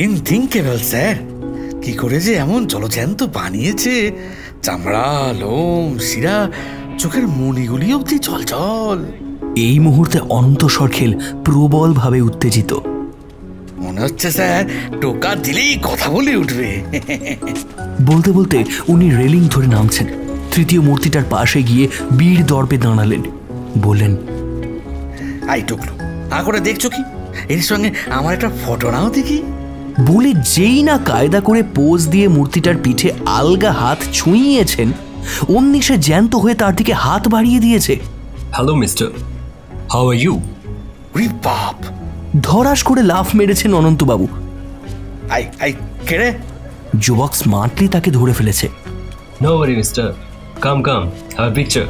ইনথিঙ্কেবল sir, কি করে যে এমন জলজ্যান্ত বানিয়েছে, চামড়া, লোম, শিরা, চোখের মণিগুলি অবধি চলচল। এই মুহূর্তে অনন্ত সরখেল প্রবলভাবে উত্তেজিত। মনে হচ্ছে স্যার টোকা দিলেই কথা বলে উঠবে। বলতে বলতে উনি রেলিং ধরে নামছেন, তৃতীয় মূর্তিটার পাশে গিয়ে বীর দর্পে দাঁড়ালেন, বললেন, আই টুকলো, করে দেখছো কি, এর সঙ্গে আমার একটা ফটো নাও দেখি। বলে যেই না কায়দা করে পোজ দিয়ে মূর্তিটার পিঠে আলগা হাত ছুঁইয়েছেন, অমনি সে জ্যান্ত হয়ে তার দিকে হাত বাড়িয়ে দিয়েছে। Hello mister, how are you? বাপ! ধরাস করে লাফ মেরেছেন অনন্তবাবু। কেড়ে যুবক স্মার্টলি তাকে ধরে ফেলেছে। No worry mister, come have a picture.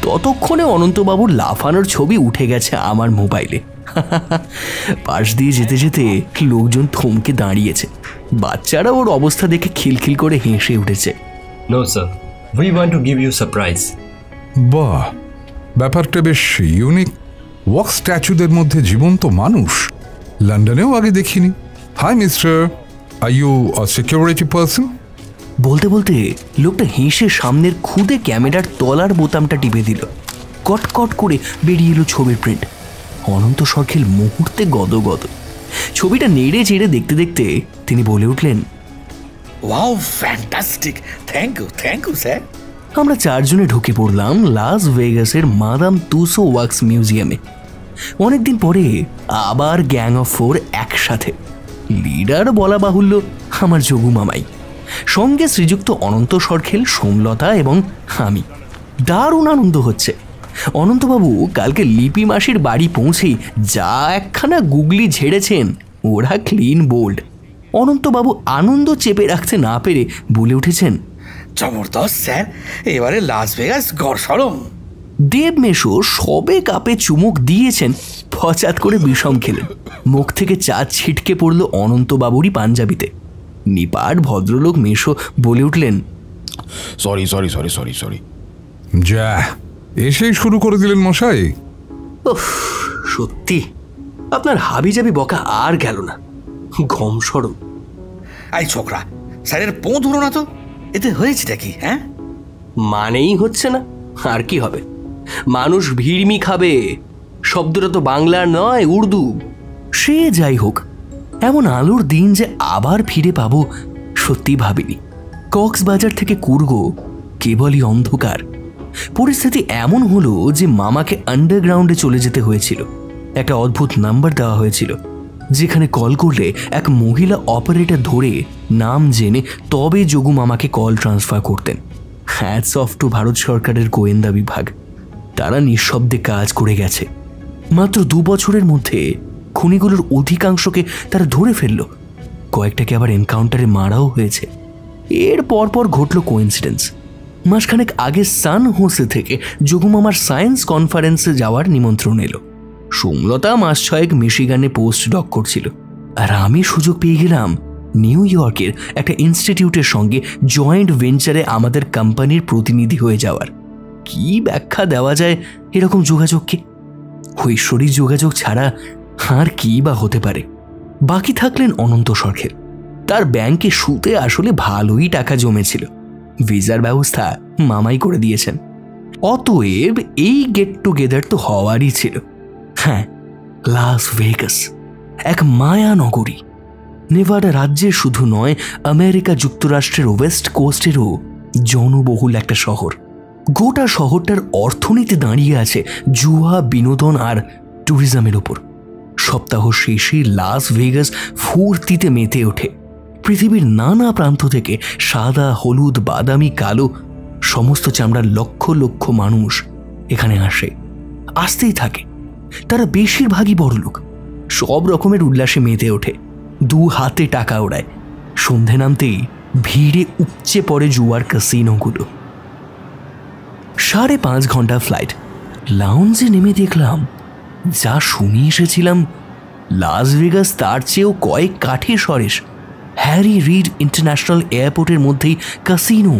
ততক্ষণে অনন্তবাবুর লাফানোর ছবি উঠে গেছে আমার মোবাইলে। পাশ দিয়ে যেতে যেতে লোকজন থমকে দাঁড়িয়েছে, বাচ্চারা ওর অবস্থা দেখে খিলখিল করে হেসে উঠেছে। No sir, we want to give you surprise. বাহ, ব্যাপারটা বেশ ইউনিক। ওয়াক স্ট্যাচুদের মধ্যে জীবন্ত মানুষ, লন্ডনেও আগে দেখিনি। Hi mister, are you a security person? বলতে বলতে লোকটা হেসে সামনের খুদে ক্যামেরার তলার বোতামটা টিপে দিল। কটকট করে বেরিয়ে এলো ছবির প্রিন্ট। অনন্ত সরখেল মুহূর্তে গদগদ। ছবিটা নেড়ে চেড়ে দেখতে দেখতে তিনি বলে উঠলেন, wow, fantastic, thank you sir. আমরা চারজনে ঢুকে পড়লাম লাস ভেগাসের মাদাম তুসো ওয়াক্স মিউজিয়ামে। অনেকদিন পরে আবার গ্যাং অফ 4 একসাথে। লিডার বলা বাহুল্য আমার যোগু মামাই, সঙ্গে শ্রীযুক্ত অনন্ত সরখেল, সোমলতা এবং আমি। দারুণ আনন্দ হচ্ছে। অনন্তবাবু কালকে লিপি মাসির বাড়ি পৌঁছেই যা একখানা গুগলি ঝেড়েছেন, ওরা ক্লিন বোল্ড। অনন্তবাবু আনন্দ চেপে রাখতে না পেরে বলে উঠেছেন, জবরদস্ত স্যার, এবারে লাস ভেগাস গড়সড়ম। দেব মেশো সবে কাপে চুমুক দিয়েছেন, ফচাত করে বিষম খেলেন। মুখ থেকে চা ছিটকে পড়ল অনন্তবাবুরই পাঞ্জাবিতে। নিপাট ভদ্রলোক মেশো বলে উঠলেন, sorry sorry sorry sorry sorry. যা, এসেই শুরু করে দিলেন মশাই। সত্যি আপনার হাবিজাবি বকা আর গেল না, ঘম সরম। ছোকরা, স্যারের পো ধরো না তো, এতে হয়েছেটা কি? হ্যাঁ, মানেই হচ্ছে না, আর কি হবে? মানুষ ভিড়মি খাবে, শব্দটা তো বাংলার নয়, উর্দু। সে যাই হোক, এমন আলোর দিন যে আবার ফিরে পাবো সত্যি ভাবিনি। কক্সবাজার থেকে কুর্গো কেবলই অন্ধকার। পরিস্থিতি এমন হলো যে মামাকে আন্ডারগ্রাউন্ডে চলে যেতে হয়েছিল। একটা অদ্ভুত নাম্বার দেওয়া হয়েছিল, যেখানে কল করলে এক মহিলা অপারেটর ধরে নাম জেনে তবে যোগু মামাকে কল ট্রান্সফার করতেন। হ্যাটস অফ টু ভারত সরকারের গোয়েন্দা বিভাগ, তারা নিঃশব্দে কাজ করে গেছে। মাত্র 2 বছরের মধ্যে খুনিগুলোর অধিকাংশকে তারা ধরে ফেলল, কয়েকটাকে আবার এনকাউন্টারে মারাও হয়েছে। এর পরপর ঘটল কোইন্সিডেন্স। মাসখানেক আগে সান হোসে থেকে যোগু মামার সায়েন্স কনফারেন্সে যাওয়ার নিমন্ত্রণ এলো। সোমলতা মাস 6 মিশিগানে পোস্ট ডক করছিল, আর আমি সুযোগ পেয়ে গেলাম নিউ ইয়র্কের একটা ইনস্টিটিউটের সঙ্গে জয়েন্ট ভেঞ্চারে আমাদের কোম্পানির প্রতিনিধি হয়ে যাওয়ার। কি ব্যাখ্যা দেওয়া যায় এরকম যোগাযোগকে? ঐশ্বরিক যোগাযোগ ছাড়া আর কি বা হতে পারে? বাকি থাকলেন অনন্ত সরখেল। তার ব্যাংকে সুদে আসলে ভালোই টাকা জমেছিল। ভিসার ব্যবস্থা মামাই করে দিয়েছেন। অতএব এই গেট টুগেদার তো হওয়ারই ছিল। হ্যাঁ, লাস ভেগাস এক মায়া নগরী। নেভাডা রাজ্যের শুধু নয়, আমেরিকা যুক্তরাষ্ট্রের ওয়েস্ট কোস্টেরও জনবহুল একটা শহর। গোটা শহরটার অর্থনীতি দাঁড়িয়ে আছে জুয়া, বিনোদন আর ট্যুরিজমের ওপর। সপ্তাহ শেষে লাস ভেগাস ফুর্তিতে মেতে ওঠে। পৃথিবীর নানা প্রান্ত থেকে সাদা, হলুদ, বাদামি, কালো সমস্ত চামড়ার লক্ষ লক্ষ মানুষ এখানে আসে, আসতেই থাকে। তারা বেশিরভাগই বড়লোক, সব রকমের উল্লাসে মেতে ওঠে, 2 হাতে টাকা ওড়ায়। সন্ধে নামতেই ভিড়ে উপচে পড়ে জুয়ার ক্যাসিনোগুলো। 5.5 ঘন্টা ফ্লাইট। লাউঞ্জে নেমে দেখলাম যা শুনে এসেছিলাম লাস ভেগাস তার চেয়েও কয়েক কাঠে সরেস। হ্যারি রিড ইন্টারন্যাশনাল এয়ারপোর্টের মধ্যেই ক্যাসিনো,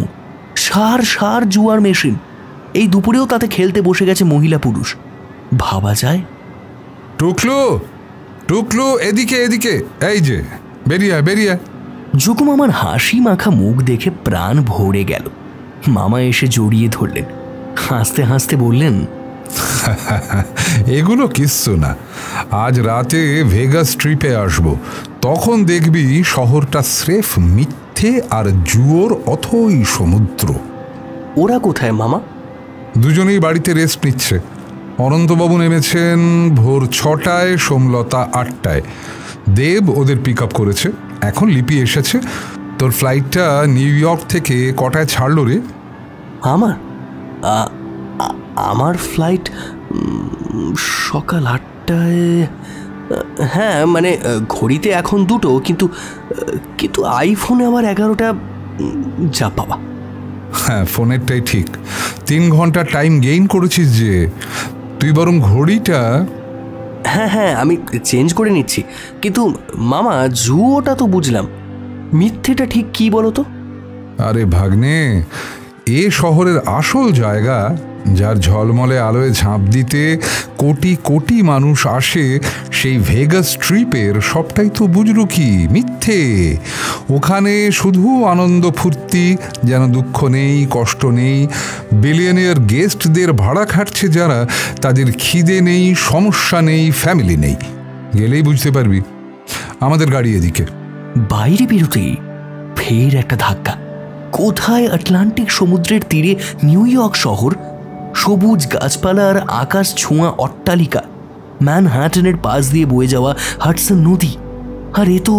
সার জুয়ার মেশিন। এই দুপুরেও তাতে খেলতে বসে গেছে মহিলা পুরুষ। ভাবা যায়? টুকলো, টুকলু এদিকে এদিকে, এই যে বেরিয়ে বেরিয়ে। যোগু মামার হাসি মাখা মুখ দেখে প্রাণ ভরে গেল। মামা এসে জড়িয়ে ধরলেন, হাসতে হাসতে বললেন, এগুলো কিচ্ছু না, আজ রাতে ভেগাস ট্রিপে আসবো, তখন দেখবি শহরটা স্রেফ মিথ্যে আর জুয়োর অথই সমুদ্র। ওরা কোথায় মামা? দুজনেই বাড়িতে রেস্ট নিচ্ছে। অনন্তবাবু নেমেছেন ভোর 6টায়, সোমলতা 8টায়। দেব ওদের পিক আপ করেছে, এখন লিপি এসেছে। তোর ফ্লাইটটা নিউ ইয়র্ক থেকে কটায় ছাড়লো রে? আমার ফ্লাইট সকাল 8টায়। হ্যাঁ, মানে ঘড়িতে এখন 2টো, কিন্তু আইফোনে আমার 11টা। যা বাবা। হ্যাঁ, ফোনেরটাই ঠিক। 3 ঘন্টা টাইম গেইন করেছিস যে। তুই বরং ঘড়িটা। হ্যাঁ, আমি চেঞ্জ করে নিচ্ছি। কিন্তু মামা, জুয়োটা তো বুঝলাম, মিথ্যেটা ঠিক কি বলো তো? আরে ভাগ্নে, এ শহরের আসল জায়গা, যার ঝলমলে আলোয় ঝাঁপ দিতে কোটি কোটি মানুষ আসে, সেই ভেগাস ট্রিপের সবটাই তো বুঝলো কি মিথ্যে। ওখানে শুধু আনন্দ ফুর্তি, যেন দুঃখ নেই, কষ্ট নেই। বিলিয়নিয়ার গেস্টদের ভাড়া খাটছে যারা, তাদের খিদে নেই, সমস্যা নেই, ফ্যামিলি নেই। গেলেই বুঝতে পারবি। আমাদের গাড়ি এদিকে। বাইরে বেরোতেই ফের একটা ধাক্কা। কোথায় আটলান্টিক সমুদ্রের তীরে নিউ ইয়র্ক শহর, সবুজ গাছপালা আর আকাশ ছোঁয়া অট্টালিকা, ম্যানহাটনের পাশ দিয়ে বয়ে যাওয়া হাডসন নদী, আর এ তো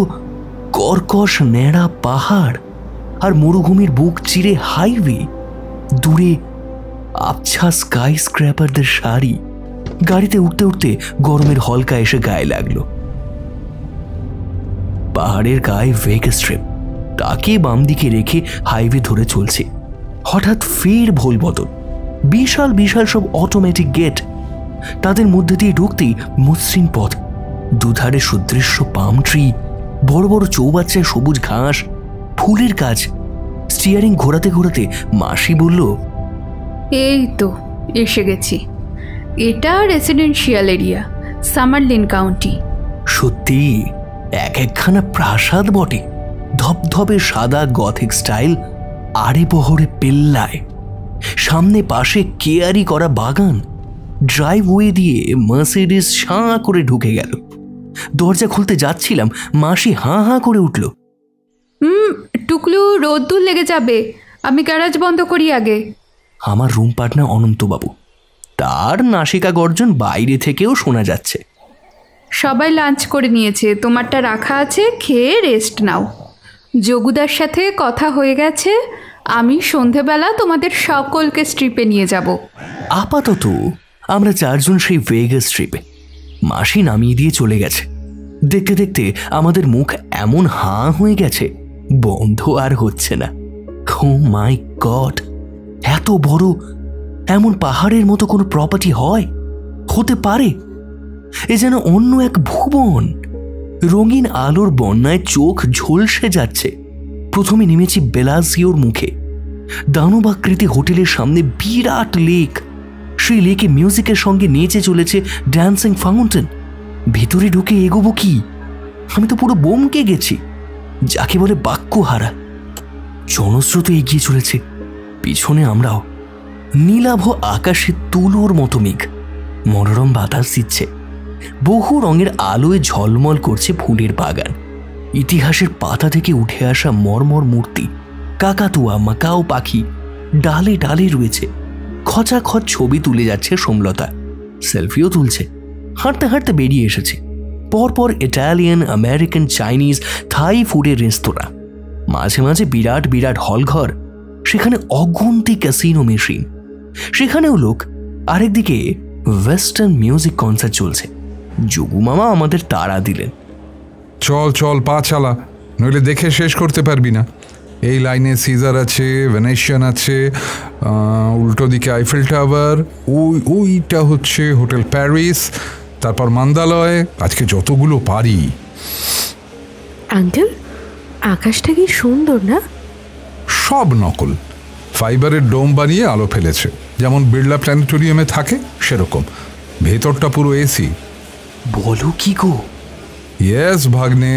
কর্কশ ন্যাড়া পাহাড় আর মরুভূমির বুক চিরে হাইওয়ে। দূরে আবছা স্কাই স্ক্র্যাপারদের সারি। গাড়িতে উঠতে উঠতে গরমের হলকা এসে গায়ে লাগলো। পাহাড়ের গায়ে ভেগাস স্ট্রিপ, তাকে বাম দিকে রেখে হাইওয়ে ধরে চলছে। হঠাৎ ফের ভোল বদল। বিশাল বিশাল সব অটোমেটিক গেট, তাদের মধ্যে দিয়ে ঢুকতেই মসৃণ পথ, দুধারে সুদৃশ্য পাম ট্রি, বড় বড় চৌবাচ্চায় সবুজ ঘাস, ফুলের কাজ। স্টিয়ারিং ঘোরাতে ঘোরাতে মাসি বলল, এই তো এসে গেছি। এটা রেসিডেন্সিয়াল এরিয়া, সামারলিন কাউন্টি। সত্যি একখানা প্রাসাদ বটে, ধবধবে সাদা গথিক স্টাইল, আড়ে বহরে পেল্লায়। সামনে পাশে কেয়ারি করা বাগান। ড্রাইভওয়ে দিয়ে মার্সিডিস সাঁ করে ঢুকে গেল। দরজা খুলতে যাচ্ছিলাম, মাসি হাঁ হাঁ করে উঠল, টুকলু, রোদ্দুর লেগে যাবে, আমি গ্যারাজ বন্ধ করি আগে। আমার রুম পার্টনার অনন্তবাবু, তার নাসিকা গর্জন বাইরে থেকেও শোনা যাচ্ছে। সবাই লাঞ্চ করে নিয়েছে, তোমারটা রাখা আছে, খেয়ে রেস্ট নাও। যোগুদার সাথে কথা হয়ে গেছে, আমি সন্ধেবেলা তোমাদের সকলকে স্ট্রিপে নিয়ে যাব। আপাতত আমরা 4 জন সেই ভেগাস ট্রিপে। মাসি নামিয়ে দিয়ে চলে গেছে। দেখতে দেখতে আমাদের মুখ এমন হাঁ হয়ে গেছে, বন্ধ আর হচ্ছে না। ও মাই গড, এত বড় এমন পাহাড়ের মতো কোনো প্রপার্টি হয়, হতে পারে? এ যেন অন্য এক ভুবন। রঙিন আলোর বন্যায় চোখ ঝলসে যাচ্ছে। প্রথমে নেমেছি বেলাজিওর মুখে। দানবাকৃতি হোটেলের সামনে বিরাট লেক। সেই লেকে মিউজিকের সঙ্গে নেচে চলেছে ড্যান্সিং ফাউন্টেন। ভেতরে ঢুকে এগোবো কি? আমি তো পুরো বমকে গেছি, যাকে বলে বাক্যহারা। জনস্রোত এগিয়ে চলেছে, পিছনে আমরাও। নীলাভ আকাশে তুলোর মতো মেঘ, মনোরম বাতাস দিচ্ছে। বহু রঙের আলোয় ঝলমল করছে ফুলের বাগান। ইতিহাসের পাতা থেকে উঠে আসা মর্মর মূর্তি, কাকাতুয়া, মাকাও পাখি ডালে ডালে রয়েছে। খচাখচ ছবি তুলে যাচ্ছে সোমলতা, সেলফিও তুলছে। হাঁটতে হাঁটতে বেরিয়ে এসেছে। পরপর ইটালিয়ান, আমেরিকান, চাইনিজ, থাই ফুডের রেস্তোরাঁ। মাঝে মাঝে বিরাট বিরাট হলঘর, সেখানে অগুন্তি ক্যাসিনো মেশিন। সেখানেও লোক। আরেকদিকে ওয়েস্টার্ন মিউজিক কনসার্ট চলছে। যোগু মামা আমাদের তাড়া দিলেন, চল চল, পা চালা, নইলে দেখে শেষ করতে পারবি না। এই লাইনে সিজার আছে, ভেনেশিয়ান আছে, উল্টো দিকে আইফেল টাওয়ার, ওইটা হচ্ছে হোটেল প্যারিস, তারপর মান্দালয়। আজকে যতগুলো পারি। আঙ্কেল, আকাশটা কি সুন্দর না? সব নকল, ফাইবারের ডোম বানিয়ে আলো ফেলেছে, যেমন বিড়লা প্ল্যানেটোরিয়ামে থাকে সেরকম। ভেতরটা পুরো এসি। বলো কি গো? ইয়েস ভাগ্নে,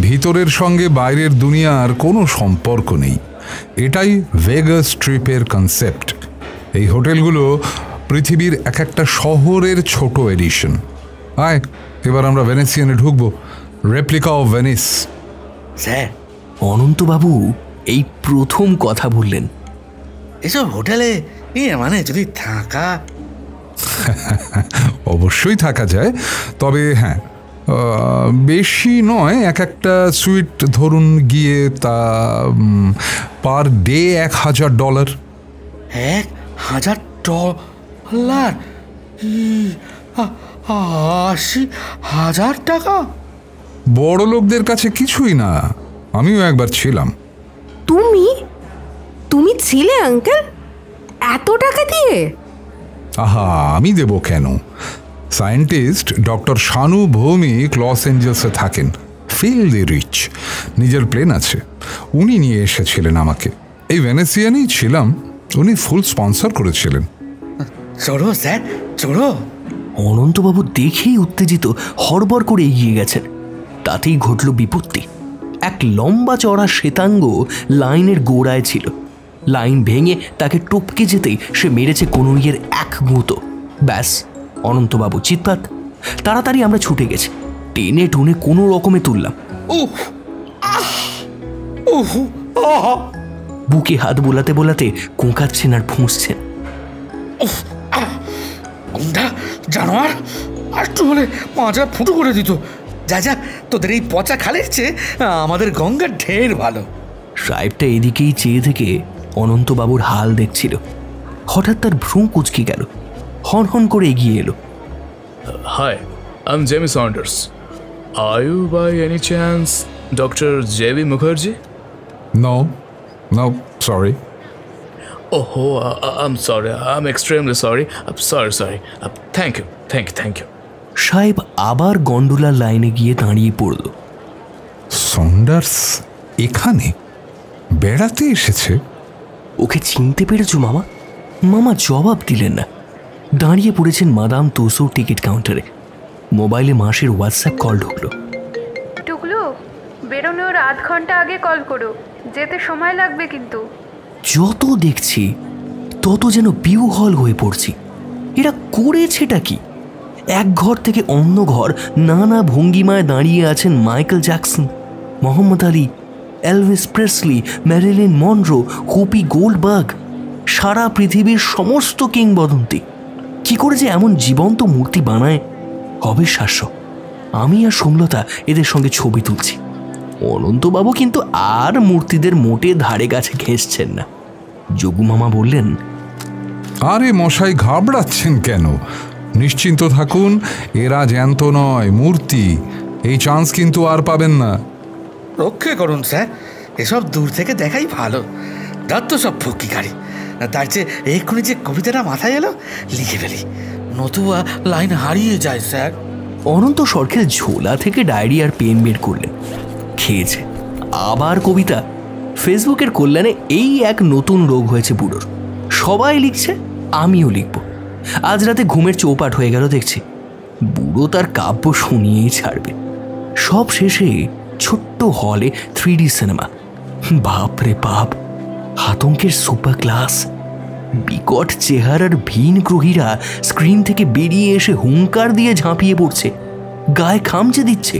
ভিতরের সঙ্গে বাইরের দুনিয়ার কোনো সম্পর্ক নেই। এটাই ভেগাস ট্রিপের কনসেপ্ট। এই হোটেলগুলো পৃথিবীর এক একটা শহরের ছোট এডিশন। আয়, এবার আমরা ভেনেসিয়ানে ঢুকবো, রেপ্লিকা অফ ভেনিস। স্যার, অনন্তবাবু এই প্রথম কথা বললেন। এসব হোটেলে মানে যদি থাকা, অবশ্যই থাকা যায়, তবে হ্যাঁ, বেশি নয়। এক একটা সুইট ধরুন গিয়ে তা পার ডে $1,000। $1,000? 80,000 টাকা? বড় লোকদের কাছে কিছুই না। আমিও একবার ছিলাম। তুমি ছিলে আঙ্কেল এত টাকা দিয়ে? আহা, আমি দেব কেন? সায়েন্টিস্ট ডক্টর শানু ভৌমিক লস এঞ্জেলসে থাকেন, ফিল্ডি রিচ, নিজের প্লেন আছে। উনি নিয়ে এসেছিলেন আমাকে। এই ভেনেসিয়ানেই ছিলাম, উনি ফুল স্পন্সর করেছিলেন। চড়ো স্যার, চড়ো। অনন্তবাবু দেখেই উত্তেজিত হড়বড় করে এগিয়ে গেছেন। তাতেই ঘটল বিপত্তি। এক লম্বা চড়া শ্বেতাঙ্গ লাইনের গোড়ায় ছিল। লাইন ভেঙে তাকে টপকে যেতেই সে মেরেছে কনুইয়ের এক গুঁতো। ব্যাস, অনন্তবাবু চিৎপাত। তাড়াতাড়ি আমরা ছুটে গেছি, টেনে টুনে কোনো রকমে তুললাম। বুকে হাত বোলাতে বোলাতে কোঁকাচ্ছেন আর ফুঁসছেন। জানোয়ার একটু হলে পাঁচা ফুটো করে দিত। যা যা, তোদের এই পচা খালের চেয়ে আমাদের গঙ্গার ঢের ভালো। সাহেবটা এদিকেই চেয়ে থেকে অনন্তবাবুর হাল দেখছিল। হঠাৎ তার ভ্রু কুঁচকে গেল, হন হন করে এগিয়ে এলো। Hi, I'm Jamie Saunders. Are you by any chance Dr. J.V. Mukherjee? No, sorry. Oh, I'm sorry. I'm extremely sorry. I'm sorry. Thank you. সাহেব আবার গন্ডোলার লাইনে গিয়ে দাঁড়িয়ে পড়ল। সন্ডার্স এখানে বেড়াতে এসেছে? ওকে চিনতে পেরেছো মামা? মামা জবাব দিলেন না। দাঁড়িয়ে পড়েছেন মাদাম তোসো টিকিট কাউন্টারে। মোবাইলে মাসের হোয়াটসঅ্যাপ কল ঢুকলো। টুকলু, বেরোনোর 8 ঘন্টা আগে কল করো, যেতে সময় লাগবে কিন্তু। যত দেখছি তত যেন বিহ্বল হয়ে পড়ছি। এরা করেছেটা কি? এক ঘর থেকে অন্য ঘর নানা ভঙ্গিমায় দাঁড়িয়ে আছেন Michael Jackson, Muhammad Ali, Elvis Presley, Marilyn Monroe, Whoopi Goldberg, সারা পৃথিবীর সমস্ত কিংবদন্তি। কি করে যে এমন জীবন্ত মূর্তি বানায়, অবিশ্বাস্য। আমি আর সুমলতা এদের সঙ্গে ছবি তুলছি। অনন্তবাবু কিন্তু আর মূর্তিদের মোটে ধারে কাছে ঘেঁষছেন না। যোগু মামা বললেন, আরে মশাই, ঘাবড়াচ্ছেন কেন? নিশ্চিন্ত থাকুন, এরা জ্যান্ত নয়, মূর্তি। এই চান্স কিন্তু আর পাবেন না। রক্ষে করুন স্যার, এসব দূর থেকে দেখাই ভালো। যত সব ফকিকারি, তার চেয়ে এক্ষুনি যে কবিতাটা মাথায় এলো লিখে ফেলি, নতুবা লাইন হারিয়ে যায় স্যার। অনন্ত সরখেল ঝোলা থেকে ডায়েরি আর পেন বের করলেন। খেয়েছে আবার কবিতা। ফেসবুকের কল্যাণে এই এক নতুন রোগ হয়েছে বুড়োর। সবাই লিখছে, আমিও লিখব। আজ রাতে ঘুমের চৌপাট হয়ে গেল দেখছি। বুড়ো তার কাব্য শুনিয়েই ছাড়বে। সব শেষে ছোট্ট হলে 3D সিনেমা। বাপ রে বাপ, আতঙ্কের সুপার ক্লাস। বিকট চেহারার ভিনগ্রহীরা স্ক্রিন থেকে বেরিয়ে এসে হুঙ্কার দিয়ে ঝাঁপিয়ে পড়ছে, গায়ে খামচে দিচ্ছে,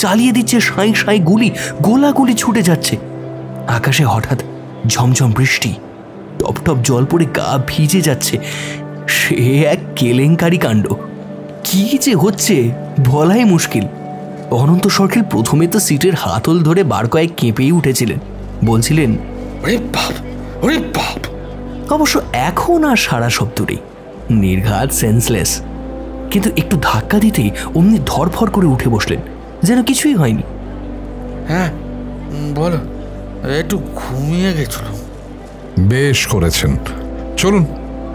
চালিয়ে দিচ্ছে সাঁই সাঁই গুলি, গোলাগুলি ছুটে যাচ্ছে। আকাশে হঠাৎ ঝমঝম বৃষ্টি, টপ টপ জল পড়ে গা ভিজে যাচ্ছে। সে এক কেলেঙ্কারি কাণ্ড। কি যে হচ্ছে বলাই মুশকিল। অনন্ত সরখেল প্রথমে তো সিটের হাতল ধরে বার কয়েক কেঁপেই উঠেছিলেন। বলছিলেন, ওরে বাপ। অবশ্য এখন আর সারা শব্দ নেই, নির্ঘাত সেন্সলেস। কিন্তু একটু ধাক্কা দিতেই অমনি ধরফর করে উঠে বসলেন, যেন কিছুই হয়নি। হ্যাঁ বলো, একটু ঘুমিয়ে গেছিল। বেশ করেছেন, চলুন,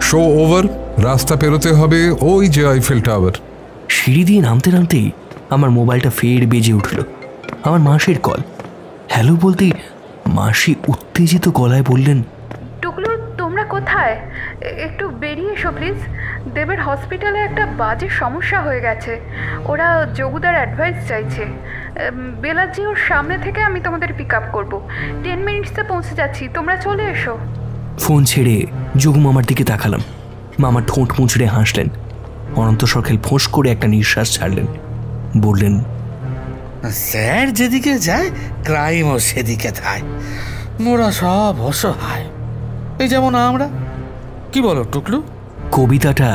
শো ওভার। রাস্তা পেরোতে হবে ওই যে আইফেল টাওয়ার। সিঁড়ি দিয়ে নামতে নামতেই আমার মোবাইলটা ফের বেজে উঠল। আমার মাসির কল। হ্যালো বলতেই মাসি উত্তেজিত গলায় বললেন, টুকলু, তোমরা কোথায়? একটু বেরিয়ে এসো প্লিজ। দেবের হসপিটালে একটা বাজে সমস্যা হয়ে গেছে। ওরা যোগুদার অ্যাডভাইস চাইছে। বেলাজি ওর সামনে থেকে আমি তোমাদের পিক আপ করবো। 10 মিনিটসে পৌঁছে যাচ্ছি, তোমরা চলে এসো। ফোন ছেড়ে যোগু মামার দিকে তাকালাম। মামা ঠোঁট মুচড়ে হাসলেন। অনন্ত সরকার ফোঁস করে একটা নিঃশ্বাস ছাড়লেন, বললেন, স্যার যেদিকে যায় ক্রাইমও সেদিকে যায়। মোরা সব অসহায়, এই যেমন আমরা। কি বলো টুকলু? কবিতাটা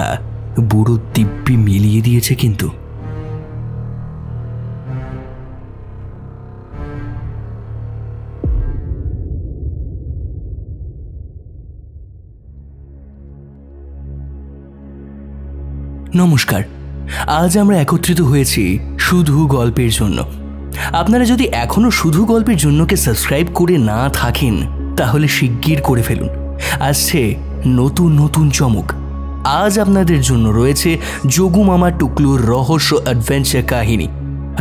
বুড়ো দিব্যি মিলিয়ে দিয়েছে কিন্তু। নমস্কার, আজ আমরা একত্রিত হয়েছি শুধু গল্পের জন্য। আপনারা যদি এখনো শুধু গল্পের জন্যকে সাবস্ক্রাইব করে না থাকেন তাহলে শিগগির করে ফেলুন। আসছে নতুন নতুন চমক। আজ আপনাদের জন্য রয়েছে যোগু মামা টুকলুর রহস্য অ্যাডভেঞ্চার কাহিনী।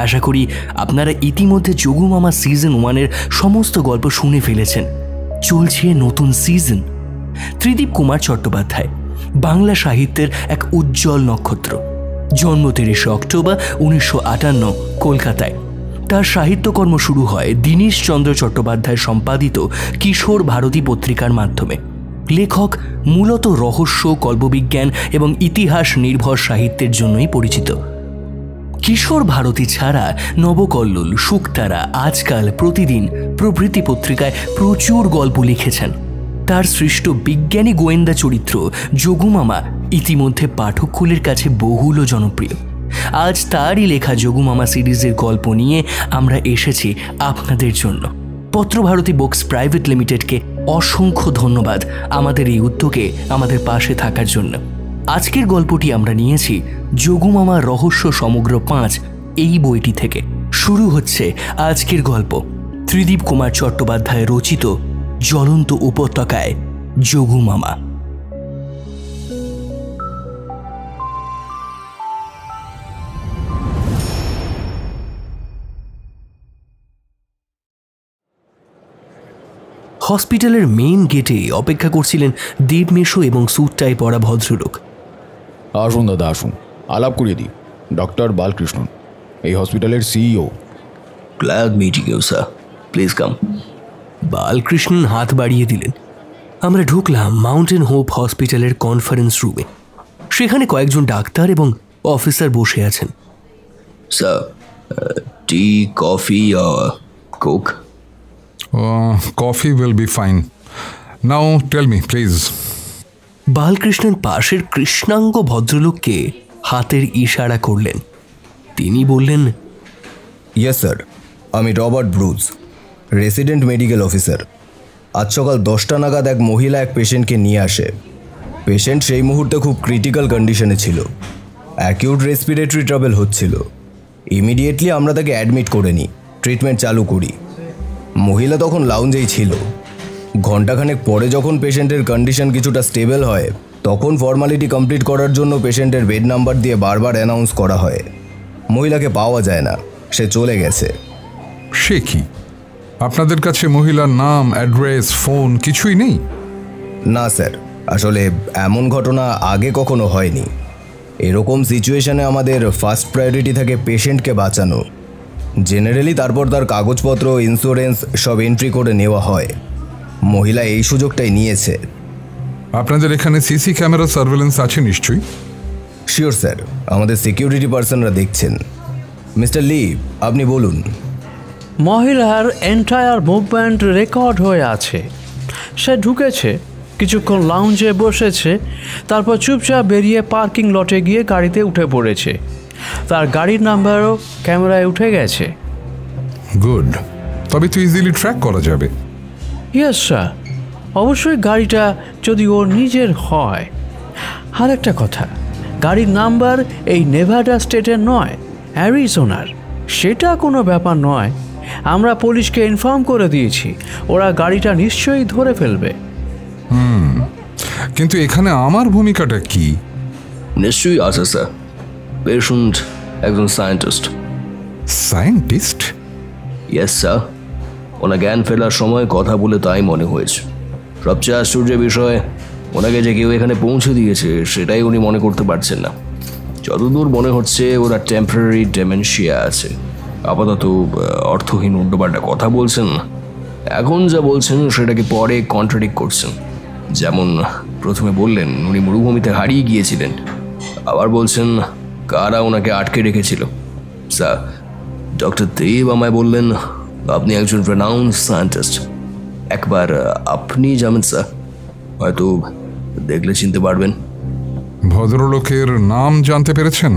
আশা করি আপনারা ইতিমধ্যে যোগু মামা সিজন 1-এর সমস্ত গল্প শুনে ফেলেছেন। চলছে নতুন সিজন। ত্রিদীপ কুমার চট্টোপাধ্যায় বাংলা সাহিত্যের এক উজ্জ্বল নক্ষত্র। জন্ম 30 অক্টোবর 1958 কলকাতায়। তার সাহিত্যকর্ম শুরু হয় দীনেশ চন্দ্র চট্টোপাধ্যায় সম্পাদিত কিশোর ভারতী পত্রিকার মাধ্যমে। লেখক মূলত রহস্য, কল্পবিজ্ঞান এবং ইতিহাস নির্ভর সাহিত্যের জন্যই পরিচিত। কিশোর ভারতী ছাড়া নবকল্লোল, শুকতারা, আজকাল, প্রতিদিন প্রভৃতি পত্রিকায় প্রচুর গল্প লিখেছেন। তার সৃষ্ট বিজ্ঞানী গোয়েন্দা চরিত্র যোগু মামা ইতিমধ্যে পাঠককুলের কাছে বহুল জনপ্রিয়। আজ তারই লেখা যোগু মামা সিরিজের গল্প নিয়ে আমরা এসেছি আপনাদের জন্য। পত্রভারতী বুকস প্রাইভেট লিমিটেডকে অসংখ্য ধন্যবাদ আমাদের এই উদ্যোগে আমাদের পাশে থাকার জন্য। আজকের গল্পটি আমরা নিয়েছি যোগু মামা রহস্য সমগ্র 5 এই বইটি থেকে। শুরু হচ্ছে আজকের গল্প, ত্রিদীপ কুমার চট্টোপাধ্যায় রচিত জ্বলন্ত উপত্যকায় যোগু মামা। হসপিটালের মেইন গেটে অপেক্ষা করছিলেন দেবমেশো এবং স্যুটটাই পরা ভদ্রলোক। আসুন দাদা, আসুন, আলাপ করিয়ে দিই। ডক্টর বালকৃষ্ণন, এই হসপিটালের CEO. Glad meeting you sir, please come. Balakrishnan হাত বাড়িয়ে দিলেন। আমরা ঢুকলাম মাউন্টেন হোপ হসপিটালের কনফারেন্স রুমে। সেখানে কয়েকজন ডাক্তার এবং অফিসার বসে আছেন। Sir, T, coffee, Coke? Coffee will be fine. Now tell me, please. Balakrishnan পাশের কৃষ্ণাঙ্গ ভদ্রলোককে হাতের ইশারা করলেন। তিনি বললেন, ইয়েস স্যার, আমি Robert Brugge, resident medical officer. আজ সকাল 10টা নাগাদ এক মহিলা এক পেশেন্টকে নিয়ে আসে। পেশেন্ট সেই মুহূর্তে খুব ক্রিটিক্যাল কন্ডিশনে ছিল, অ্যাকিউট রেসপিরেটরি ট্রাবল হচ্ছিল। ইমিডিয়েটলি আমরা তাকে অ্যাডমিট করে নিই, ট্রিটমেন্ট চালু করি। মহিলা তখন লাউঞ্জেই ছিল। ঘণ্টাখানেক পরে যখন পেশেন্টের কন্ডিশন কিছুটা স্টেবল হয়, তখন ফর্মালিটি কমপ্লিট করার জন্য পেশেন্টের বেড নাম্বার দিয়ে বারবার অ্যানাউন্স করা হয়। মহিলাকে পাওয়া যায় না, সে চলে গেছে। সে কি, আপনাদের কাছে মহিলার নাম, অ্যাড্রেস, ফোন কিছুই নেই? না স্যার, আসলে এমন ঘটনা আগে কখনো হয়নি। এরকম সিচুয়েশনে আমাদের ফার্স্ট প্রায়োরিটি থাকে পেশেন্টকে বাঁচানো। জেনারেলি তারপর তার কাগজপত্র, ইন্স্যুরেন্স সব এন্ট্রি করে নেওয়া হয়। মহিলা এই সুযোগটাই নিয়েছে। আপনাদের এখানে সিসি ক্যামেরা সার্ভেলেন্স আছে নিশ্চয়ই? শিওর স্যার, আমাদের সিকিউরিটি পার্সনরা দেখছেন। মিস্টার লি, আপনি বলুন। মহিলার এন্টায়ার মুভমেন্ট রেকর্ড হয়ে আছে। সে ঢুকেছে, কিছুক্ষণ লাউঞ্জে বসেছে, তারপর চুপচাপ বেরিয়ে পার্কিং লটে গিয়ে গাড়িতে উঠে পড়েছে। তার গাড়ির নাম্বারও ক্যামেরায় উঠে গেছে। গুড, তবে তো ইজিলি ট্র্যাক করা যাবে। ইয়েস স্যার, অবশ্যই গাড়িটা যদি ওর নিজের হয়। আর একটা কথা, গাড়ির নাম্বার এই নেভাডা স্টেটের নয়, অ্যারিজোনার। সেটা কোনো ব্যাপার নয়, আমরা পুলিশকে ইনফর্ম করে দিয়েছি, ওরা গাড়িটা নিশ্চয়ই ধরে ফেলবে। কিন্তু এখানে আমার ভূমিকাটা কি? নিশ্চয়ই আছে স্যার, পেশেন্ট একজন সায়েন্টিস্ট। সায়েন্টিস্ট? ইয়েস স্যার, ওনার জ্ঞান ফেরার সময় কথা বলে তাই মনে হয়েছে। সবচেয়ে আশ্চর্যের বিষয়, ওনাকে যে কেউ এখানে পৌঁছে দিয়েছে সেটাই উনি মনে করতে পারছেন না। যতদূর মনে হচ্ছে ওরা টেম্পোরারি ডেমেনশিয়া আছে। আপাতত অর্থহীন উল্টোপাল্টা কথা বলছেন। এখন যা বলছেন সেটাকে পরে কন্ট্রাডিক্ট করছেন। যেমন প্রথমে বললেন উনি মরুভূমিতে হারিয়ে গিয়েছিলেন, আবার বলছেন কারা ওনাকে আটকে রেখেছিল। স্যার, ডক্টর দেব আমায় বললেন আপনি একজন রেনাউন্ড সায়েন্টিস্ট। একবার আপনি যাবেন স্যার, হয়তো দেখলে চিনতে পারবেন। ভদ্রলোকের নাম জানতে পেরেছেন?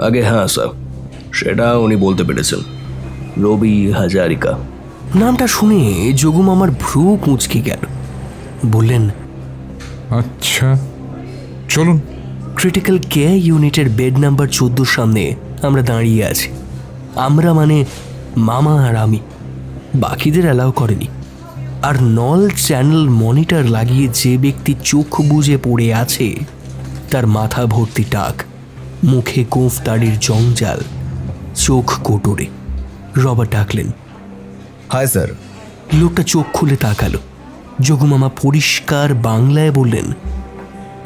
আগে হ্যাঁ স্যার, সেটা উনি বলতে পেরেছেন, রবি হাজারিকা। নামটা শুনে যোগু মামার ভ্রু কুঁচকে গেল। বললেন, আচ্ছা চলুন। ক্রিটিক্যাল কেয়ার ইউনিটের বেড নাম্বার 14 সামনে আমরা দাঁড়িয়ে আছি। আমরা মানে মামা আর আমি, বাকিদের অ্যালাউ করেনি। আর নল চ্যানেল মনিটর লাগিয়ে যে ব্যক্তি চোখ বুজে পড়ে আছে তার মাথা ভর্তি টাক, মুখে গোঁফ দাড়ির জঞ্জাল, চোখ কোটরে। রবার্ট ডাকলেন, হাই স্যার। লোকটা চোখ খুলে তাকালো। যোগুমামা পরিষ্কার বাংলায় বললেন,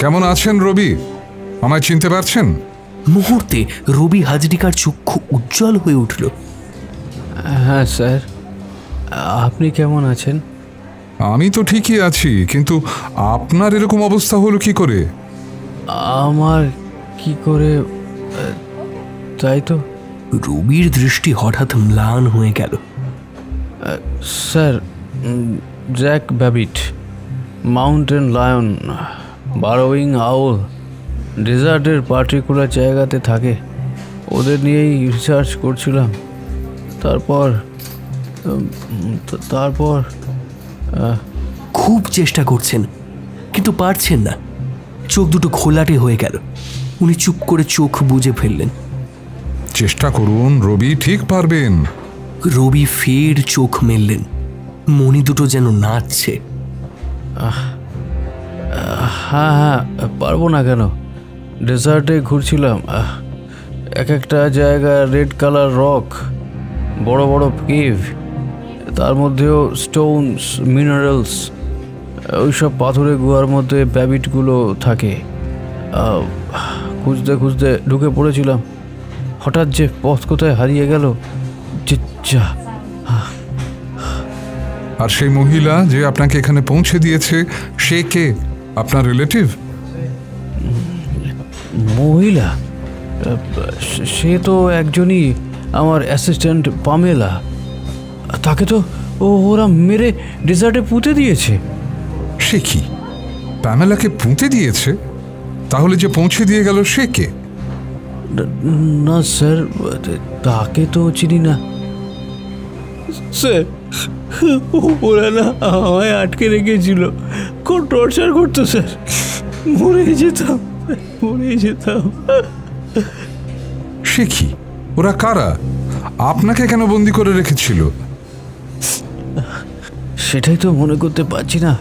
কেমন আছেন রবি? আমায় চিনতে পারছেন? মুহূর্তে রবি হাজরিকার চক্ষু উজ্জ্বল হয়ে উঠল। হ্যাঁ স্যার, আপনি কেমন আছেন? আমি তো ঠিকই আছি, কিন্তু আপনার এরকম অবস্থা হলো কি করে? আমার কি করে, তাই তো। রবির দৃষ্টি হঠাৎ ম্লান হয়ে গেল। স্যার, জ্যাক ব্যাবিট, মাউন্টেন লায়ন, বারোয়িং আউল ডেজার্টের পার্টিকুলার জায়গাতে থাকে। ওদের নিয়েই রিসার্চ করছিলাম। তারপর খুব চেষ্টা করছেন কিন্তু পারছেন না। চোখ দুটো ঘোলাটে হয়ে গেল। উনি চুপ করে চোখ বুজে ফেললেন। চেষ্টা করুন রবি, ঠিক পারবেন। রবি ফের চোখ মেললেন, মণি দুটো যেন নাচছে। হ্যাঁ, পারবো না কেন? ডেজার্টে ঘুরছিলাম। এক একটা জায়গা রেড কালার রক, বড় বড় কেভ, তার মধ্যেও স্টোনস, মিনারেলস। ওইসব পাথরের গুহার মধ্যে ব্যাবিটগুলো থাকে। খুঁজতে খুঁজতে ঢুকে পড়েছিলাম। হঠাৎ যে পথ কোথায় হারিয়ে গেল। আর সেই মহিলা যে আপনাকে এখানে পৌঁছে দিয়েছে, সে কে? আপনার রিলেটিভ? মহিলা? সে তো একজনই, আমার অ্যাসিস্ট্যান্ট পামেলা। তাকে তো ওরা মেরে ডেজার্টে পুঁতে দিয়েছে। সে কি, প্যামেলাকে পুঁতে দিয়েছে? তাহলে যে পৌঁছে দিয়ে গেল সে কে? না স্যার, তাকে তো চিনি না স্যার। ওরা না আমায় আটকে রেখেছিল, খুব টর্চার করতো স্যার। মরে যেতাম। সে কি, ওরা কারা? আপনাকে কেন বন্দি করে রেখেছিল? সেটাই তো মনে করতে পারছি না।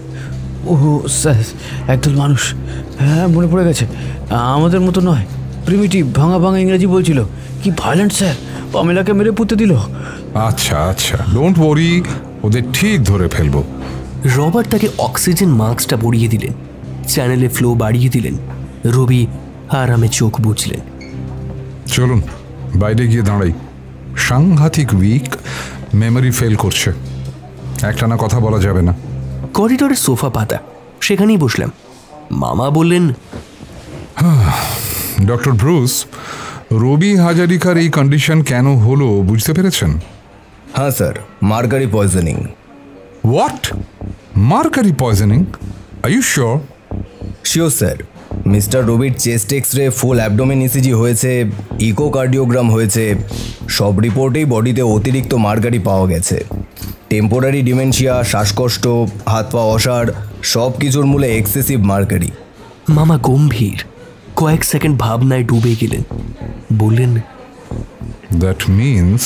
ও স্যার, একদল মানুষ, হ্যাঁ মনে পড়ে গেছে, আমাদের মতো নয়, প্রিমিটিভ, ভাঙা ভাঙা ইংরেজি বলছিল। কি ভায়োলেন্ট স্যার, পামেলাকে মেরে পুঁতে দিল। আচ্ছা, ডোন্ট ওয়ারি, ওদের ঠিক ধরে ফেলবো। রবার্ট তাকে অক্সিজেন মাস্কটা পরিয়ে দিলেন, চ্যানেলে ফ্লো বাড়িয়ে দিলেন। রবি আরামে চোখ বুঝলেন। চলুন বাইরে গিয়ে দাঁড়াই। সাংঘাতিক উইক, মেমোরি ফেল করছে, একটানা কথা বলা যাবে না। করিডোরে সোফা পাতা, সেখানেই বসলাম। মামা বললেন, ডক্টর ব্রুস, রবি হাজারিকার এই কন্ডিশন কেন হলো বুঝতে পেরেছেন? হ্যাঁ sir, mercury poisoning. What? Mercury poisoning? Are you sure? Sure sir. Mister রবির chest X-ray, full abdomen ECG হয়েছে, ইকোকার্ডিওগ্রাম হয়েছে। সব রিপোর্টেই বডিতে অতিরিক্ত মার্কারি পাওয়া গেছে। টেম্পোরারি ডিমেনশিয়া, শ্বাসকষ্ট, হাত পা অসাড়, সব কিছুর মূলে এক্সেসিভ মার্কারি। মামা গম্ভীর, কয়েক সেকেন্ড ভাবনায় ডুবে গেলেন। বললেন, দ্যাট মিনস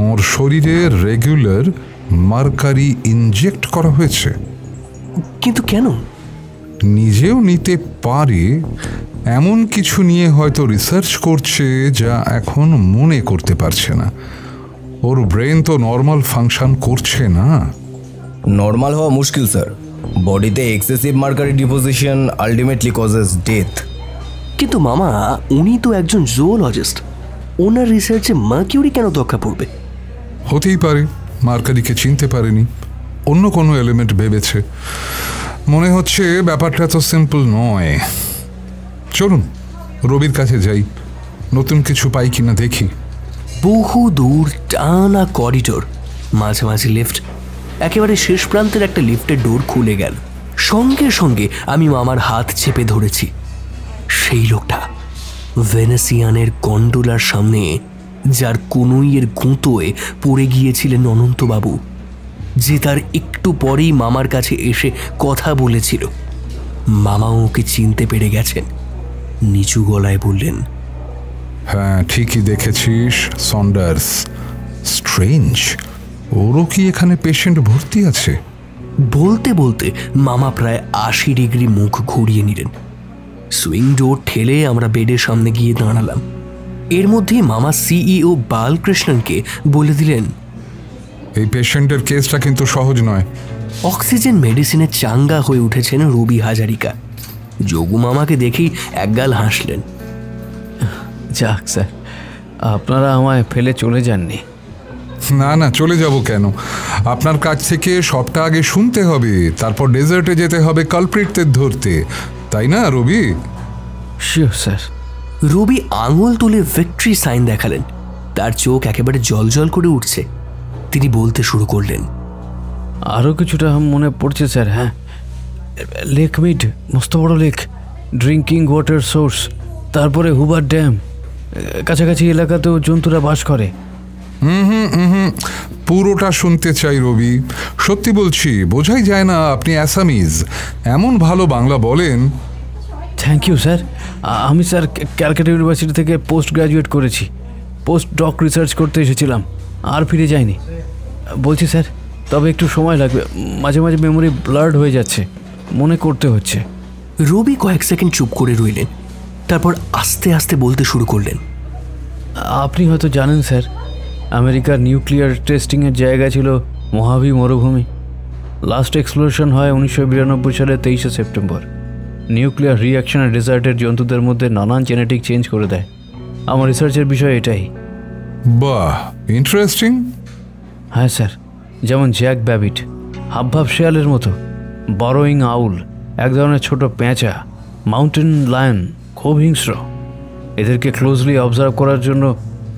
ওর শরীরে রেগুলার মার্কারি ইনজেক্ট করা হয়েছে। কিন্তু কেন? নিজেও নিতে পারে এমন কিছু নিয়ে হয়তো রিসার্চ করছে যা এখন মনে করতে পারছে না। ওর ব্রেন তো নর্মাল ফাংশন করছে না। নর্মাল হওয়া মুশকিল স্যার। বডিতে excessive mercury deposition ultimately causes death. কিন্তু মামা, উনি তো একজন জুওলজিস্ট, ওনার রিসার্চে মার্কিউরি কেন দরকার পড়বে? হতেই পারে মার্কারিকে চিনতে পারেনি, অন্য কোনো এলিমেন্ট ভেবেছে। মনে হচ্ছে ব্যাপারটা তো সিম্পল নয়। চলুন রবির কাছে যাই, নতুন কিছু পাই কিনা দেখি। বহু দূর টানা করিডোর, মাঝে মাঝে লিফট। একেবারে শেষ প্রান্তের একটা লিফটের ডোর খুলে গেল। সঙ্গে সঙ্গে আমি মামার হাত চেপে ধরেছি। সেই লোকটা ভেনেসিয়ানের গন্ডোলার সামনে, যার কনুইয়ের গুঁতোয় পড়ে গিয়েছিলেন অনন্তবাবু, যে তার একটু পরেই মামার কাছে এসে কথা বলেছিল। মামাও ওকে চিনতে পেরে গেছেন। নিচু গলায় বললেন, হ্যাঁ ঠিকই দেখেছিস সন্ডার্স। স্ট্রেঞ্জ, ওরও কি এখানে পেশেন্ট ভর্তি আছে? বলতে বলতে মামা প্রায় 80 ডিগ্রি মুখ ঘুরিয়ে নিলেন। সুইং ডোর ঠেলে আমরা বেডের সামনে গিয়ে দাঁড়ালাম। এর মধ্যেই মামা সিইও বালকৃষ্ণনকে বলে দিলেন, এই পেশেন্টের কেসটা কিন্তু সহজ নয়। অক্সিজেন মেডিসিনে চাঙ্গা হয়ে উঠেছেন রবি হাজারিকা। যোগু মামাকে দেখেই একগাল হাসলেন। যাক স্যার, আপনারা আমায় ফেলে চলে যাননি। না না, চলে যাব কেন? আপনার কাছ থেকে সবটা আগে শুনতে হবে, তারপর ডেজার্টে যেতে হবে কালপ্রিটদের ধরতে, তাই না রবি? Sure sir. রবি আঙুল তুলে ভিক্টরি সাইন দেখালেন। তার চোখ একেবারে জলজল করে উঠছে। তিনি বলতে শুরু করলেন, আরও কিছুটা মনে পড়ছে স্যার। হ্যাঁ, লেক মিড, মস্ত বড় লেক, ড্রিঙ্কিং ওয়াটার সোর্স, তারপরে হুবার ড্যাম, কাছাকাছি এলাকাতেও জন্তুরা বাস করে। পুরোটা শুনতে চাই রবি, সত্যি বলছি, বোঝাই যায় না আপনি অ্যাসামিজ, এমন ভালো বাংলা বলেন। Thank you sir. আমি স্যার ক্যালকাটা ইউনিভার্সিটি থেকে পোস্ট গ্র্যাজুয়েট করেছি। পোস্ট ডক রিসার্চ করতে এসেছিলাম, আর ফিরে যাইনি। বলছি স্যার, তবে একটু সময় লাগবে, মাঝে মাঝে মেমোরি ব্লার্ড হয়ে যাচ্ছে, মনে করতে হচ্ছে। রবি কয়েক সেকেন্ড চুপ করে রইলেন, তারপর আস্তে আস্তে বলতে শুরু করলেন, আপনি হয়তো জানেন স্যার, আমেরিকার নিউক্লিয়ার টেস্টিংয়ের জায়গা ছিল মহাবি মরুভূমি। লাস্ট এক্সপ্লোশন হয় 1992 সালে 23শে সেপ্টেম্বর। নিউক্লিয়ার রিঅ্যাকশনের ডেজার্টের জন্তুদের মধ্যে নানান জেনেটিক চেঞ্জ করে দেয়। আমার রিসার্চের বিষয় এটাই। বাহ, ইন্টারেস্টিং। হ্যাঁ স্যার, যেমন জ্যাক ব্যাবিট, হাবভাব শেয়ালের মতো, বরোয়িং আউল, এক ধরনের ছোট পেঁচা, মাউন্টেন লায়ন, খুব হিংস্র। এদেরকে ক্লোজলি অবজার্ভ করার জন্য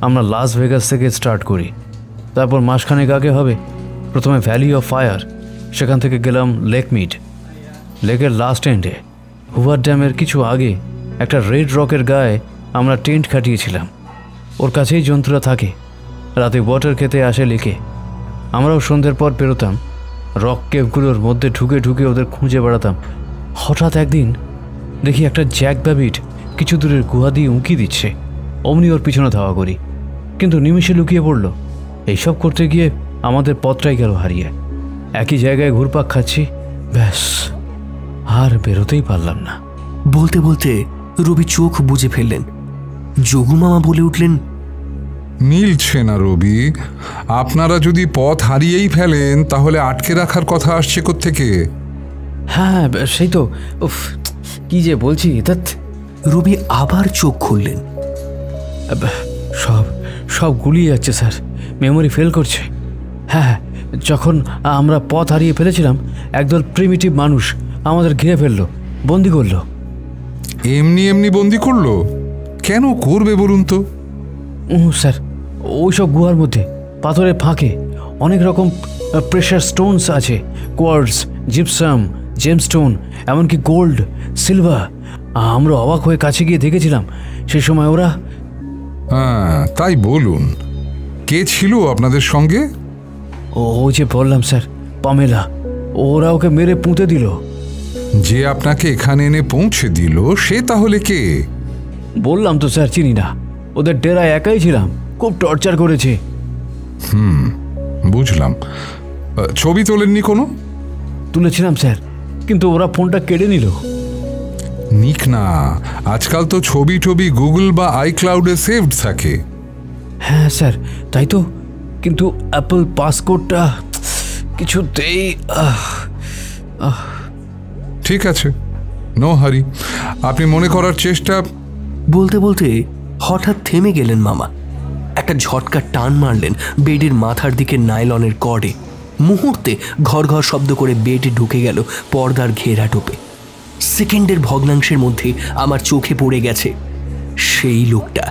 আমরা লাস ভেগাস থেকে স্টার্ট করি। তারপর মাসখানেক আগে হবে প্রথমে ভ্যালি অফ ফায়ার, সেখান থেকে গেলাম লেক মিড। লেকের লাস্ট এন্ডে হুভার ড্যামের কিছু আগে একটা রেড রকের গায়ে আমরা টেন্ট খাটিয়েছিলাম। ওর কাছেই জন্তুরা থাকে, রাতে ওয়াটার খেতে আসে লেকে। আমরাও সন্ধ্যের পর পেরোতাম, রক কেভগুলোর মধ্যে ঢুকে ঢুকে ওদের খুঁজে বেড়াতাম। হঠাৎ একদিন দেখি একটা জ্যাক ব্যাবিট কিছু দূরের গুহা দিয়ে উঁকি দিচ্ছে। অমনি ওর পিছনে ধাওয়া করি, কিন্তু নিমিষে লুকিয়ে পড়ল। এইসব করতে গিয়ে আমাদের পথটাই গেল হারিয়ে। একই জায়গায় ঘুরপাক খাচ্ছি, ব্যাস আর বেরোতেই পারলাম না। বলতে বলতে রবি চোখ বুজে ফেললেন। যোগু মামা বলে উঠলেন, মিলছে না রবি, আপনারা যদি পথ হারিয়েই ফেলেন তাহলে আটকে রাখার কথা আসছে কোত্থেকে? হ্যাঁ সেই তো, উফ কি যে বলছি। রবি আবার চোখ খুললেন। সব সব গুলিয়ে যাচ্ছে স্যার, মেমোরি ফেল করছে। হ্যাঁ, যখন আমরা পথ হারিয়ে ফেলেছিলাম, একদল প্রিমিটিভ মানুষ আমাদের ঘিরে ফেললো, বন্দি করলো। এমনি এমনি বন্দি করলো? কেন করবে বলুন তো? স্যার, ওই সব গুহার মধ্যে পাথরের ফাঁকে অনেক রকম প্রেশার স্টোনস আছে, কোয়ার্টজ, জিপসাম, জেমস্টোন, এমনকি গোল্ড, সিলভার। আমরা অবাক হয়ে কাছে গিয়ে দেখেছিলাম। সেই সময় ওরা... হ্যাঁ তাই বলুন, কে ছিল আপনাদের সঙ্গে? ওই যে বললাম স্যার, পামেলা। ওরা ওকে মেরে পুঁতে দিল। যে আপনাকে এখানে এনে পৌঁছে দিল সে তাহলে কে? বললাম তো স্যার, চিনি না। ওদের ডেরায় একাই ছিলাম, খুব টর্চার করেছে। বুঝলাম। ছবি তোলেননি কোনো? তুলেছিলাম স্যার, কিন্তু ওরা ফোনটা কেড়ে নিল। নিক না, আজকাল তো ছবি টবি গুগল বা আইক্লাউডে সেভড থাকে। হ্যাঁ স্যার, তাই তো, কিন্তু অ্যাপল পাসকোডটা কিছুতেই ঠিক আছে, নো হারি, আপনি মনে করার চেষ্টা। বলতে বলতে হঠাৎ থেমে গেলেন মামা। একটা ঝটকা টান মারলেন বেডের মাথার দিকে নাইলনের কর্ডে। মুহূর্তে ঘর ঘর শব্দ করে বেডে ঢুকে গেল পর্দার ঘেরা টোপে। সেকেন্ডের ভগ্নাংশের মধ্যে আমার চোখে পড়ে গেছে সেই লোকটা,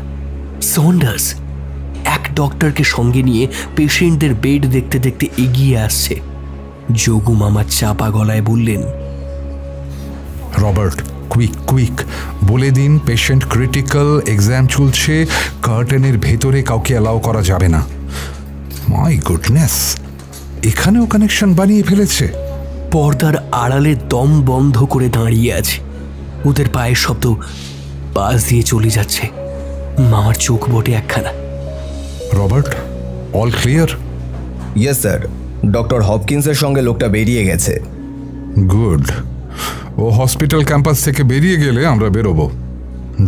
সন্ডার্স। এক ডক্টরকে সঙ্গে নিয়ে পেশেন্টদের বেড দেখতে দেখতে এগিয়ে আসছে। যোগু মামা চাপা গলায় বললেন, রবার্ট, কুইক কুইক বলে দিন পেশেন্ট ক্রিটিক্যাল, এক্সাম চলছে, কার্টেনের ভেতরে কাউকে অ্যালাউ করা যাবে না। মাই গুডনেস, এখানেও কানেকশন বানিয়ে ফেলেছে। পর্দার আড়ালে দম বন্ধ করে দাঁড়িয়ে আছে। ওদের পায়ের শব্দ পাশ দিয়ে চলে যাচ্ছে। মামার চোখ বটে একখানা। Robert, all clear? Yes sir, doctor হপকিন্সের সঙ্গে লোকটা বেরিয়ে গেছে। গুড, ও হসপিটাল ক্যাম্পাস থেকে বেরিয়ে গেলে আমরা বেরোবো।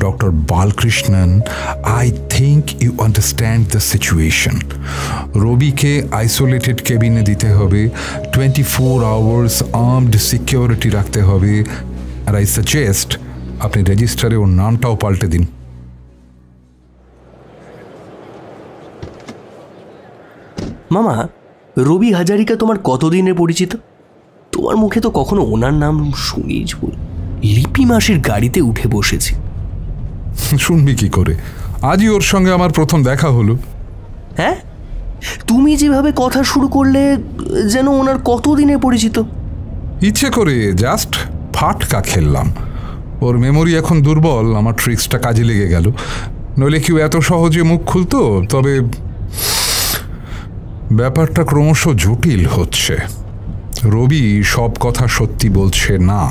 Doctor Balakrishnan, I think you understand the situation. রবিকে আইসোলেটেড কেবিনে দিতে হবে, 24 আওয়ার্স আর্মড সিকিউরিটি রাখতে হবে, আর আই সাজেস্ট আপনি রেজিস্টারে ওর নামটাও পাল্টে দিন। মামা, রবি হাজারিকা তোমার কতদিনের পরিচিত? তোমার মুখে তো কখনো ওনার নাম শুনিস বল। লিপি মাসির গাড়িতে উঠে বসেছি। শুনবি কি করে? আজই ওর সঙ্গে আমার প্রথম দেখা হলো। হ্যাঁ, তুমি যেভাবে কথা শুরু করলে যেন ওনার কতদিনের পরিচিত। ইচ্ছে করে জাস্ট ফাটকা খেললাম। ওর মেমোরি এখন দুর্বল, আমার ট্রিক্সটা কাজে লেগে গেল। নইলে কেউ এত সহজে মুখ খুলতো? তবে ব্যাপারটা ক্রমশ জটিল হচ্ছে। রবি সব কথা সত্যি বলছে না।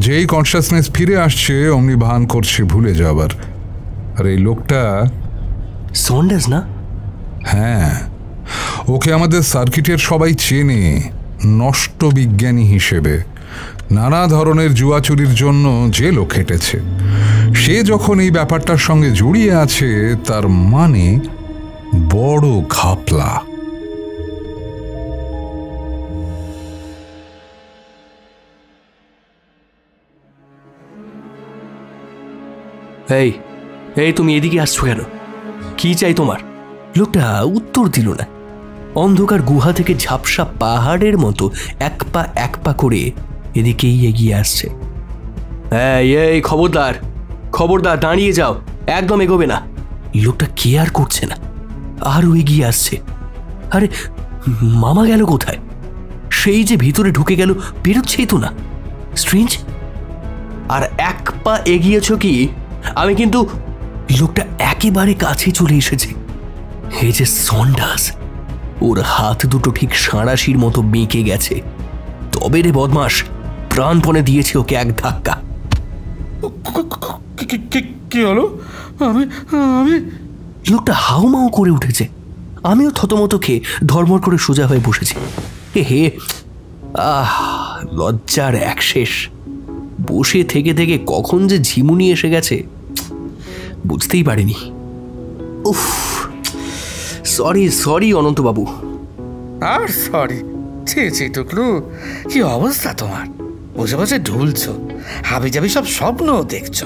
যেই কনসিয়াসনেস ফিরে আসছে অমনি ভান করছে ভুলে যাবার। আর এই লোকটা সন্ডার্স না? হ্যাঁ, ওকে আমাদের সার্কিটের সবাই চেনে নষ্ট বিজ্ঞানী হিসেবে। নানা ধরনের জুয়াচুরির জন্য জেলও খেটেছে। সে যখন এই ব্যাপারটার সঙ্গে জড়িয়ে আছে তার মানে বড় ঘাপলা। এই এই তুমি এদিকে আসছো কেন? কি চাই তোমার? লোকটা উত্তর দিল না। অন্ধকার গুহা থেকে ঝাপসা পাহাড়ের মতো এক পা করে এদিকেই এগিয়ে আসছে। এই এই খবরদার, খবরদার, দাঁড়িয়ে যাও, একদম এগোবে না। লোকটা কেয়ার করছে না, আরও এগিয়ে আসছে। আরে মামা গেল কোথায়? সেই যে ভিতরে ঢুকে গেল, বেরোচ্ছেই তো না। স্ট্রেঞ্জ। আর এক পা এগিয়েছ কি? আমি কিন্তু। লোকটা একেবারে কাছে চলে এসেছে। এই যে সন্ডার্স, ওর হাত দুটো ঠিক সাঁড়াশির মতো বেঁকে গেছে। তবে রে বদমাস, প্রাণপণে দিয়েছে ওকে এক ধাক্কা। কি হলো? আমি আমি লোকটা হাউমাউ করে উঠেছে। আমিও থতমত খেয়ে ধর্মর করে সোজা হয়ে বসেছি। হে লজ্জার এক শেষ। বসে থেকে থেকে কখন যে ঝিমুনি এসে গেছে বুঝতেই পারিনি। উফ, সরি সরি অনন্তবাবু। আর সরি। ছি টুকলু, কি অবস্থা তোমার? বসে বসে ঢুলছ, হাবি যাবি সব স্বপ্ন দেখছ।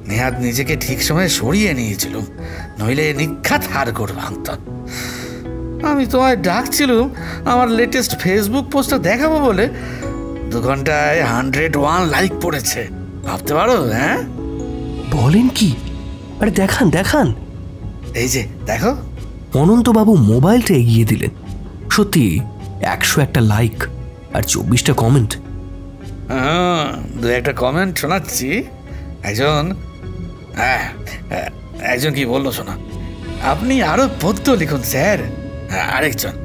নেহাত নিজেকে ঠিক সময়ে সরিয়ে নিয়েছিল, নইলে নিখাত হাড়গোড় ভাঙত। আমি তোমায় ডাকছিলাম আমার লেটেস্ট ফেসবুক পোস্টটা দেখাবো বলে। 2 ঘন্টায় 101 লাইক পড়েছে, ভাবতে পারো? হ্যাঁ, বলেন কি? আরে দেখান দেখান। এই যে দেখো। অনন্তবাবু মোবাইলটা এগিয়ে দিলেন। সত্যি 101টা লাইক আর 24টা কমেন্ট। 2-1টা কমেন্ট শোনাচ্ছি। একজন কি বললো শোনা, আপনি আরো পদ্য লিখুন স্যার। আরেকজন,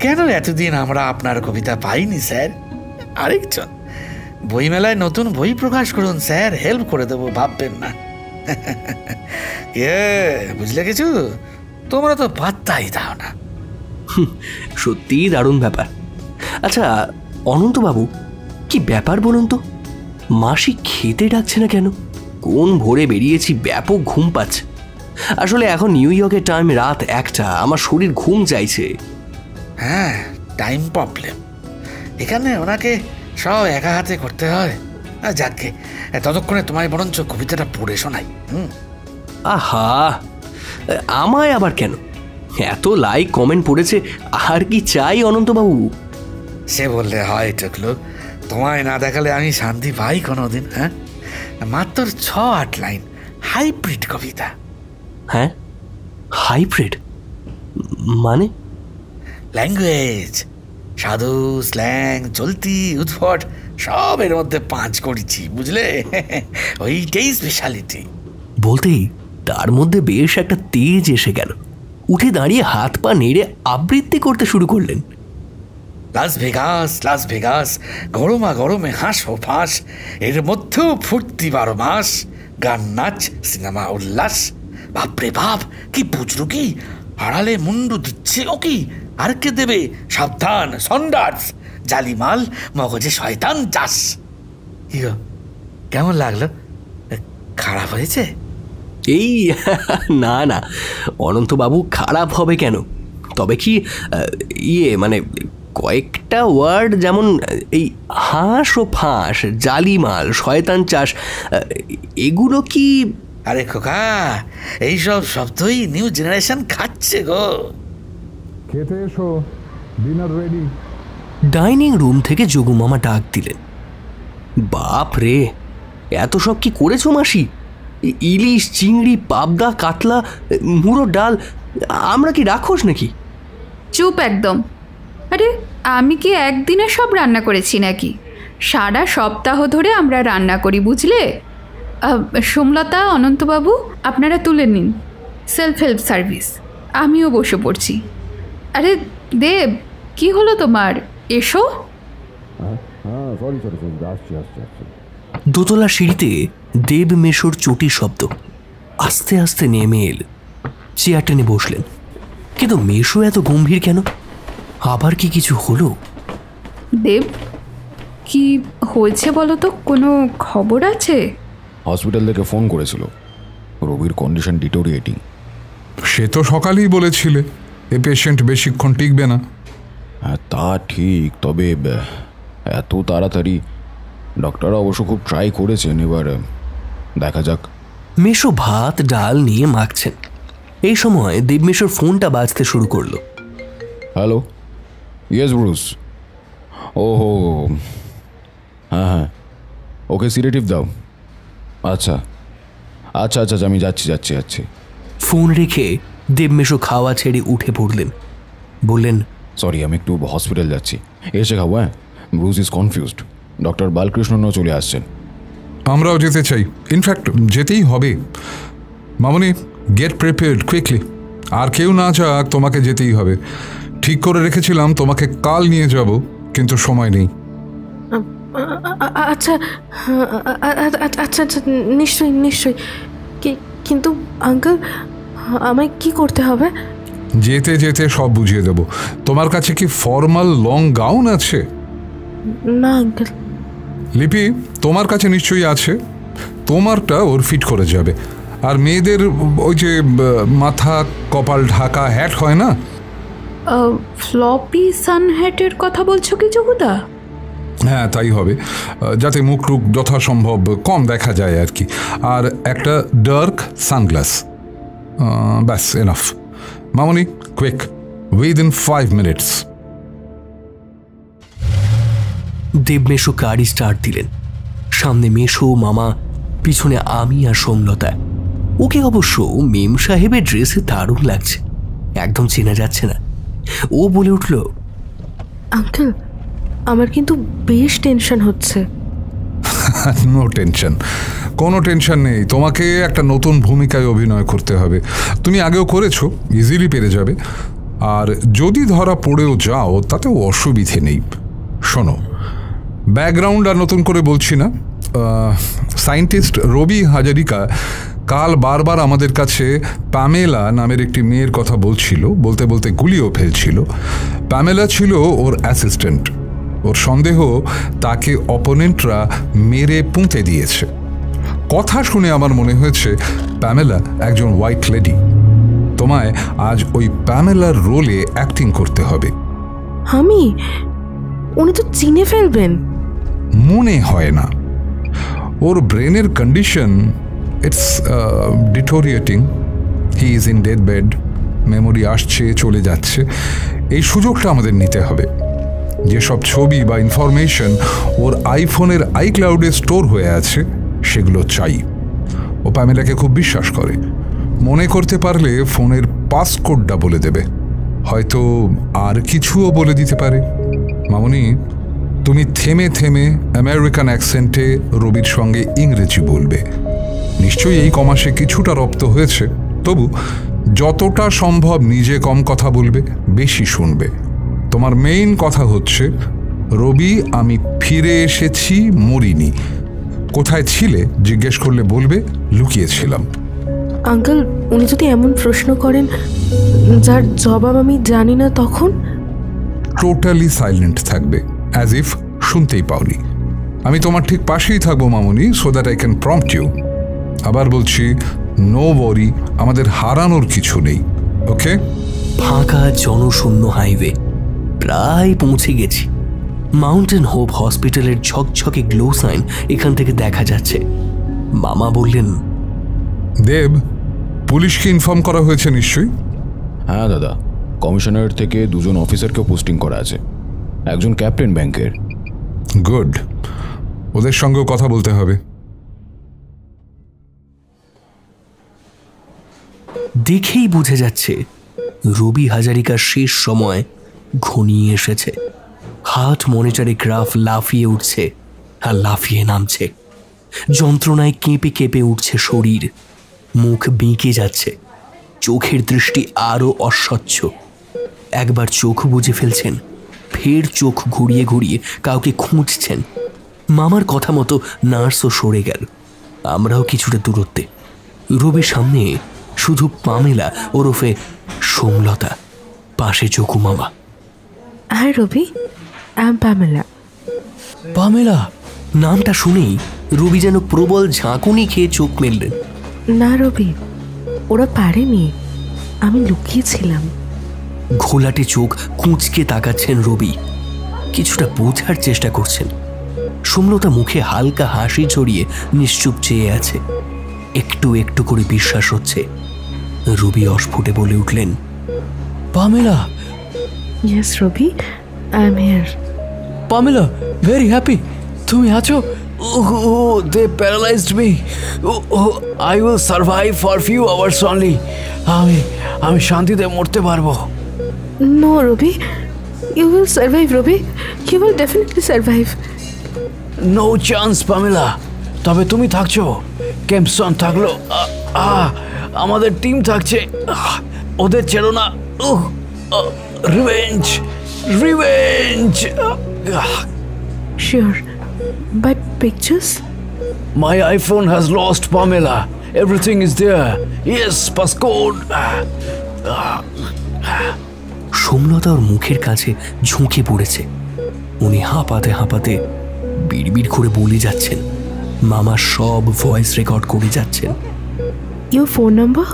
কেন এতদিন আমরা আপনার কবিতা পাইনি স্যার। আরেকজন, বইমেলায় নতুন বই প্রকাশ করুন স্যার, হেল্প করে দেবো, ভাববেন না। বুঝলে কিছু? তোমরা তো পাত্তাই দাও না। সত্যিই দারুণ ব্যাপার। আচ্ছা অনন্তবাবু, কি ব্যাপার বলুন তো? মাসি খেতে ডাকছে না কেন? কোন ভোরে বেরিয়েছি, ব্যাপক ঘুম পাচ্ছে। আসলে এখন নিউ ইয়র্কের টাইম রাত 1টা, আমার শরীর ঘুম চাইছে। হ্যাঁ, টাইম প্রবলেম। এখানে ওনাকে সব একা হাতে করতে হয়। যাকে ততক্ষণে তোমায় বরঞ্চ কবিতাটা পড়ে শোনাই। আহা, আমায় আবার কেন? এত লাইক কমেন্ট পড়েছে, আর কি চাই অনন্তবাবু? সে বললে হয় টুকলু, তোমায় না দেখালে আমি শান্তি পাই কোনোদিন? হ্যাঁ, মাত্র 6-8 লাইন হাইব্রিড কবিতা। হ্যাঁ, হাইব্রিড মানে? ল্যাঙ্গুয়েজ, সাধু, স্ল্যাং, চলতি, উদ্ভট সব এর মধ্যে 5 করেছি, বুঝলে? ওইটাই স্পেশালিটি। বলতেই তার মধ্যে বেশ একটা তেজ এসে গেল। উঠে দাঁড়িয়ে হাত পা নেড়ে আবৃত্তি করতে শুরু করলেন। লাস ভেগাস, গরমা গরমে হাঁস ও ফাঁস, এর মধ্যেও ফুর্তি 12 মাস, গান নাচ সিনেমা উল্লাস, বাপরে বাপ কি বুঝলো কি, আড়ালে মুন্ডু দিচ্ছে ও কি, আর কে দেবে সাবধান সন্ডার্স, জালিমাল মগজে শয়তান চাষ। কি গো, কেমন লাগলো? খারাপ হয়েছে? এই না না অনন্তবাবু, খারাপ হবে কেন? তবে কি মানে কয়েকটা ওয়ার্ড, যেমন এই হাঁস ও ফাঁস, জালিমাল, শয়তান চাষ, এগুলো কি? আরে খোকা, এইসব শব্দই নিউ জেনারেশন খাচ্ছে গো। খেতে এসো, ডিনার রেডি। ডাইনিং রুম থেকে যোগু মামা ডাক দিলেন। বাপ রে, এত সব কি করেছো মাসি? ইলিশ, চিংড়ি, পাবদা, কাতলা, মুড়োর ডাল, আমরা কি রাক্ষস নাকি? চুপ একদম। আরে আমি কি একদিনে সব রান্না করেছি নাকি? সারা সপ্তাহ ধরে আমরা রান্না করি, বুঝলে? সোমলতা, অনন্তবাবু, আপনারা তুলে নিন। Self help service. আমিও বসে পড়ছি। আরে দেব, কি হলো তোমার? এসো। দোতলা সিঁড়িতে দেব মেশোর চটির শব্দ। আস্তে আস্তে নেমে এল, চেয়ার টেনে বসলেন। কিন্তু মেশো এত গম্ভীর কেন? আবার কি কিছু হলো? দেব, কি হয়েছে বলো তো? কোনো খবর আছে? হসপিটাল থেকে ফোন করেছিল, রোগীর কন্ডিশন ডিটোরিয়েটিং। সে তো সকালেই বলেছিলে এ পেশেন্ট বেশিক্ষণ টিকবে না। হ্যাঁ, তা ঠিক, তবে এত তাড়াতাড়ি ডক্টররা অবশ্য খুব ট্রাই করেছেন, এবার দেখা যাক। মেশো ভাত ডাল নিয়ে মাখছেন। এই সময় দেব মেশোর ফোনটা বাজতে শুরু করলো। Hello, yes Bruce. ওহো, হ্যাঁ, ওকে সিডেটিভ দাও। আচ্ছা, আমি যাচ্ছি। ফোন রেখে দেব মেশো খাওয়া ছেড়ে উঠে পড়লেন। বললেন, সরি, আমি একটু হসপিটাল যাচ্ছি, এসে খাবো। হ্যাঁ, ব্রুস ইজ কনফিউজড। ডক্টর বালকৃষ্ণনও চলে আসছেন। আমরাও যেতে চাই, ইনফ্যাক্ট যেতেই হবে। মামনি, গেট প্রিপেয়ার্ড কুইকলি। আর কেউ না যাক, তোমাকে যেতেই হবে। ঠিক করে রেখেছিলাম তোমাকে কাল নিয়ে যাব, কিন্তু সময় নেই। আচ্ছা আচ্ছা আচ্ছা, নিশ্চয়ই। কিন্তু আঙ্কেল, আমায় কি করতে হবে? যেতে যেতে সব বুঝিয়ে দেব। তোমার কাছে কি ফর্মাল লং গাউন আছে? না আঙ্কেল। লিপি, তোমার কাছে নিশ্চয়ই আছে। তোমারটা ওর ফিট করে যাবে। আর মেয়েদের ওই যে মাথা কপাল ঢাকা হ্যাট হয় না, ফ্লপি সান হ্যাটের কথা বলছো কি যোগুদা? হ্যাঁ, তাই হবে, যাতে মুখ টুক যথাসম্ভব কম দেখা যায় আর কি। আর একটা ডার্ক সানগ্লাস, ব্যাস এনাফ। মামনি, কুইক, উইদিন 5 মিনিটস। দেব মেশো গাড়ি স্টার্ট দিলেন। সামনে মেশো মামা, পিছনে আমি আর সোমলতা। ওকে অবশ্য মেম সাহেবের ড্রেসে দারুণ লাগছে, একদম চেনা যাচ্ছে না। ও বলে উঠল, আঙ্কেল, আমার কিন্তু বেশ টেনশন হচ্ছে। নো টেনশন, কোনো টেনশন নেই। তোমাকে একটা নতুন ভূমিকায় অভিনয় করতে হবে। তুমি আগেও করেছো, ইজিলি পেরে যাবে। আর যদি ধরা পড়েও যাও তাতেও অসুবিধে নেই। শোনো, ব্যাকগ্রাউন্ড আর নতুন করে বলছি না। সায়েন্টিস্ট রবি হাজারিকা কাল বারবার আমাদের কাছে প্যামেলা নামের একটি মেয়ের কথা বলতে বলতে গুলিও ফেলছিল। প্যামেলা ছিল ওর অ্যাসিস্ট্যান্ট। ওর সন্দেহ তাকে অপোনেন্টরা মেরে পুঁতে দিয়েছে। কথা শুনে আমার মনে হয়েছে প্যামেলা একজন হোয়াইট লেডি। তোমায় আজ ওই প্যামেলার রোলে অ্যাক্টিং করতে হবে। উনি তো চিনে ফেলবেন। মনে হয় না। ওর ব্রেনের condition it's deteriorating. He is in death bed, memory আসছে চলে যাচ্ছে। এই সুযোগটা আমাদের নিতে হবে। যেসব ছবি বা ইনফরমেশন ওর আইফোনের আইক্লাউডে স্টোর হয়ে আছে সেগুলো চাই। ও প্যামেলাকে খুব বিশ্বাস করে, মনে করতে পারলে ফোনের পাসকোডটা বলে দেবে, হয়তো আর কিছুও বলে দিতে পারে। মামনি, তুমি থেমে থেমে আমেরিকান অ্যাকসেন্টে রবির সঙ্গে ইংরেজি বলবে। নিশ্চয়ই এই কমাসে কিছুটা রপ্ত হয়েছে, তবু যতটা সম্ভব নিজে কম কথা বলবে, বেশি শুনবে। তোমার মেইন কথা হচ্ছে, রবি আমি ফিরে এসেছি, মরিনি। কোথায় ছিলে জিজ্ঞেস করলে বলবে লুকিয়েছিলাম। আঙ্কেল, উনি যদি এমন প্রশ্ন করেন যার জবাব আমি জানি না, তখন? টোটালি সাইলেন্ট থাকবে, অ্যাজ ইফ শুনতেই পাওনি। আমি তোমার ঠিক পাশেই থাকবো মামনি, so that I can prompt you. আবার বলছি, নো ওয়ারি, আমাদের হারানোর কিছু নেই, ওকে? ফাঁকা জনশূন্য হাইওয়ে, প্রায় পৌঁছে গেছি। মাউন্টেন হোপ হসপিটালের ঝকঝকে গ্লো সাইন এখান থেকে দেখা যাচ্ছে। মামা বললেন, দেব, পুলিশকে ইনফর্ম করা হয়েছে নিশ্চয়ই? হ্যাঁ দাদা, কমিশনার থেকে 2 জন অফিসারকেও পোস্টিং করা আছে, একজন ক্যাপ্টেন ব্যাংকের। গুড, ওদের সঙ্গেও কথা বলতে হবে। দেখেই বোঝা যাচ্ছে রবি হাজারিকার শেষ সময় ঘনিয়ে এসেছে। হার্ট মনিটরে গ্রাফ লাফিয়ে উঠছে আর লাফিয়ে নামছে। যন্ত্রণায় কেঁপে কেঁপে উঠছে শরীর, মুখ বেঁকে যাচ্ছে, চোখের দৃষ্টি আরো অস্বচ্ছ। একবার চোখ বুজে ফেলছেন, ফের চোখ ঘুরিয়ে ঘুরিয়ে কাউকে খুঁজছেন। মামার কথা মতো নার্সও সরে গেল, আমরাও কিছুটা দূরত্বে। রবির সামনে শুধু পামেলা ওরফে সোমলতা, পাশে চকু মামা। Hi Ravi, I am Pamela. Pamela নামটা শুনেই রবি যেন প্রবল ঝাঁকুনি খেয়ে চোখ মেললেন। না রবি, ওরা পারেনি, আমি লুকিয়েছিলাম। ঘোলাটে চোখ কুঁচকে তাকাচ্ছেন রবি, কিছুটা বোঝার চেষ্টা করছেন। সোমলতা মুখে হালকা হাসি ছড়িয়ে নিশ্চুপ চেয়ে আছে। একটু একটু করে বিশ্বাস হচ্ছে। রবি অস্ফুটে বলে উঠলেন, Pamela. Yes Rabi, I am here. Pamela, very happy তুমি আছো। They paralysed me. I will survive for few hours only. আমি শান্তিতে মরতে পারবো। No Rabi, you will survive Rabi, you will definitely survive. No chance Pamela. তবে তুমি থাকছো, কেমসন থাকলো, আমাদের টিম থাকছে, ওদের ছেড়ো না। Revenge, revenge. Sure, but pictures? My iPhone has lost Pamela. Everything is there. Yes, passcode. Somlata ওর মুখের কাছে ঝুঁকে পড়েছে। উনি হাঁপাতে হাঁপাতে বিড়বিড় করে বলে যাচ্ছেন, মামা সব ভয়েস রেকর্ড করে যাচ্ছেন। Your phone number?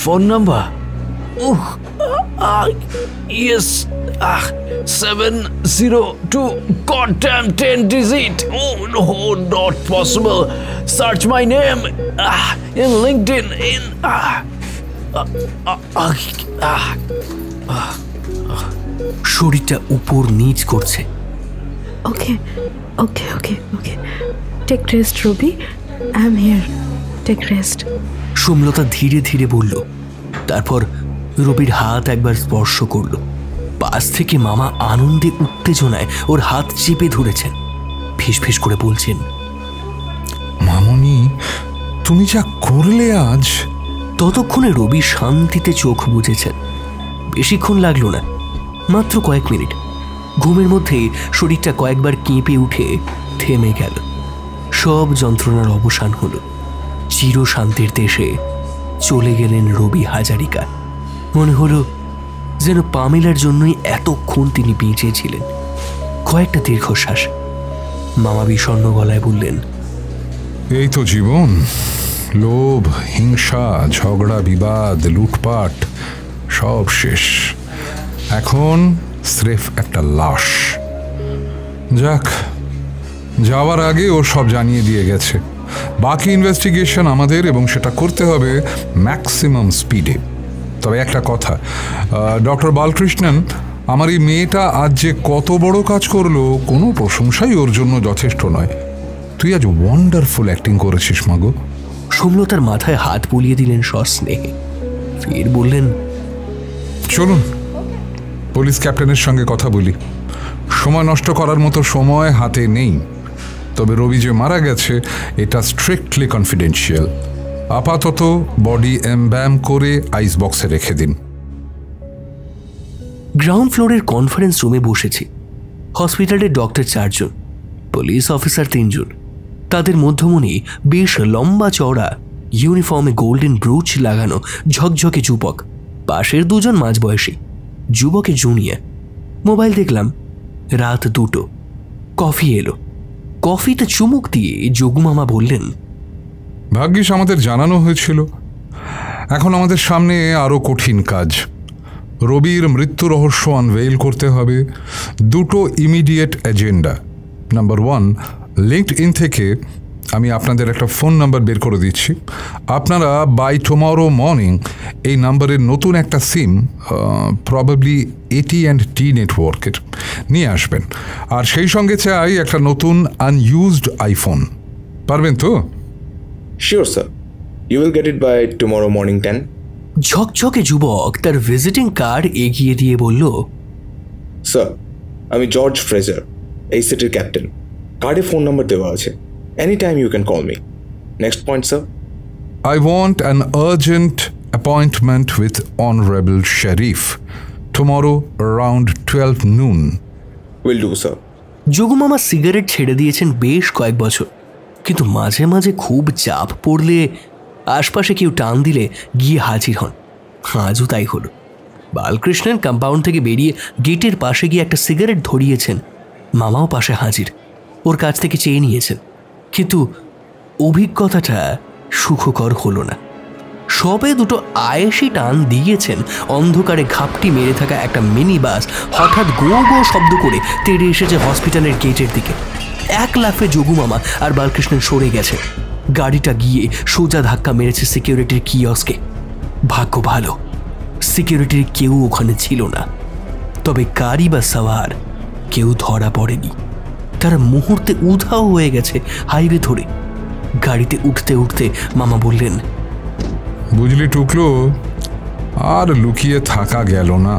Phone number? Yes. 702. Goddamn 10 digit. Oh no, not possible. Search my name in LinkedIn. শরীরটা উপর নিচ করছে। Okay. Take rest, Ruby. I'm here. Take rest. Somlata ধীরে ধীরে বলল, তারপর রবির হাত একবার স্পর্শ করল। পাশ থেকে মামা আনন্দে উত্তেজনায় ওর হাত চেপে ধরেছেন, ফিসফিস করে বলছেন, মামনি, তুমি যা করলে আজ। ততক্ষণে রবি শান্তিতে চোখ বুজেছেন। বেশিক্ষণ লাগলো না, মাত্র কয়েক মিনিট। ঘুমের মধ্যে শরীরটা কয়েকবার কেঁপে উঠে থেমে গেল। সব যন্ত্রণার অবসান হলো। চির শান্তির দেশে চলে গেলেন রবি হাজারিকা। মনে হলো যেন পামেলার জন্যই এতক্ষণ তিনি বেঁচেছিলেন। কয়েকটা দীর্ঘশ্বাস। মামা বিষণ্ণ গলায় বললেন, এই তো জীবন। লোভ, হিংসা, ঝগড়া, বিবাদ, লুটপাট সব শেষ। এখন স্রেফ একটা লাশ। যাক, যাওয়ার আগে ও সব জানিয়ে দিয়ে গেছে। বাকি ইনভেস্টিগেশন আমাদের, এবং সেটা করতে হবে ম্যাক্সিমাম স্পিডে। তবে একটা কথা, ডক্টর বালকৃষ্ণন, আমার এই মেয়েটা আজ যে কত বড় কাজ করলো, কোনো প্রশংসাই ওর জন্য যথেষ্ট নয়। তুই আজ ওয়ান্ডারফুল অ্যাক্টিং করেছিস মাগো। সোমলতার মাথায় হাত বুলিয়ে দিলেন সস্নেহে, ফের বললেন, চলুন পুলিশ ক্যাপ্টেনের সঙ্গে কথা বলি। সময় নষ্ট করার মতো সময় হাতে নেই। তবে রবি যে মারা গেছে এটা স্ট্রিক্টলি কনফিডেন্সিয়াল। আপাতত বডি এমব্যাম করে আইস বক্সে রেখে দিন। গ্রাউন্ড ফ্লোরের কনফারেন্স রুমে বসেছি। হসপিটালের ডক্টর 4 জন, পুলিশ অফিসার 3 জন। তাদের মধ্যমণি বেশ লম্বা চওড়া, ইউনিফর্মে গোল্ডেন ব্রুচ লাগানো ঝকঝকে যুবক, পাশের 2 জন মাঝবয়সী, যুবকে জুনিয়র। মোবাইল দেখলাম। রাত 2টো। কফি এলো। কফিতে চুমুক দিয়ে যোগুমামা বললেন, ভাগ্যিস আমাদের জানানো হয়েছিল। এখন আমাদের সামনে আরও কঠিন কাজ। রবির মৃত্যু রহস্য আনভেইল করতে হবে। 2টো ইমিডিয়েট এজেন্ডা। নাম্বার 1, লিঙ্কডইন থেকে আমি আপনাদের একটা ফোন নাম্বার বের করে দিচ্ছি। আপনারা বাই টুমরো মর্নিং এই নাম্বারের নতুন একটা সিম, প্রবাবলি AT&T নেটওয়ার্কের, নিয়ে আসবেন। আর সেই সঙ্গে চাই একটা নতুন আনইউজড আইফোন। পারবেন তো? Sure, sir. You will get it by tomorrow morning 10. ঝকঝকে যুবক তার ভিজিটিং কার্ড এগিয়ে দিয়ে বলল, স্যার, আমি জর্জ ফ্রেজার, এই সিটির ক্যাপ্টেন। কার্ডে ফোন নাম্বার দেওয়া আছে। Any time you can call me. Next point, sir. I want an urgent appointment with Honorable Sharif tomorrow around 12 noon. Will do, sir. Jogumama cigarette ছেড়ে দিয়েছেন বেশ কয়েক বছর, কিন্তু মাঝে মাঝে খুব চাপ পড়লে, আশপাশে কেউ টান দিলে গিয়ে হাজির হন। আজও তাই হলো। বালকৃষ্ণের কম্পাউন্ড থেকে বেরিয়ে গেটের পাশে গিয়ে একটা সিগারেট ধরিয়েছেন। মামাও পাশে হাজির, ওর কাছ থেকে চেয়ে নিয়েছেন। কিন্তু অভিজ্ঞতাটা সুখকর হলো না। সবে 2টো আয়েসি টান দিয়েছেন, অন্ধকারে ঘাপটি মেরে থাকা একটা মিনি বাস হঠাৎ গো গো শব্দ করে তেড়ে এসেছে হসপিটালের গেটের দিকে। 1 লাফে যোগুমামা আর বালকৃষ্ণন সরে গেছে। গাড়িটা গিয়ে সোজা ধাক্কা মেরেছে সিকিউরিটির কিয়স্কে। ভাগ্য ভালো, সিকিউরিটির কেউ ওখানে ছিল না। তবে গাড়ি বা সাওয়ার কেউ ধরা পড়েনি। তারা মুহূর্তে উধাও হয়ে গেছে হাইওয়ে ধরে। গাড়িতে উঠতে উঠতে মামা বললেন, বুঝলি টুকলো, আর লুকিয়ে থাকা গেল না।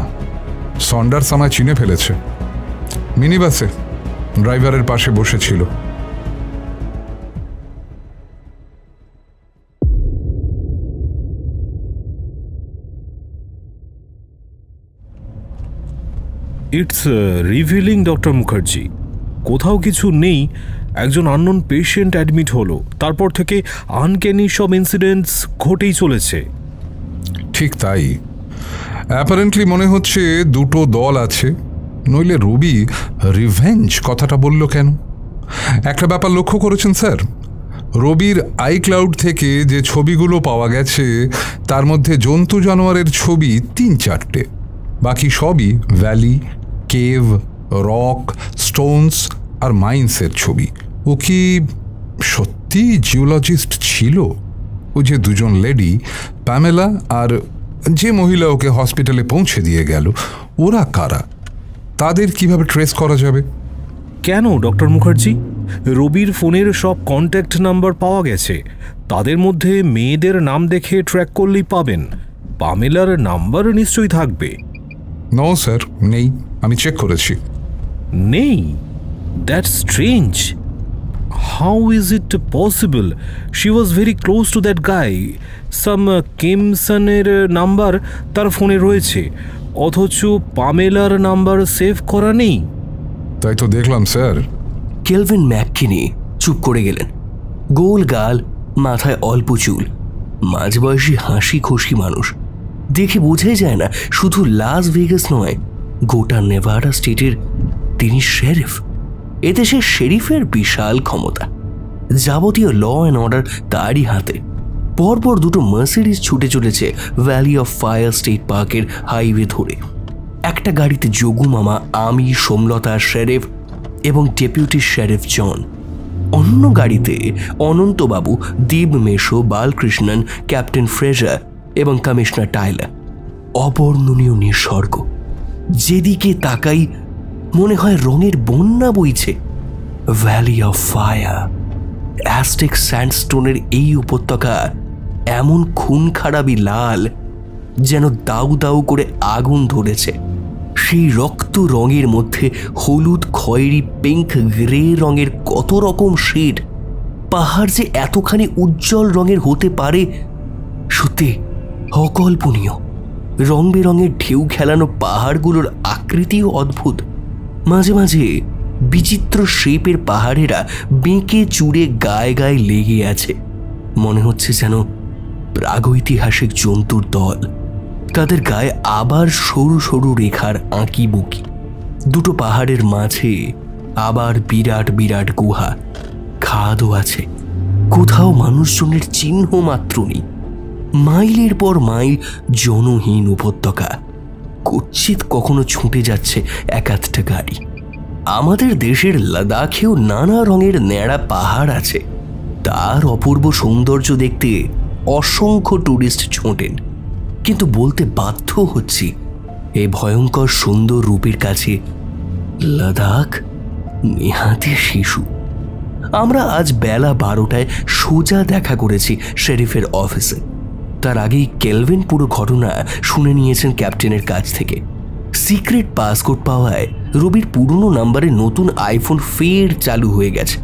সন্ডার্স আমায় চিনে ফেলেছে। মিনি বাসে ড্রাইভারের পাশে বসেছিল। It's revealing doctor Mukherjee. কোথাও কিছু নেই, একজন আননোন পেশেন্ট অ্যাডমিট হলো, তারপর থেকে আনক্যানি সব ইনসিডেন্টস ঘটেই চলেছে। ঠিক তাই। অ্যাপারেন্টলি মনে হচ্ছে 2টো দল আছে, নইলে রবি রিভেঞ্জ কথাটা বলল কেন? একটা ব্যাপার লক্ষ্য করেছেন স্যার, রবির আইক্লাউড থেকে যে ছবিগুলো পাওয়া গেছে তার মধ্যে জন্তু জানোয়ারের ছবি 3-4টে, বাকি সবই ভ্যালি, কেভ, রক, স্টোনস আর মাইন্সের ছবি। ও কি সত্যি জিওলজিস্ট ছিল? ও যে 2 জন লেডি, প্যামেলা আর যে মহিলা ওকে হসপিটালে পৌঁছে দিয়ে গেল, ওরা কারা? তাদের কিভাবে ট্রেস করা যাবে? কেন ডক্টর মুখার্জি? রবির ফোনের সব কন্ট্যাক্ট নাম্বার পাওয়া গেছে। তাদের মধ্যে মেয়েদের নাম দেখে ট্র্যাক করলেই পাবেন। পামেলার নাম্বার নিশ্চয়ই থাকবে। নো স্যার, নেই। আমি চেক করেছি। নেই? That's strange. How is it possible? She was very close to that guy. Sam কিমসনের নাম্বার তার ফোনে রয়েছে, অথচ পামেলার নাম্বার সেভ করা নেই। তাই তো দেখলাম স্যার। কেলভিন ম্যাককিনি চুপ করে গেলেন। গোল গাল, মাথায় অল্প চুল, মাঝবয়সী হাসি খুশি মানুষ। দেখে বোঝাই যায় না শুধু লাস ভেগাস নয়, গোটা নেভাডা স্টেটের তিনি শেরিফ। এদেশের শেরিফের বিশাল ক্ষমতা, যাবতীয় ল অ্যান্ড অর্ডার তারই হাতে। পরপর 2টো মার্সিডিজ ছুটে চলেছে ভ্যালি অফ ফায়ার স্টেট পার্কের হাইওয়ে ধরে। একটা গাড়িতে যোগুমামা, আমি, সোমলতা, শেরিফ এবং ডেপুটি শেরিফ জন। অন্য গাড়িতে অনন্তবাবু, দেব মেশো, বালকৃষ্ণন, ক্যাপ্টেন ফ্রেজার এবং কমিশনার টাইলার। অবর্ণনীয় নিসর্গ, যেদিকে তাকাই মনে হয় রঙের বন্যা বইছে। ভ্যালি অফ ফায়ার, অ্যাজটেক স্যান্ডস্টোনের এই উপত্যকা এমন খুন খারাপি লাল, যেন দাউ দাউ করে আগুন ধরেছে। সেই রক্ত রঙের মধ্যে হলুদ, খয়েরি, পিঙ্ক, গ্রে রঙের কত রকম শেড। পাহাড় যে এতখানি উজ্জ্বল রঙের হতে পারে সত্যি অকল্পনীয়। রং বেরঙের ঢেউ খেলানো পাহাড়গুলোর আকৃতিও অদ্ভুত। মাঝে মাঝে বিচিত্র শেপের পাহাড়েরা বেঁকে চুড়ে গায়ে গায়ে লেগে আছে। মনে হচ্ছে যেন প্রাগৈতিহাসিক জন্তুর দল। তাদের গায়ে আবার সরু সরু রেখার আঁকি বুকি। দুটো পাহাড়ের মাঝে আবার বিরাট বিরাট গুহা, খাদও আছে। কোথাও মানুষজনের চিহ্ন মাত্র নেই। মাইলের পর মাইল জনহীন উপত্যকা। কুৎসিত কখনো ছুটে যাচ্ছে এক আধটা গাড়ি। আমাদের দেশের লাদাখেও নানা রঙের ন্যাড়া পাহাড় আছে। তার অপূর্ব সৌন্দর্য দেখতে অসংখ্য টুরিস্ট ছোটেন। কিন্তু বলতে বাধ্য হচ্ছি, এই ভয়ঙ্কর সুন্দর রূপের কাছে লাদাখ নেহাতি শিশু। আমরা আজ বেলা 12টায় সোজা দেখা করেছি শেরিফের অফিসে। তার আগেই কেলভিন পুরো ঘটনা শুনে নিয়েছেন ক্যাপ্টেনের কাছ থেকে। সিক্রেট পাসপোর্ট পাওয়ায় রবির পুরনো নাম্বারে নতুন আইফোন ফের চালু হয়ে গেছে।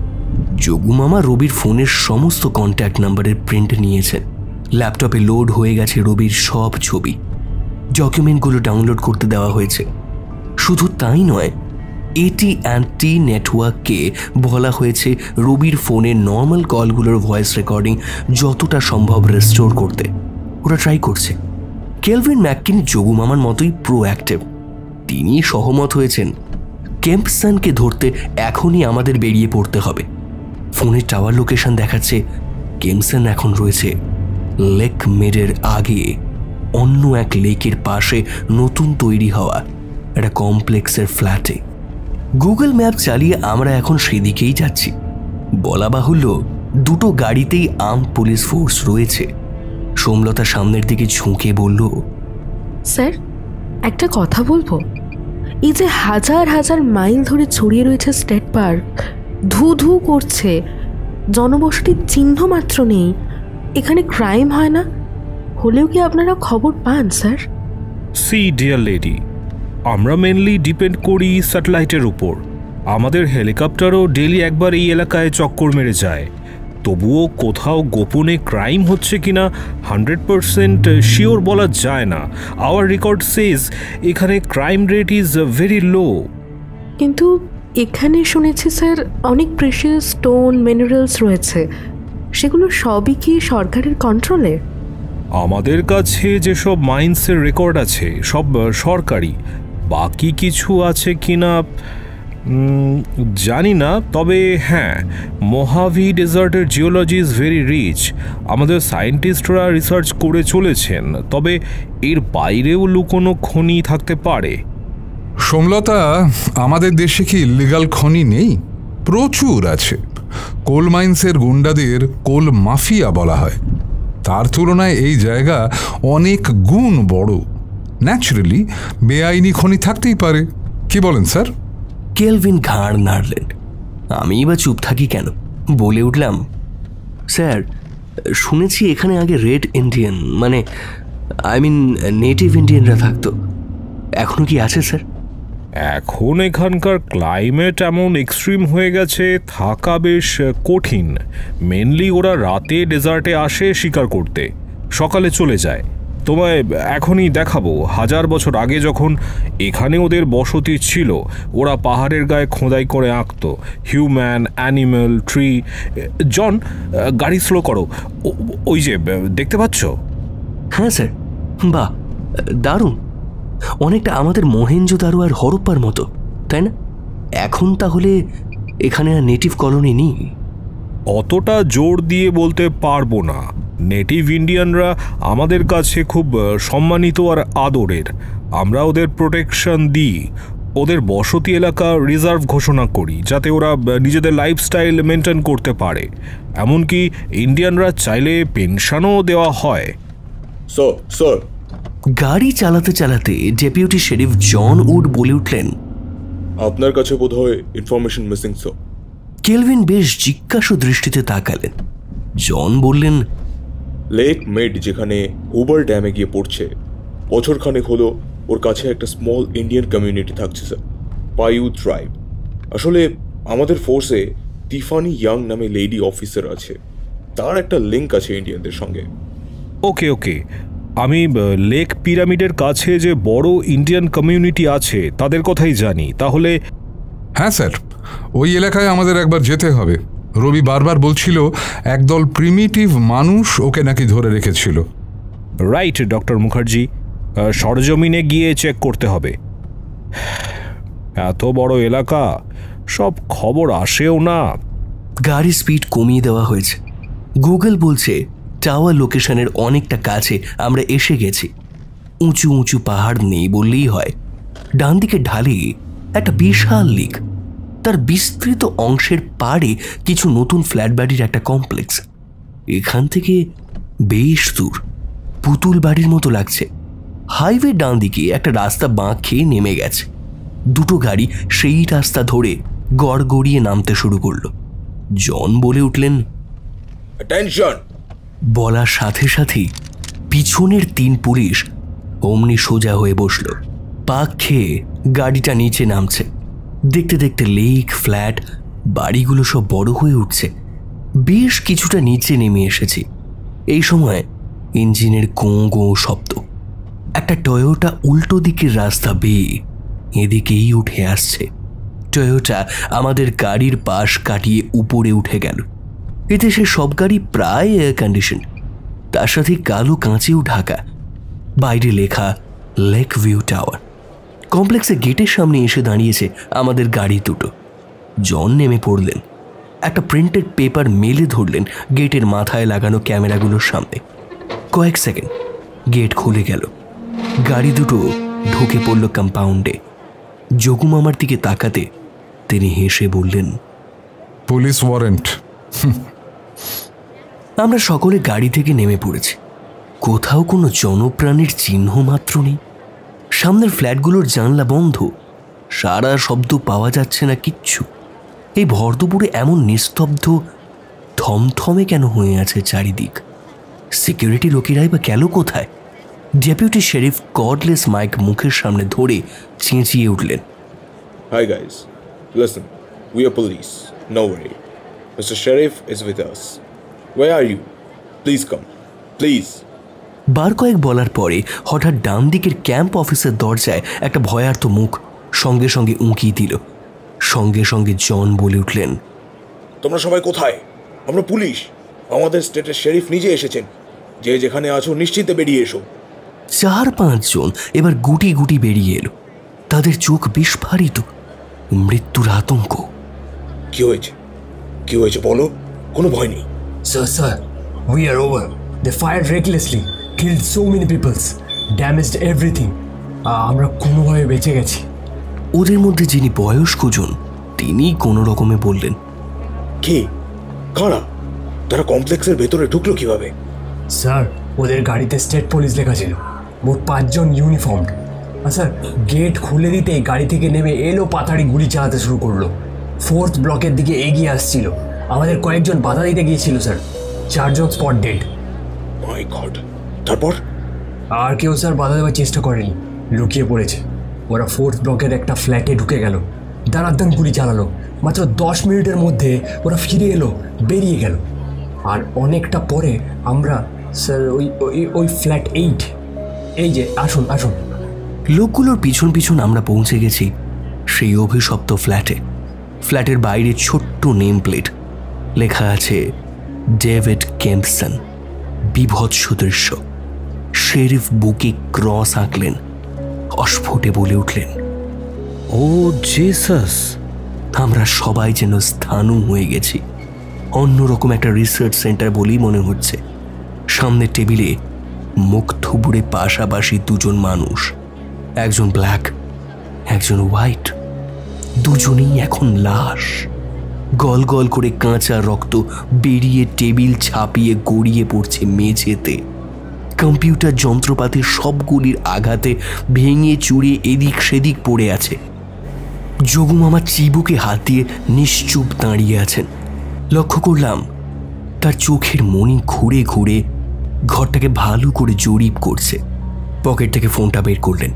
যোগুমামা রবির ফোনের সমস্ত কন্ট্যাক্ট নাম্বারের প্রিন্ট নিয়েছেন। ল্যাপটপে লোড হয়ে গেছে রবির সব ছবি। ডকুমেন্টগুলো ডাউনলোড করতে দেওয়া হয়েছে। শুধু তাই নয়, AT&T নেটওয়ার্ককে বলা হয়েছে রবির ফোনের নর্মাল কলগুলোর ভয়েস রেকর্ডিং যতটা সম্ভব রেস্টোর করতে। ওরা ট্রাই করছে। কেলভিন ম্যাককিন যোগুমামার মতোই প্রোঅ্যাক্টিভ। তিনি সহমত হয়েছেন কেম্পসনকে ধরতে এখনই আমাদের বেরিয়ে পড়তে হবে। ফোনের টাওয়ার লোকেশন দেখাচ্ছে কেম্পসন এখন রয়েছে লেক মেডের আগে অন্য এক লেকের পাশে নতুন তৈরি হওয়া একটা কমপ্লেক্সের ফ্ল্যাটে। গুগল ম্যাপ চালিয়ে আমরা এখন সেদিকেই যাচ্ছি। বলা বাহুল্য, দুটো গাড়িতেই আর্মড পুলিশ ফোর্স রয়েছে। সোমলতা সামনের দিকে ঝুঁকে বলল, স্যার একটা কথা বলবো। এই যে হাজার হাজার মাইল ধরে ছড়িয়ে রয়েছে স্টেট পার্ক, ধু ধু করছে, জনবসতির চিহ্ন মাত্র নেই, এখানে ক্রাইম হয় না? হলেও কি আপনারা খবর পান স্যার? সি ডিয়ার লেডি, আমরা মেনলি ডিপেন্ড করি স্যাটেলাইটের উপর। আমাদের হেলিকপ্টারও ডেলি একবার এই এলাকায় চক্কর মেরে যায়। তবুও কোথাও গোপনে ক্রাইম হচ্ছে কিনা 100% শিওর বলা যায় না। আওয়ার রেকর্ড সেজ এখানে crime rate is very low. কিন্তু এখানে শুনেছি স্যার অনেক প্রেশিয়াস স্টোন মিনারেলস রয়েছে, সেগুলো সবই কি সরকারের কন্ট্রোলে? আমাদের কাছে যেসব মাইন্সের রেকর্ড আছে সব সরকারি। বাকি কিছু আছে কিনা জানি না। তবে হ্যাঁ, মোহাভি ডেজার্টের জিওলজি ইজ ভেরি রিচ। আমাদের সায়েন্টিস্টরা রিসার্চ করে চলেছেন। তবে এর বাইরেও লুকোনো খনি থাকতে পারে। সোমলতা, আমাদের দেশে কি ইলিগাল খনি নেই? প্রচুর আছে। কোল মাইন্সের গুন্ডাদের কোল মাফিয়া বলা হয়। তার তুলনায় এই জায়গা অনেক গুণ বড়। ন্যাচারালি বেআইনি খনি থাকতেই পারে। কি বলেন স্যার? কেলভিন ঘাড় নাড়লেন। আমি বা চুপ থাকি কেন? বলে উঠলাম, স্যার শুনেছি এখানে আগে রেড ইন্ডিয়ান মানে নেটিভ ইন্ডিয়ানরা থাকতো। এখনো কি আছে স্যার? এখন এখানকার ক্লাইমেট এমন এক্সট্রিম হয়ে গেছে, থাকা বেশ কঠিন। মেনলি ওরা রাতে ডেজার্টে আসে শিকার করতে, সকালে চলে যায়। তোমায় এখনই দেখাবো 1000 বছর আগে যখন এখানে ওদের বসতি ছিল, ওরা পাহাড়ের গায়ে খোদাই করে আঁকতো হিউম্যান, অ্যানিম্যাল, ট্রি। জন, গাড়ি স্লো করো। ওই যে দেখতে পাচ্ছ? হ্যাঁ স্যার। বাহ, দারুণ। অনেকটা আমাদের মহেঞ্জোদারো আর হরপ্পার মতো, তাই না? এখন তাহলে এখানে আর নেটিভ কলোনি নেই? অতটা জোর দিয়ে বলতে পারবো না। নেটিভ ইন্ডিয়ানরা আমাদের কাছে খুব সম্মানিত আর আদরের। আমরা ওদের প্রোটেকশন দিই। ওদের বসতি এলাকা রিজার্ভ ঘোষণা করি, যাতে ওরা নিজেদের লাইফস্টাইল মেনটেন করতে পারে। এমনকি ইন্ডিয়ানরা চাইলে পেনশনও দেওয়া হয়। স্যার, গাড়ি চালাতে চালাতে ডেপুটি শেরিফ জন উড বলে উঠলেন, আপনার কাছে বোধহয় ইনফরমেশন মিসিং স্যার। কেলভিন বেশ জিজ্ঞাসু দৃষ্টিতে তাকালেন। জন বললেন, লেক মেড যেখানে হুবার ড্যামে গিয়ে পড়ছে, বছরখানেক হলো ওর কাছে একটা স্মল ইন্ডিয়ান কমিউনিটি থাকছে স্যার, পাইউ ট্রাইব। আসলে আমাদের ফোর্সে তিফানি ইয়াং নামে লেডি অফিসার আছে, তার একটা লিঙ্ক আছে ইন্ডিয়ানদের সঙ্গে। ওকে, আমি লেক পিরামিডের কাছে যে বড় ইন্ডিয়ান কমিউনিটি আছে তাদের কথাই জানি। তাহলে হ্যাঁ স্যার, ওই এলাকায় আমাদের একবার যেতে হবে। রবি বারবার বলছিল একদল প্রিমিটিভ মানুষ ওকে নাকি ধরে রেখেছিল। রাইট ডক্টর মুখার্জি, সরজমিনে গিয়ে চেক করতে হবে। এত বড় এলাকা, সব খবর আসেও না। গাড়ির স্পিড কমিয়ে দেওয়া হয়েছে। গুগল বলছে টাওয়ার লোকেশনের অনেকটা কাছে আমরা এসে গেছি। উঁচু উঁচু পাহাড় নেই বললেই হয়। ডান দিকে ঢালে একটা বিশাল লেক, তার বিস্তৃত অংশের পাড়ে কিছু নতুন ফ্ল্যাট বাড়ির একটা কমপ্লেক্স। এখান থেকে বেশ দূর, পুতুল বাড়ির মতো লাগছে। হাইওয়ে ডান দিকে একটা রাস্তা বাঁক খেয়ে নেমে গেছে। দুটো গাড়ি সেই রাস্তা ধরে গড়গড়িয়ে নামতে শুরু করলো। জন বলে উঠলেন, অ্যাটেনশন! বলার সাথে সাথেই পিছনের 3 পুলিশ অমনি সোজা হয়ে বসল। পাক খেয়ে গাড়িটা নিচে নামছে। দেখতে দেখতে লেক, ফ্ল্যাট, বাড়িগুলো সব বড় হয়ে উঠছে। বেশ কিছুটা নিচে নেমে এসেছি। এই সময় ইঞ্জিনের গোঁ গোঁ শব্দ। একটা টয়োটা উল্টো দিকের রাস্তা বেয়ে এদিকেই উঠে আসছে। টয়োটা আমাদের গাড়ির পাশ কাটিয়ে উপরে উঠে গেল। এতে সে সব গাড়ি প্রায় এয়ার কন্ডিশন, তার সাথে কালো কাঁচেও ঢাকা। বাইরে লেখা লেক ভিউ টাওয়ার। কমপ্লেক্সের গেটের সামনে এসে দাঁড়িয়েছে আমাদের গাড়ি দুটো। জন নেমে পড়লেন, একটা প্রিন্টেড পেপার মেলে ধরলেন গেটের মাথায় লাগানো ক্যামেরাগুলোর সামনে। কয়েক সেকেন্ড গেট খুলে গেল। গাড়ি দুটো ঢুকে পড়ল কম্পাউন্ডে। যোগু মামার দিকে তাকাতে তিনি হেসে বললেন, পুলিশ ওয়ারেন্ট। আমরা সকলে গাড়ি থেকে নেমে পড়েছি। কোথাও কোনো জনপ্রাণীর চিহ্ন মাত্র নেই। সামনের ফ্ল্যাটগুলোর জানলা বন্ধ, সারা শব্দ পাওয়া যাচ্ছে না কিচ্ছু। এই ভর দুপুরে এমন নিস্তব্ধ, থমথমে কেন হয়ে আছে চারিদিক? সিকিউরিটি লোকেরাই বা গেল কোথায়? ডেপুটি শেরিফ কর্ডলেস মাইক মুখের সামনে ধরে চেঁচিয়ে উঠলেন, Hi guys, listen, we are police, no worry. Mr. Sheriff is with us. Where are you? Please come, please. বার কয়েক বলার পরে হঠাৎ ডান দিকের ক্যাম্প অফিসের দরজায় একটা ভয়ার্ত মুখ সঙ্গে সঙ্গে উঁকি দিল। সঙ্গে সঙ্গে জন বলে উঠলেন, তোমরা সবাই কোথায়? আমরা পুলিশ। আমাদের স্টেটের শেরিফ নিজে এসেছেন। যে যেখানে আছো নিশ্চিন্তে বেরিয়ে এসো। 4-5 জন এবার গুটি গুটি বেরিয়ে এলো। তাদের চোখ বিস্ফারিত, মৃত্যুর আতঙ্ক। কি হয়েছে? কি হয়েছে বলো, কোনো ভয় নেই। Sir, we are over. They fired recklessly, killed so many people, damaged everything. আমরা কোনোভাবে বেঁচে গেছি। ওদের মধ্যে যিনি বয়স্ক জন তিনি কোনো রকমে বললেন, কে? কারা? তারা কমপ্লেক্সের ভেতরে ঢুকলো কিভাবে? স্যার, ওদের গাড়িতে স্টেট পুলিশ লেখা ছিল, মোট 5 জন ইউনিফর্মড। স্যার, গেট খুলে দিতেই গাড়ি থেকে নেমে এলো পাতাড়ি গুলি চালাতে শুরু করলো। 4th ব্লকের দিকে এগিয়ে আসছিল। আমাদের কয়েকজন বাধা দিতে গিয়েছিল স্যার। 4 জন স্পট ডেড। মাই গড! তারপর? আর কেউ স্যার বাধা দেওয়ার চেষ্টা করেনি, লুকিয়ে পড়েছে। ওরা 4th ব্লকের একটা ফ্ল্যাটে ঢুকে গেল, দাঁড়াদান গুলি চালালো। মাত্র 10 মিনিটের মধ্যে ওরা ফিরে এলো, বেরিয়ে গেল। আর অনেকটা পরে আমরা স্যার ওই ফ্ল্যাট 8, এই যে আসুন আসুন। লোকগুলোর পিছন পিছন আমরা পৌঁছে গেছি সেই অভিশপ্ত ফ্ল্যাটে। ফ্ল্যাটের বাইরে ছোট্ট নেম প্লেট, লেখা আছে ডেভিড কেম্পসন। বিভৎস দৃশ্য। শেরিফ বুকে ক্রস আঁকলেন, অস্ফুটে বলে উঠলেন, ও জেসাস! আমরা সবাই যেন স্থানু হয়ে গেছি। অন্যরকম একটা রিসার্চ সেন্টার বলেই মনে হচ্ছে। সামনের টেবিলে মুখ থুবড়ে পাশাপাশি 2 জন মানুষ, একজন ব্ল্যাক, একজন হোয়াইট, দুজনেই এখন লাশ। গল গল করে কাঁচা রক্ত বেরিয়ে টেবিল ছাপিয়ে গড়িয়ে পড়ছে মেঝেতে। কম্পিউটার যন্ত্রপাতির সবগুলির আঘাতে ভেঙে চুড়িয়ে এদিক সেদিক পড়ে আছে। যোগু মামা চিবুকে হাত দিয়ে নিশ্চুপ দাঁড়িয়ে আছেন। লক্ষ্য করলাম তার চোখের মণি ঘুরে ঘুরে ঘরটাকে ভালো করে জরিপ করছে। পকেট থেকে ফোনটা বের করলেন,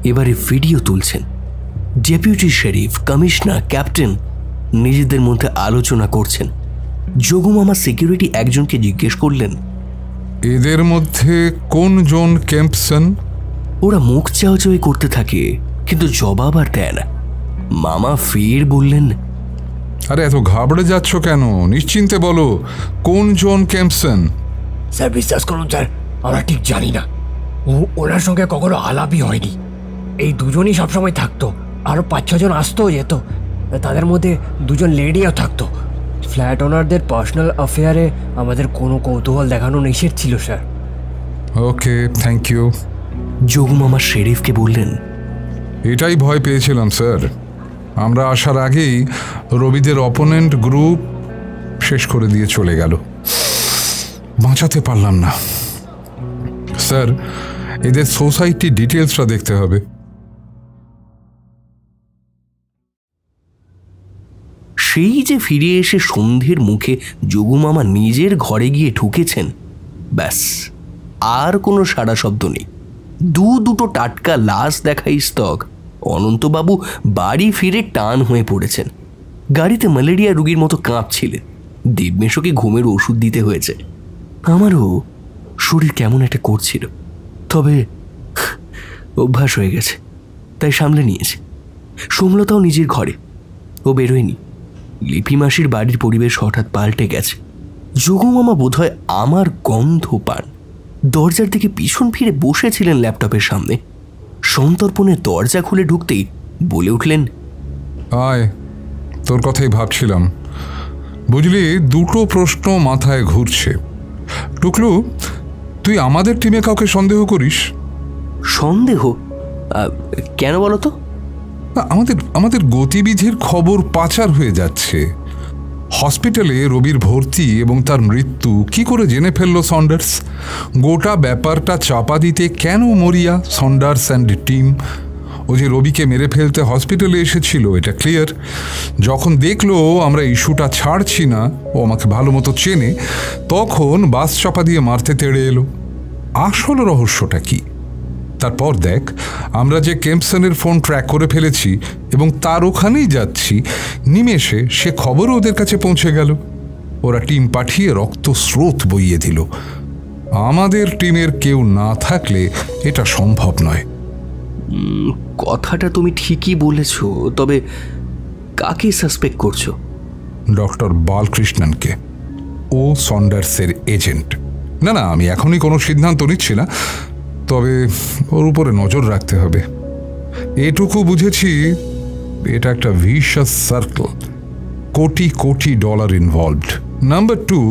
এবারে ভিডিও তুলছেন। ডেপুটি শেরিফ, কমিশনার, ক্যাপ্টেন নিজেদের মধ্যে আলোচনা করছেন। যোগু মামা সিকিউরিটি একজনকে জিজ্ঞেস করলেন, এদের মধ্যে কোন জন কেম্পসন? ওরা মুখ চাওয়াচাওয়ি করতে থাকে, কিন্তু জবাব আর দেয় না। মামা ফের বললেন, আরে এত ঘাবড়ে যাচ্ছ কেন? নিশ্চিন্তে বলো, কোন জন কেম্পসন? স্যার বিশ্বাস করুন স্যার, আমরা ঠিক জানি না। ওনার সঙ্গে কখনো আলাপই হয়নি। এই দুজনই সবসময় থাকতো, আরও 5-6 জন আসতো যেত। তাদের মধ্যে 2 জন লেডিও থাকতো। ফ্ল্যাট ওনারদের পার্সোনাল অ্যাফেয়ারে আমাদের কোনো কৌতূহল দেখানো নিষেধ ছিল sir. Okay, thank you. Jogu মামা শেরিফকে বললেন, এটাই ভয় পেয়েছিলাম স্যার। আমরা আসার আগেই রবিদের অপোনেন্ট গ্রুপ শেষ করে দিয়ে চলে গেল, বাঁচাতে পারলাম না। স্যার, এদের সোসাইটি ডিটেলসটা দেখতে হবে। সেই যে ফিরে এসে সন্ধ্যের মুখে যোগু মামা নিজের ঘরে গিয়ে ঢুকেছেন, ব্যাস আর কোনো সাড়া শব্দ নেই। দুটো টাটকা লাশ দেখাই স্তক। অনন্তবাবু বাড়ি ফিরে টান হয়ে পড়েছেন। গাড়িতে ম্যালেরিয়া রোগীর মতো কাঁপছিলেন। দেবমেশকে ঘুমের ওষুধ দিতে হয়েছে। আমারও শরীর কেমন একটা করছিল, তবে অভ্যাস হয়ে গেছে, তাই সামলে নিয়েছে। সোমলতাও নিজের ঘরে, ও বেরোয়নি। লিপি মাসির বাড়ির পরিবেশ হঠাৎ পাল্টে গেছে। যোগু মামা বোধহয় আমার গন্ধ পান। দরজার দিকে পিছন ফিরে বসেছিলেন ল্যাপটপের সামনে। সন্তর্পণে দরজা খুলে ঢুকতেই বলে উঠলেন, আয়, তোর কথাই ভাবছিলাম। বুঝলি, 2টো প্রশ্ন মাথায় ঘুরছে। টুকলু, তুই আমাদের টিমে কাউকে সন্দেহ করিস? সন্দেহ? কেন বলো তো? আমাদের গতিবিধির খবর পাচার হয়ে যাচ্ছে। হসপিটালে রবির ভর্তি এবং তার মৃত্যু কি করে জেনে ফেললো সন্ডার্স? গোটা ব্যাপারটা চাপা দিতে কেন মরিয়া সন্ডার্স অ্যান্ড টিম? ও যে রবিকে মেরে ফেলতে হসপিটালে এসেছিল এটা ক্লিয়ার। যখন দেখলো আমরা ইস্যুটা ছাড়ছি না, ও আমাকে ভালো মতো চেনে, তখন বাস চাপা দিয়ে মারতে তেড়ে এলো। আসল রহস্যটা কি? তারপর দেখ, আমরা যে কেম্পসনের ফোন ট্র্যাক করে ফেলেছি এবং তার ওখানেই যাচ্ছি, নিমেষে সে খবরও ওদের কাছে পৌঁছে গেল। ওরা টিম পাঠিয়ে রক্ত স্রোত বইয়ে দিল। আমাদের টিমের কেউ না থাকলে এটা সম্ভব নয়। কথাটা তুমি ঠিকই বলেছ, তবে কাকে সাসপেক্ট করছো? ডক্টর বালকৃষ্ণনকে। ও সন্ডার্সের এজেন্ট। না, আমি এখনই কোনো সিদ্ধান্ত নিচ্ছি না, তবে ওর উপরে নজর রাখতে হবে। এটুকু বুঝেছি, এটা একটা ভিশাস সার্কেল, কোটি কোটি ডলার ইনভলভড। নাম্বার 2,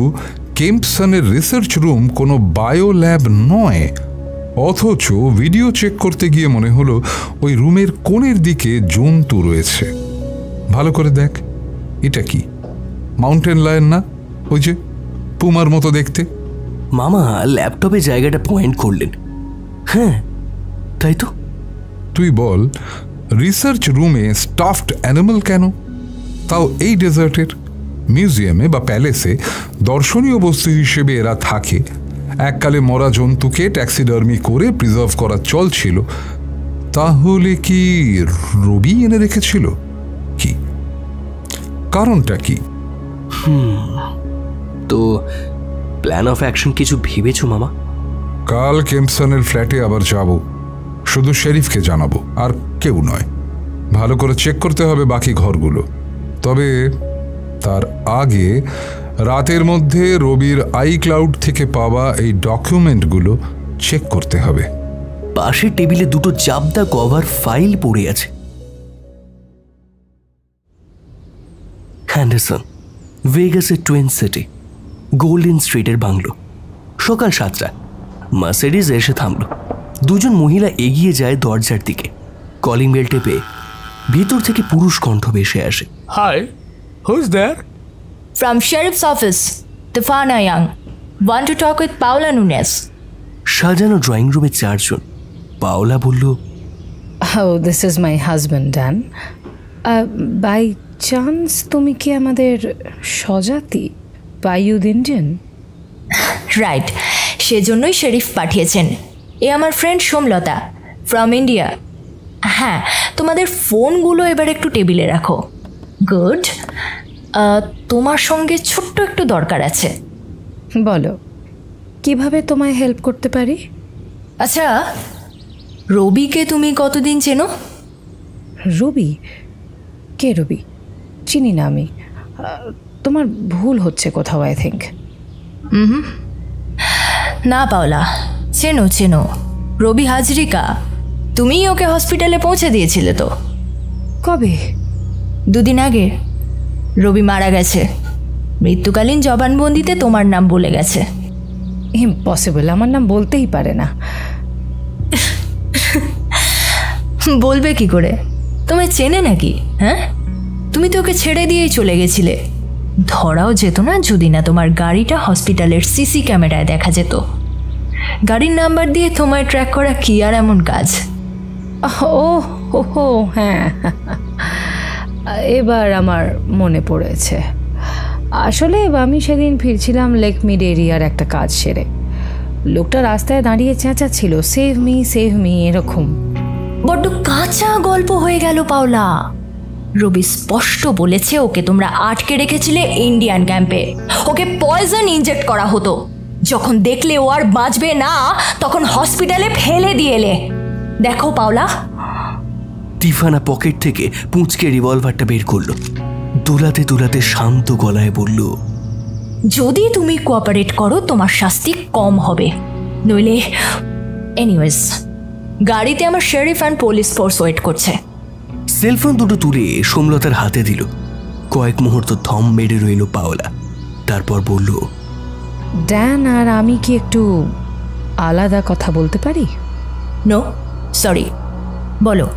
কেম্পসনের রিসার্চ রুম কোনো বায়ো ল্যাব নয়, অথচ ভিডিও চেক করতে গিয়ে মনে হলো ওই রুমের কোণের দিকে জন্তু রয়েছে। ভালো করে দেখ, এটা কি মাউন্টেন লায়ন না? ওই যে পুমার মতো দেখতে। মামা ল্যাপটপে জায়গাটা পয়েন্ট করলেন। হ্যাঁ, তাই তো। তুই বল, রিসার্চ রুমে স্টাফড অ্যানিমাল কেন? তাও এই ডেজার্টের। মিউজিয়ামে বা প্যালেসে দর্শনীয় বস্তু হিসেবে এরা থাকে। এককালে মরা জন্তুকে ট্যাক্সিডার্মি করে প্রিজার্ভ করার চল ছিল। তাহলে কি রবি এনে রেখেছিল? কি কারণটা কি? তো প্ল্যান অফ অ্যাকশন কিছু ভেবেছো মামা? কাল কেম্পসনের ফ্ল্যাটে আবার যাব। শুধু শেরিফকে জানাবো, আর কেউ নয়। ভালো করে চেক করতে হবে বাকি ঘরগুলো। তবে তার আগে রাতের মধ্যে রবির আইক্লাউড থেকে পাওয়া এই ডকুমেন্টগুলো চেক করতে হবে। পাশের টেবিলে 2টো জাবদা কভার ফাইল পড়ে আছে। হ্যান্ডারসন, ভেগাসের টুইন সিটি, গোল্ডেন স্ট্রিটের বাংলো। সকাল 7টা। মার্সিডিজ এসে থামল। 2জন মহিলা এগিয়ে যায় দরজার দিকে। কলিং বেল টেপে ভিতর থেকে পুরুষ কণ্ঠ ভেসে আসে। Hi, who's there? From Sheriff's Office, Tefana Young. Want to talk with Paula Nunes? সাজানো ড্রয়িং রুমে 4 জন। পাওলা বলল, Oh, this is my husband, Dan. By chance, তুমি কি আমাদের স্বজাতি পাইউদ ইন্ডিয়ান? রাইট, সেজন্যই শেরিফ পাঠিয়েছেন। এ আমার ফ্রেন্ড সোমলতা ফ্রম ইন্ডিয়া। হ্যাঁ, তোমাদের ফোনগুলো এবার একটু টেবিলে রাখো। গুড। তোমার সঙ্গে ছোট্ট একটু দরকার আছে। বলো, কিভাবে তোমায় হেল্প করতে পারি? আচ্ছা, রবিকে তুমি কতদিন চেনো? রবি? কে রবি? চিনি না আমি। তোমার ভুল হচ্ছে কোথাও, আই থিঙ্ক। না পাওলা, চেনো চেনো, রবি হাজরিকা। তুমিই ওকে হসপিটালে পৌঁছে দিয়েছিলে তো? কবে? 2 দিন আগে। রবি মারা গেছে। মৃত্যুকালীন জবানবন্দিতে তোমার নাম বলে গেছে। ইম্পসিবল, আমার নাম বলতেই পারে না। বলবে কি করে? তোমায় চেনে নাকি? হ্যাঁ, তুমি তো ওকে ছেড়ে দিয়েই চলে গেছিলে। ধরাও যেত না যদি না তোমার গাড়িটা হসপিটালের সিসি ক্যামেরায় দেখা যেত। গাড়ির নাম্বার দিয়ে তোমায় ট্র্যাক করা কি আর এমন কাজ? ও হো, হ্যাঁ, এবার আমার মনে পড়েছে। আসলে আমি সেদিন ফিরছিলাম লেক মিড এরিয়ার একটা কাজ সেরে। লোকটা রাস্তায় দাঁড়িয়ে চেঁচাচ্ছিল, সেভ মি এরকম। বড্ড কাঁচা গল্প হয়ে গেল পাওলা। রবি স্পষ্ট বলেছে ওকে তোমরা আটকে রেখেছিলে ইন্ডিয়ান ক্যাম্পে। ওকে পয়জন ইনজেক্ট করা হতো। যখন দেখলে ও আর বাঁচবে না, তখন হসপিটালে ফেলে দিয়ে এলে। দেখো পাওলা। তিফানা পকেট থেকে পুঁচকে রিভলভারটা বের করলো। দুলাতে দুলাতে শান্ত গলায় বলল, যদি তুমি কোঅপারেট করো তোমার শাস্তি কম হবে, নইলে। এনিওয়েজ, গাড়িতে আমার sheriff and police force wait করছে। সেলফোন দুটো তুলে সোমলতার হাতে দিল। কয়েক মুহূর্ত থম মেরে রইল পাওলা। তারপর বলল, ড্যান আর আমি কি একটু আলাদা কথা বলতে পারি? No, sorry. বলো,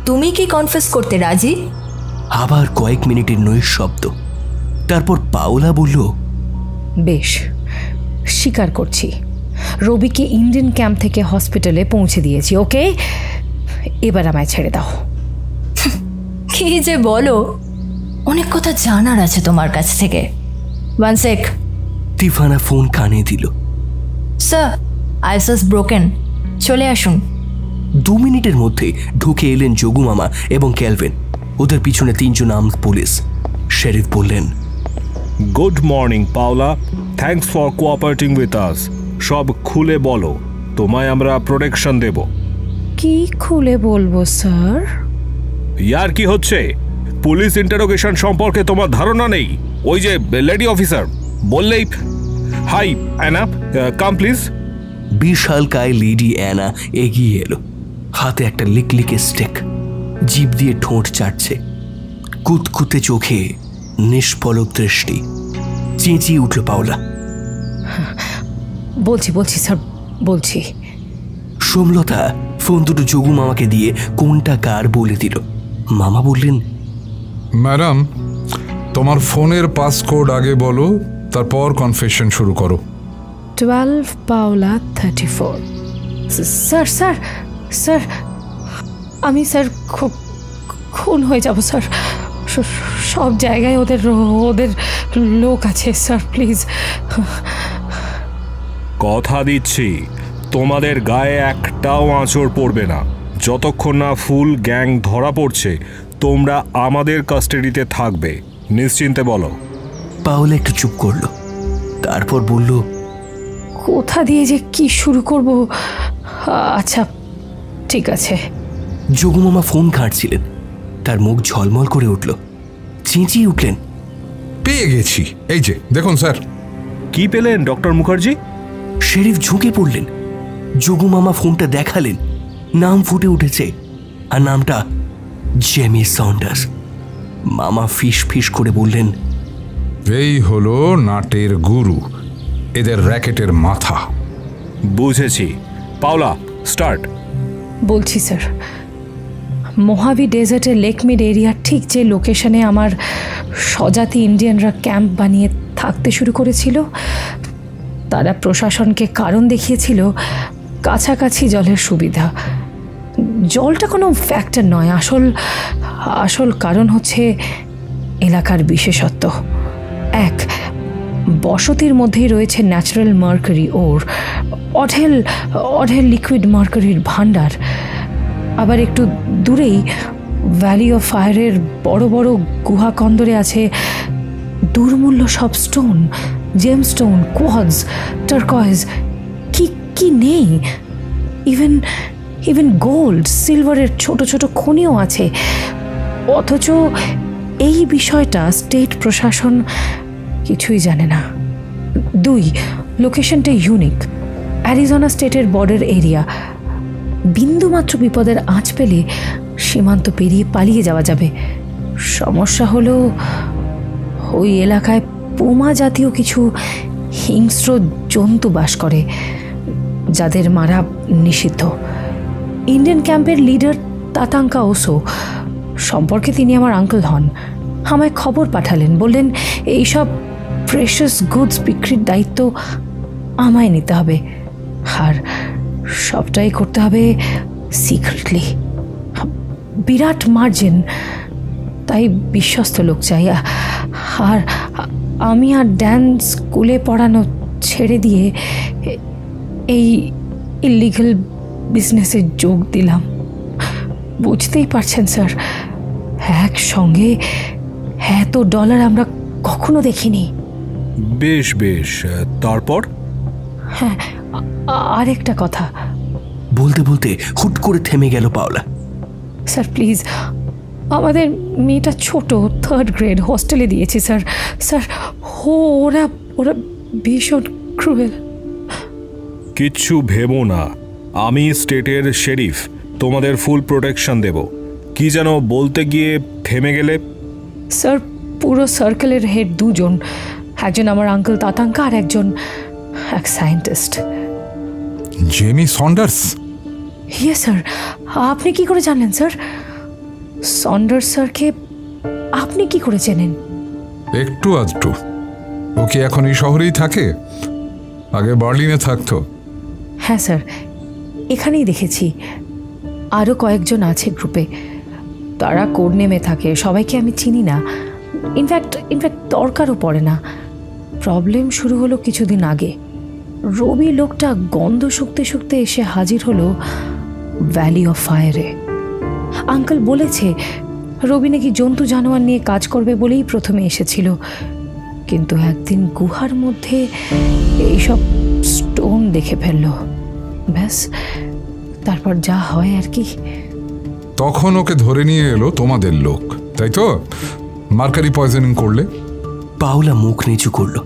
তুমি কি কনফেস করতে রাজি? আবার কয়েক মিনিটের নৈশব্দ। তারপর পাওলা বলল, বেশ, স্বীকার করছি। রবিকে ইন্ডিয়ান ক্যাম্প থেকে হসপিটালে পৌঁছে দিয়েছি। ওকে, এবার আমায় ছেড়ে দাও। কি যে বলো, অনেক কথা জানার আছে তোমার কাছ থেকে। ওয়ান সেক। তিফানা ফোন কানে দিল। স্যার, আইসাস ব্রোকেন, চলে আসুন। 2 মিনিটের মধ্যে ঢুকে এলেন যোগু মামা এবং ক্যালভিন। ওদের পিছনে 3 জন আর্মড পুলিশ। শেরিফ বললেন, good morning Paula, thanks for cooperating with us. সব খুলে বলো, তোমায় আমরা প্রোটেকশন দেব। কি খুলে বলবো স্যার? ইয়ার কি হচ্ছে? পুলিশ ইন্টারোগেশন সম্পর্কে তোমার ধারণা নেই? ওই যে লেডি অফিসার বললেই। Hi Anna, come please. বিশালকায় লেডি অ্যানা এগিয়ে এলো। হাতে একটা লিকলিকে স্টেক, জিভ দিয়ে ঠোঁট চাটছে, কুতকুতে চোখে নিষ্পলক দৃষ্টি। চেঁচিয়ে উঠল পাওলা, বলছি স্যার, বলছি। সোমলতা ফোন দুটো যোগু মামাকে দিয়ে কোনটা কার বলে দিল। মামা বললেন, ম্যাডাম, তোমার ফোনের পাসকোড আগে বলো, তারপর কনফেশন শুরু করো। 12 পাওলা 34। স্যার স্যার স্যার, আমি স্যার খুব খুন হয়ে যাব স্যার। সব জায়গায় ওদের লোক আছে স্যার, প্লিজ। কথা দিচ্ছি, তোমাদের গায়ে একটাও আঁচড় পড়বে না। যতক্ষণ না ফুল গ্যাং ধরা পড়ছে, তোমরা আমাদের কাস্টাডিতে থাকবে। নিশ্চিন্তে বলো। পাওলা একটু চুপ করলো, তারপর বলল, কোথা দিয়ে যে কি শুরু করব? আচ্ছা, ঠিক আছে। যোগু মামা ফোন ঘাঁটছিলেন। তার মুখ ঝলমল করে উঠল। চেঁচিয়ে উঠলেন, পেয়ে গেছি, এই যে দেখুন স্যার। কি পেলেন ডক্টর মুখার্জি? শেরিফ ঝুঁকে পড়লেন। যোগু মামা ফোনটা দেখালেন। নাম ফুটে উঠেছে, আর নামটা জেমি সন্ডার্স। মামা ফিস ফিস করে বললেন, এই হলো নাটের গুরু, এদের র্যাকেটের মাথা। বুঝেছি। পাওলা, স্টার্ট। বলছি স্যার, মোহাভি ডেজার্টের লেকমিড এরিয়ার ঠিক যে লোকেশনে আমার স্বজাতি ইন্ডিয়ানরা ক্যাম্প বানিয়ে থাকতে শুরু করেছিল, তারা প্রশাসনকে কারণ দেখিয়েছিল কাছাকাছি জলের সুবিধা। জলটা কোনো ফ্যাক্টর নয়, আসল কারণ হচ্ছে এলাকার বিশেষত্ব। এক, বসতির মধ্যেই রয়েছে ন্যাচারাল মার্কারি ওর, অঢেল লিকুইড মার্কারির ভাণ্ডার। আবার একটু দূরেই ভ্যালি অফ ফায়ারের বড় বড় গুহা কন্দরে আছে দুর্মূল্য সব স্টোন, জেমস্টোন, কোয়ার্টজ, টার্কয়েজ, কি নেই। ইভেন গোল্ড, সিলভারের ছোট ছোট খনিও আছে। অথচ এই বিষয়টা স্টেট প্রশাসন কিছুই জানে না। 2, লোকেশনটা ইউনিক, অ্যারিজোনা স্টেটের বর্ডার এরিয়া। বিন্দুমাত্র বিপদের আঁচ পেলে সীমান্ত পেরিয়ে পালিয়ে যাওয়া যাবে। সমস্যা হলো ওই এলাকায় পুমা জাতীয় কিছু হিংস্র জন্তু বাস করে, যাদের মারা নিষিদ্ধ। ইন্ডিয়ান ক্যাম্পের লিডার তাতাঙ্কা ওসো সম্পর্কে তিনি আমার আঙ্কেল হন। আমায় খবর পাঠালেন, বললেন এইসব প্রেশাস গুডস বিক্রির দায়িত্ব আমায় নিতে হবে, আর সবটাই করতে হবে সিক্রেটলি। বিরাট মার্জিন, তাই বিশ্বস্ত লোক চাই। আর আমি আর ড্যান স্কুলে পড়ানো ছেড়ে দিয়ে এই ইলিগাল বিজনেসে যোগ দিলাম। বুঝতেই পারছেন স্যার, একসঙ্গে এত ডলার আমরা কখনো দেখিনি। বেশ বেশ, তারপর? হ্যাঁ, আরেকটা কথা। বলতে বলতে হুট করে থেমে গেল পাওলা। স্যার প্লিজ, আমাদের মেয়েটা ছোট, 3rd গ্রেড, হোস্টেলে দিয়েছি স্যার। ওরা ভীষণ ক্রুয়েল। কিচ্ছু ভেবো না, আমি স্টেটের শেরিফ, তোমাদের ফুল প্রোটেকশন দেব। কি যেন বলতে গিয়ে থেমে গেলে? স্যার, পুরো সার্কেলের হেড 2 জন, একজন আমার আঙ্কেল তাতাঙ্কা আর একজন এক scientist. Jamie Saunders? Yes sir. আপনি কি করে জানলেন স্যার? সন্ডার্স স্যারকে আপনি কি করে চেনেন? একটু আধটু। ও কি এখন এই শহরেই থাকে? আগে বার্লিনে থাকতো। হ্যাঁ স্যার, এখানেই দেখেছি। আরও কয়েকজন আছে গ্রুপে, তারা কোড নেমে থাকে। সবাইকে আমি চিনি না, ইনফ্যাক্ট দরকারও পড়ে না। প্রবলেম শুরু হলো কিছুদিন আগে। রবি লোকটা গন্ধ শুকতে শুকতে এসে হাজির হলো ভ্যালি অফ ফায়ারে। আঙ্কেল বলেছে রবি নাকি জন্তু জানোয়ার নিয়ে কাজ করবে বলেই প্রথমে এসেছিল, কিন্তু একদিন গুহার মধ্যে এইসব স্টোন দেখে ফেলল। ব্যাস, তারপর যা হয় আর কি। তখন ওকে ধরে নিয়ে এলো তোমাদের লোক, তাই তো? মার্কারি পয়জনিং করলে? পাওলা মুখ নিচু করল,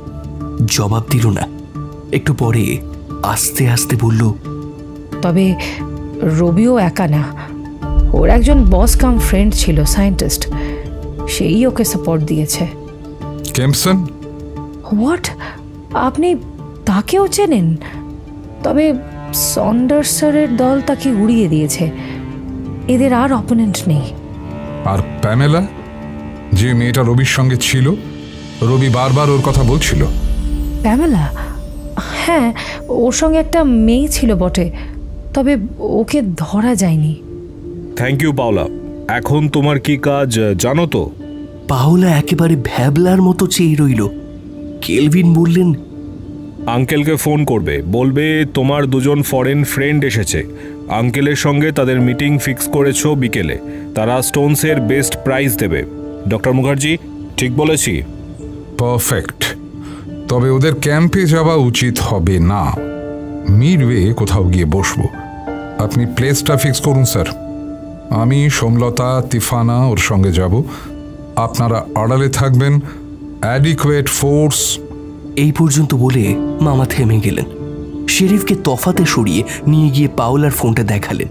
জবাব দিল না। একটু পরে আস্তে আস্তে বলল, তবে রবিও একা না, ওর একজন বস কাম ফ্রেন্ড ছিল, সায়েন্টিস্ট, সেই ওকে সাপোর্ট দিয়েছে। কেমসন? হোয়াট? আপনি তাকেও চেনেন? তবে সন্ডার্স স্যারের দল তাকে উড়িয়ে দিয়েছে, এদের আর অপোনেন্ট নেই। আর প্যামেলা, যে মেয়েটা রবির সঙ্গে ছিল, রবি বারবার ওর কথা বলছিল। প্যামেলা? হ্যাঁ, ওর সঙ্গে একটা মেয়ে ছিল বটে, তবে ওকে ধরা যায়নি। Thank you Paula. এখন তোমার কি কাজ জানো তো? পাওলা একেবারে ভ্যাবলার মতো চেয়ে রইল। কেলভিন বললেন, আঙ্কেলকে ফোন করবে, বলবে তোমার 2জন ফরেন ফ্রেন্ড এসেছে। আঙ্কেলের সঙ্গে তাদের মিটিং ফিক্স করেছো বিকেলে। তারা স্টোনসের বেস্ট প্রাইস দেবে। ডক্টর মুখার্জি, ঠিক বলেছি? পারফেক্ট। তবে ওদের ক্যাম্পে যাওয়া উচিত হবে না, মিডওয়ে কোথাও গিয়ে বসবো। আপনি প্লেসটা ফিক্স করুন স্যার। আমি, সোমলতা, তিফানা ওর সঙ্গে যাব। আপনারা আড়ালে থাকবেন, অ্যাডিকুয়েট ফোর্স। এই পর্যন্ত বলে মামা থেমে গেলেন। শেরিফকে তফাতে সরিয়ে নিয়ে গিয়ে পাওলার ফোনটা দেখালেন।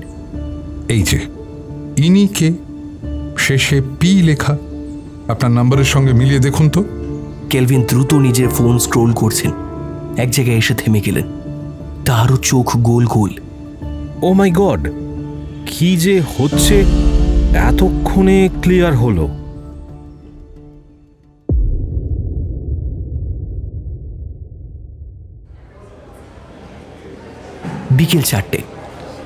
এই যে ইনি কে? শেষে পি লেখা। আপনার নাম্বারের সঙ্গে মিলিয়ে দেখুন তো। কেলভিন দ্রুত নিজের ফোন স্ক্রোল করছেন। এক জায়গায় এসে থেমে গেলেন। তারও চোখ গোল গোল। ও মাই গড, কি যে হচ্ছে! এতক্ষণে ক্লিয়ার হলো। বিকেল 4টে।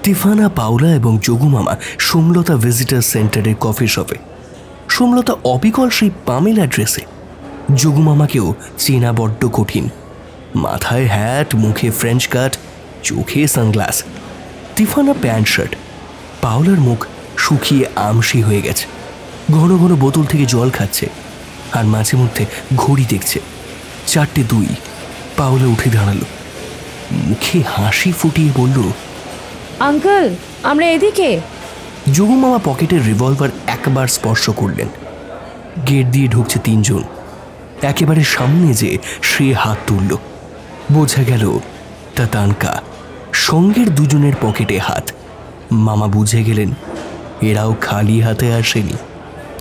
টিফানা, পাওলা এবং যোগু মামা সোমলতা ভিজিটার সেন্টারের কফি শপে। সোমলতা অবিকল সেই পামেলা ড্রেসে। যোগু মামাকেও চেনা বড্ড কঠিন। মাথায় হ্যাট, মুখে ফ্রেঞ্চ কাট, চোখে সানগ্লাস। Tifana pant shirt. পাওলার মুখ শুকিয়ে আমসি হয়ে গেছে। ঘন ঘন বোতল থেকে জল খাচ্ছে আর মাঝে মধ্যে ঘড়ি দেখছে। 4:02। পাওলা উঠে দাঁড়ালো, মুখে হাসি ফুটিয়ে বলল, আঙ্কেল, আমরা এদিকে। যোগু মামা পকেটের রিভলভার একবার স্পর্শ করলেন। গেট দিয়ে ঢুকছে 3 জন। একেবারে সামনে যে সে হাত তুলল। বোঝা গেল তাতানকা। সঙ্গের 2 জনের পকেটে হাত। মামা বুঝে গেলেন এরাও খালি হাতে আসেনি।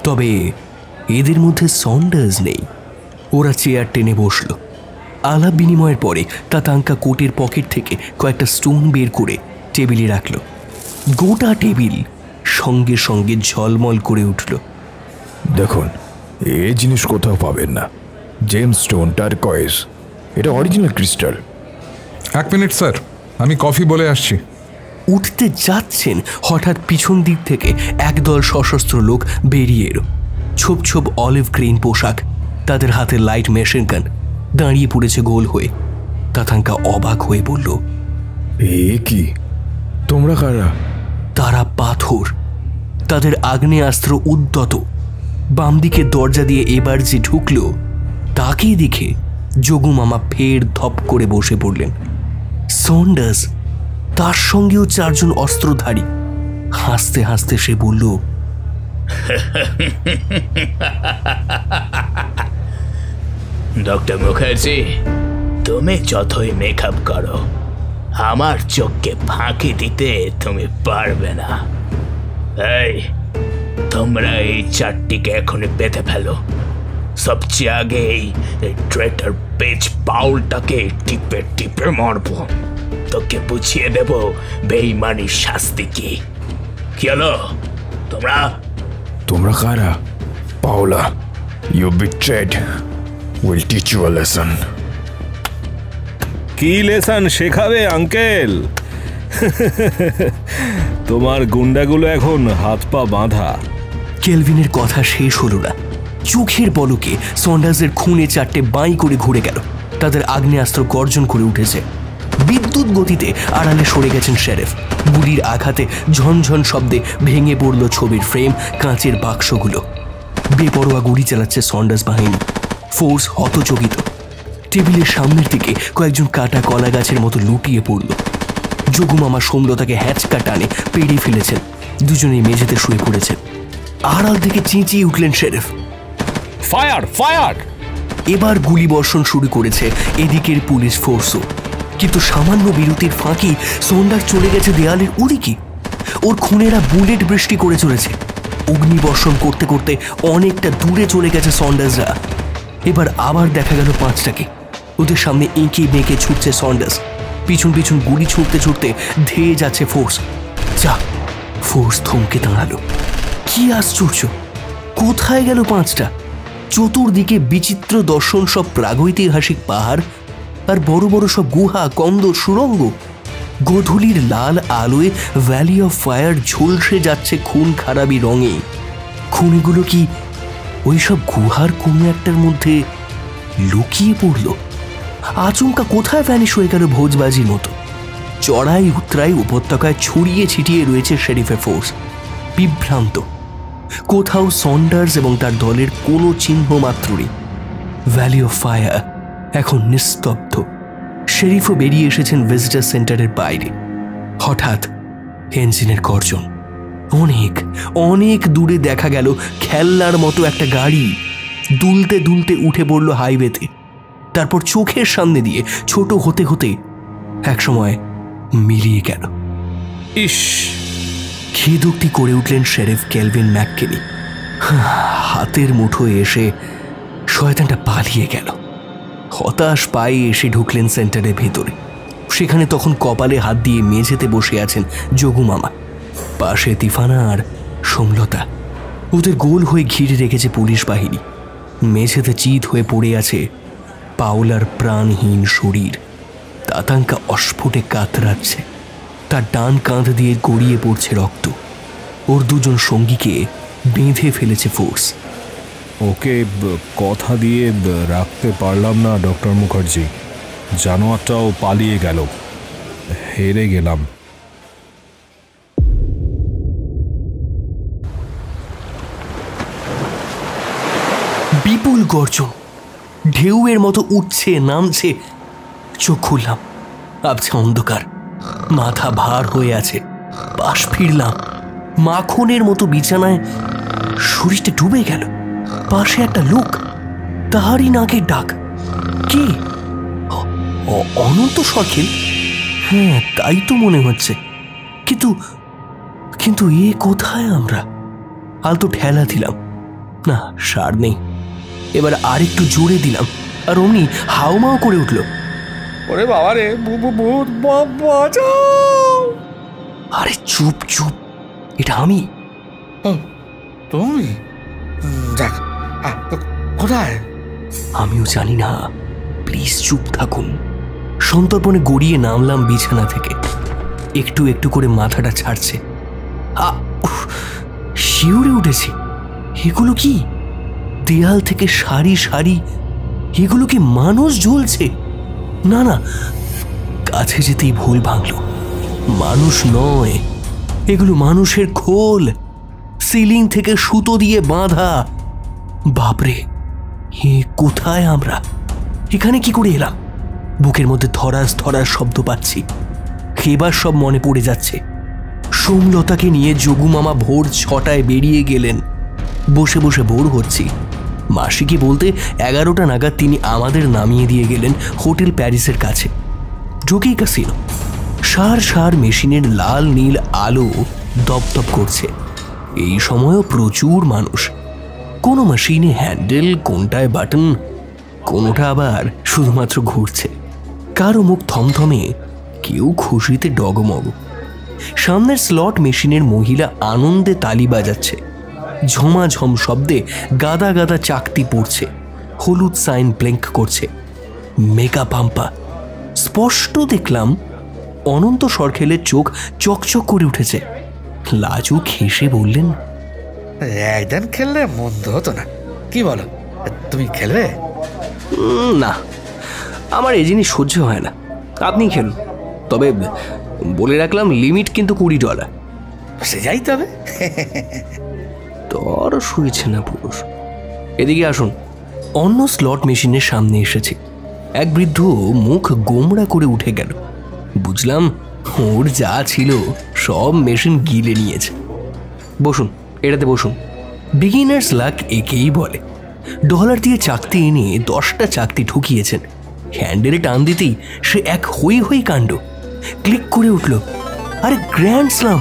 তবে এদের মধ্যে সন্ডার্স নেই। ওরা চেয়ার টেনে বসল। আলাপ বিনিময়ের পরে তাতাঙ্কা কোটের পকেট থেকে কয়েকটা স্টোন বের করে টেবিলে রাখল। গোটা টেবিল সঙ্গে সঙ্গে ঝলমল করে উঠল। দেখুন, এই জিনিস কোথাও পাবেন না। জেমস স্টোন টারকয়েজ, এটা অরিজিনাল ক্রিস্টাল। 1 মিনিট স্যার, আমি কফি বলে আসছি। উঠতে যাচ্ছেন, হঠাৎ পিছন দিক থেকে একদল সশস্ত্র লোক বেরিয়ে এলো। ছোপ ছোপ অলিভ গ্রিন পোশাক, তাদের হাতে লাইট মেশিন গান, দাঁড়িয়ে পড়েছে গোল হয়ে। তাতাঙ্কা অবাক হয়ে বলল, এ কি? তোমরা কারা? তারা পাথর। তাদের আগ্নেয়াস্ত্র উদ্যত। বাম দিকে দরজা দিয়ে এবার যে ঢুকল তাকে দেখে যোগু মামা ফের ধপ করে বসে পড়লেন। সন্ডার্স, তার সঙ্গেও 4 জন অস্ত্রধারী। হাসতে হাসতে সে বলল, ডক্টর মুখার্জি, তুমি যতই মেকআপ করো, আমার চোখকে ফাঁকি দিতে তুমি পারবে না। এই, তোমরা এই 4টিকে এখনই পেতে ফেলো। সবচেয়ে আগে এই ট্রেটার পেজ পাউলটাকে টিপে টিপে মারবো। তোকে বুঝিয়ে দেব বেঈমানির শাস্তি কি। কি হলো? তোমরা কারা? Paula, you betrayed. Will teach you a lesson. কি লেসন শেখাবে আঙ্কেল? তোমার গুন্ডাগুলো এখন হাত পা বাঁধা। কেলভিনের কথা শেষ হলো না। চোখের পলকে সন্ডার্সের খুনে 4টে বাঁই করে ঘুরে গেল। তাদের আগ্নেয়াস্ত্র গর্জন করে উঠেছে। বিদ্যুৎ গতিতে আড়ালে সরে গেছেন শেরিফ। গুলির আঘাতে ঝনঝন শব্দে ভেঙে পড়ল ছবির ফ্রেম, কাঁচের বাক্সগুলো। বেপরোয়া গুলি চালাচ্ছে সন্ডার্স বাহিনী। ফোর্স হতচকিত। টেবিলের সামনের দিকে কয়েকজন কাটা কলা গাছের মতো লুটিয়ে পড়ল। যোগু মামা সোমলতাকে হ্যাচকা টানে পেড়ে ফেলেছেন। 2 জনেই মেঝেতে শুয়ে পড়েছেন। আড়াল থেকে চেঁচিয়ে উঠলেন শেরিফ, ফায়ার, ফায়ার! এবার গুলি বর্ষণ শুরু করেছে এদিকের পুলিশ ফোর্সও। কিন্তু সামান্য বিরতির ফাঁকি সন্ডার চলে গেছে দেয়ালের ওদিকে। ওর খুনেরা বুলেট বৃষ্টি করে চলেছে। অগ্নিবর্ষণ করতে করতে অনেকটা দূরে চলে গেছে সন্ডার্সরা। এবার আবার দেখা গেল 5টাকে। ওদের সামনে এঁকে বেঁকে ছুটছে সন্ডার্স। পিছন পিছন গুলি ছুটতে ছুটতে ধেয়ে যাচ্ছে ফোর্স। যা, ফোর্স থমকে দাঁড়ালো। কি আশ্চর্য, কোথায় গেল 5টা? চতুর্দিকে বিচিত্র দর্শন, সব প্রাগৈতিহাসিক পাহাড় আর বড় বড় সব গুহা, কন্দর, সুড়ঙ্গ। গোধূলির লাল আলোয় ভ্যালি অফ ফায়ার ঝলসে যাচ্ছে খুন খারাপি রঙে। খুনিগুলো কি ওই সব গুহার কোনো একটার মধ্যে লুকিয়ে পড়ল? আচমকা কোথায় ভ্যানিশ হয়ে গেল ভোজবাজির মতো? চড়াই উতরাই উপত্যকায় ছড়িয়ে ছিটিয়ে রয়েছে শেরিফের ফোর্স। বিভ্রান্ত। কোথাও সন্ডার্স এবং তার দলের কোনো চিহ্ন মাত্র নেই। ভ্যালি অফ ফায়ার এখন নিস্তব্ধ। শেরিফও বেরিয়ে এসেছেন ভিজিটার সেন্টারের বাইরে। হঠাৎ ইঞ্জিনের গর্জন। অনেক অনেক দূরে দেখা গেল খেলনার মতো একটা গাড়ি দুলতে দুলতে উঠে পড়ল হাইওয়েতে। তারপর চোখের সামনে দিয়ে ছোট হতে হতে একসময় মিলিয়ে গেল। ইস! খেদোক্তি করে উঠলেন শেরিফ কেলভিন ম্যাককেনি। হাতের মুঠোয় এসে শয়তানটা পালিয়ে গেল। হতাশ পায়ে এসে ঢুকলেন সেন্টারের ভেতরে। সেখানে তখন কপালে হাত দিয়ে মেঝেতে বসে আছেন যোগু মামা। পাশে তিফানা আর সোমলতা, ওদের গোল হয়ে ঘিরে রেখেছে পুলিশ বাহিনী। মেঝেতে চিত হয়ে পড়ে আছে পাওলার প্রাণহীন শরীর। তাতাঙ্কা অস্ফুটে কাতরাচ্ছে, তার ডান কাঁধ দিয়ে গড়িয়ে পড়ছে রক্ত। ওর দুজন সঙ্গীকে বেঁধে ফেলেছে ফোর্স। ওকে কথা দিয়ে রাখতে পারলাম না ডক্টর মুখার্জি, জানোয়ারটাও পালিয়ে গেল, হেরে গেলাম। বিপুল গর্জন ঢেউয়ের মতো উঠছে নামছে। চোখ খুললাম, ভাবছে অন্ধকার, মাথা ভার হয়ে আছে। পাশ ফিরলাম, মাখনের মতো বিছানায় শরীরটা ডুবে গেল। পাশে একটা লোক, তাহারই নাকের ডাক। কে? অনন্ত সরখেল? হ্যাঁ, তাই তো মনে হচ্ছে। কিন্তু কিন্তু এ কোথায় আমরা? আলতো ঠেলা দিলাম, না সার নেই। এবার আরেকটু জোরে দিলাম, আর অমনি হাউমাউ করে উঠল। ওরে বাবা রে, ভূত বাঁচাও! আরে চুপ চুপ, এটা আমি। তুমি? যাক, কোথায়? আমিও জানি না, প্লিজ চুপ থাকুন। সন্তর্পণে গড়িয়ে নামলাম বিছানা থেকে। একটু একটু করে মাথাটা ছাড়ছে। শিউরে উঠেছি। এগুলো কি? দেয়াল থেকে সারি সারি, এগুলো কি মানুষ ঝুলছে? না না, কাছে যেতেই ভুল ভাঙল। মানুষ নয়, এগুলো মানুষের খোল, সিলিং থেকে সুতো দিয়ে বাঁধা। বাপরে, এ কোথায় আমরা? এখানে কি করে এলাম? বুকের মধ্যে ধরাস ধরাস শব্দ পাচ্ছি। এবার সব মনে পড়ে যাচ্ছে। সোমলতাকে নিয়ে যোগু মামা ভোর 6টায় বেরিয়ে গেলেন। বসে বসে বোর হচ্ছি। মাসিকে বলতে 11টা নাগাদ তিনি আমাদের নামিয়ে দিয়ে গেলেন হোটেল প্যারিসের কাছে। ঢুকেই ক্যাসিনো। সার সার মেশিনের লাল নীল আলো দপদপ করছে। এই সময়ও প্রচুর মানুষ। কোনো মেশিনে হ্যান্ডেল, কোনটায় বাটন, কোনোটা আবার শুধুমাত্র ঘুরছে। কারো মুখ থমথমে, কেউ খুশিতে ডগমগ। সামনের স্লট মেশিনের মহিলা আনন্দে তালি বাজাচ্ছে। ঝমাঝম শব্দে গাদা গাদা চাকতি পড়ছে। হলুদ সাইন ব্লিঙ্ক করছে। মেগা পাম্পা। স্পষ্ট দেখলাম অনন্ত সরখেলের চোখ চকচক করে উঠেছে। লাজুক হেসে বললেন, একদিন খেললে মন্দ হতো না, কি বলো? তুমি খেলবে? না, আমার এই জিনিস সহ্য হয় না। আপনি খেলুন, তবে বলে রাখলাম লিমিট কিন্তু $20। সে যাই তবে। তোর শুয়েছে না পুরুষ। এদিকে আসুন। অন্য স্লট মেশিনের সামনে এসেছি। এক বৃদ্ধ মুখ গোমড়া করে উঠে গেল। বুঝলাম ওর যা ছিল সব মেশিন গিলে নিয়েছে। বসুন, এটাতে বসুন। বিগিনার্স লাক একেই বলে। ডলার দিয়ে চাকতি এনে 10টা চাকতি ঢুকিয়েছেন। হ্যান্ডেলে টান দিতেই সে এক হই হই কাণ্ড। ক্লিক করে উঠল, আরে গ্র্যান্ড স্লাম!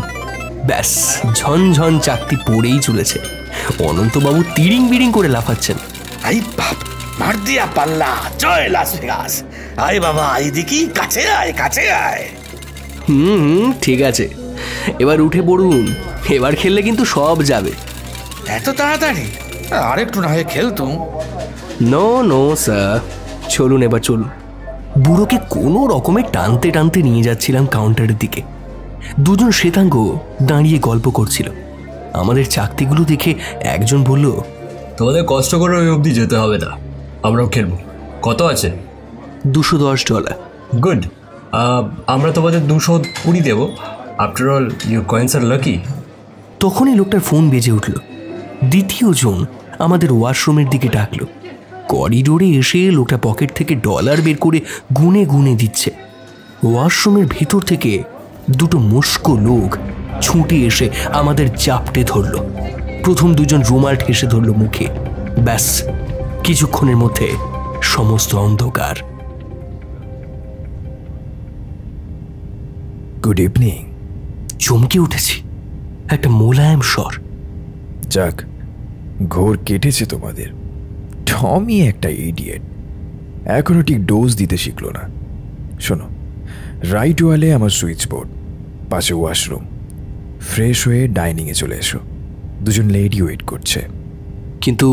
ব্যাস, ঝনঝন চাকতি পড়েই চলেছে। অনন্তবাবু তিরিং বিরিং করে লাফাচ্ছেন। আই বাপ, মার দিয়া পাল্লা, জয় লাস ভেগাস! আয় বাবা, এইদিকে কাছে আয়, কাছে আয়। ঠিক আছে, এবার উঠে পড়ুন। এবার খেললে কিন্তু সব যাবে। এত তাড়াতাড়ি? আরেকটু না হয়ে খেলতুম। নো নো স্যার, চলুন এবার চলুন। বুড়োকে কোনো রকমে টানতে টানতে নিয়ে যাচ্ছিলাম কাউন্টারের দিকে। দুজন শ্বেতাঙ্গ দাঁড়িয়ে গল্প করছিল। আমাদের চাকতিগুলো দেখে একজন বলল, তোমাদের কষ্ট করে ওই অবধি যেতে হবে না, আমরাও খেলবো। কত আছে? $210। গুড, আমরা তোমাদের 220 দেবো। After all your coins are lucky. তখনই লোকটার ফোন বেজে উঠল। দ্বিতীয় জন আমাদের ওয়াশরুমের দিকে ডাকলো। করিডোরে এসে লোকটা পকেট থেকে ডলার বের করে গুনে গুনে দিচ্ছে। ওয়াশরুমের ভিতর থেকে দুটো মুস্কো লোক ছুটে এসে আমাদের চাপটে ধরল। প্রথম দুজন রুমাল ঠেসে ধরল মুখে। ব্যাস, কিছুক্ষণের মধ্যে সমস্ত অন্ধকার। Good evening. চমকে উঠেছি। একটা মোলায়েম স্বর। যাক, ঘোর কেটেছে তোমাদের। টমি একটা ইডিয়েট, এখনো ঠিক ডোজ দিতে শিখলো না। শোনো, রাইট ওয়ালে আমার সুইচ বোর্ড, পাশে ওয়াশরুম। ফ্রেশ হয়ে ডাইনিংয়ে চলে এসো। দুজন লেডি ওয়েট করছে। কিন্তু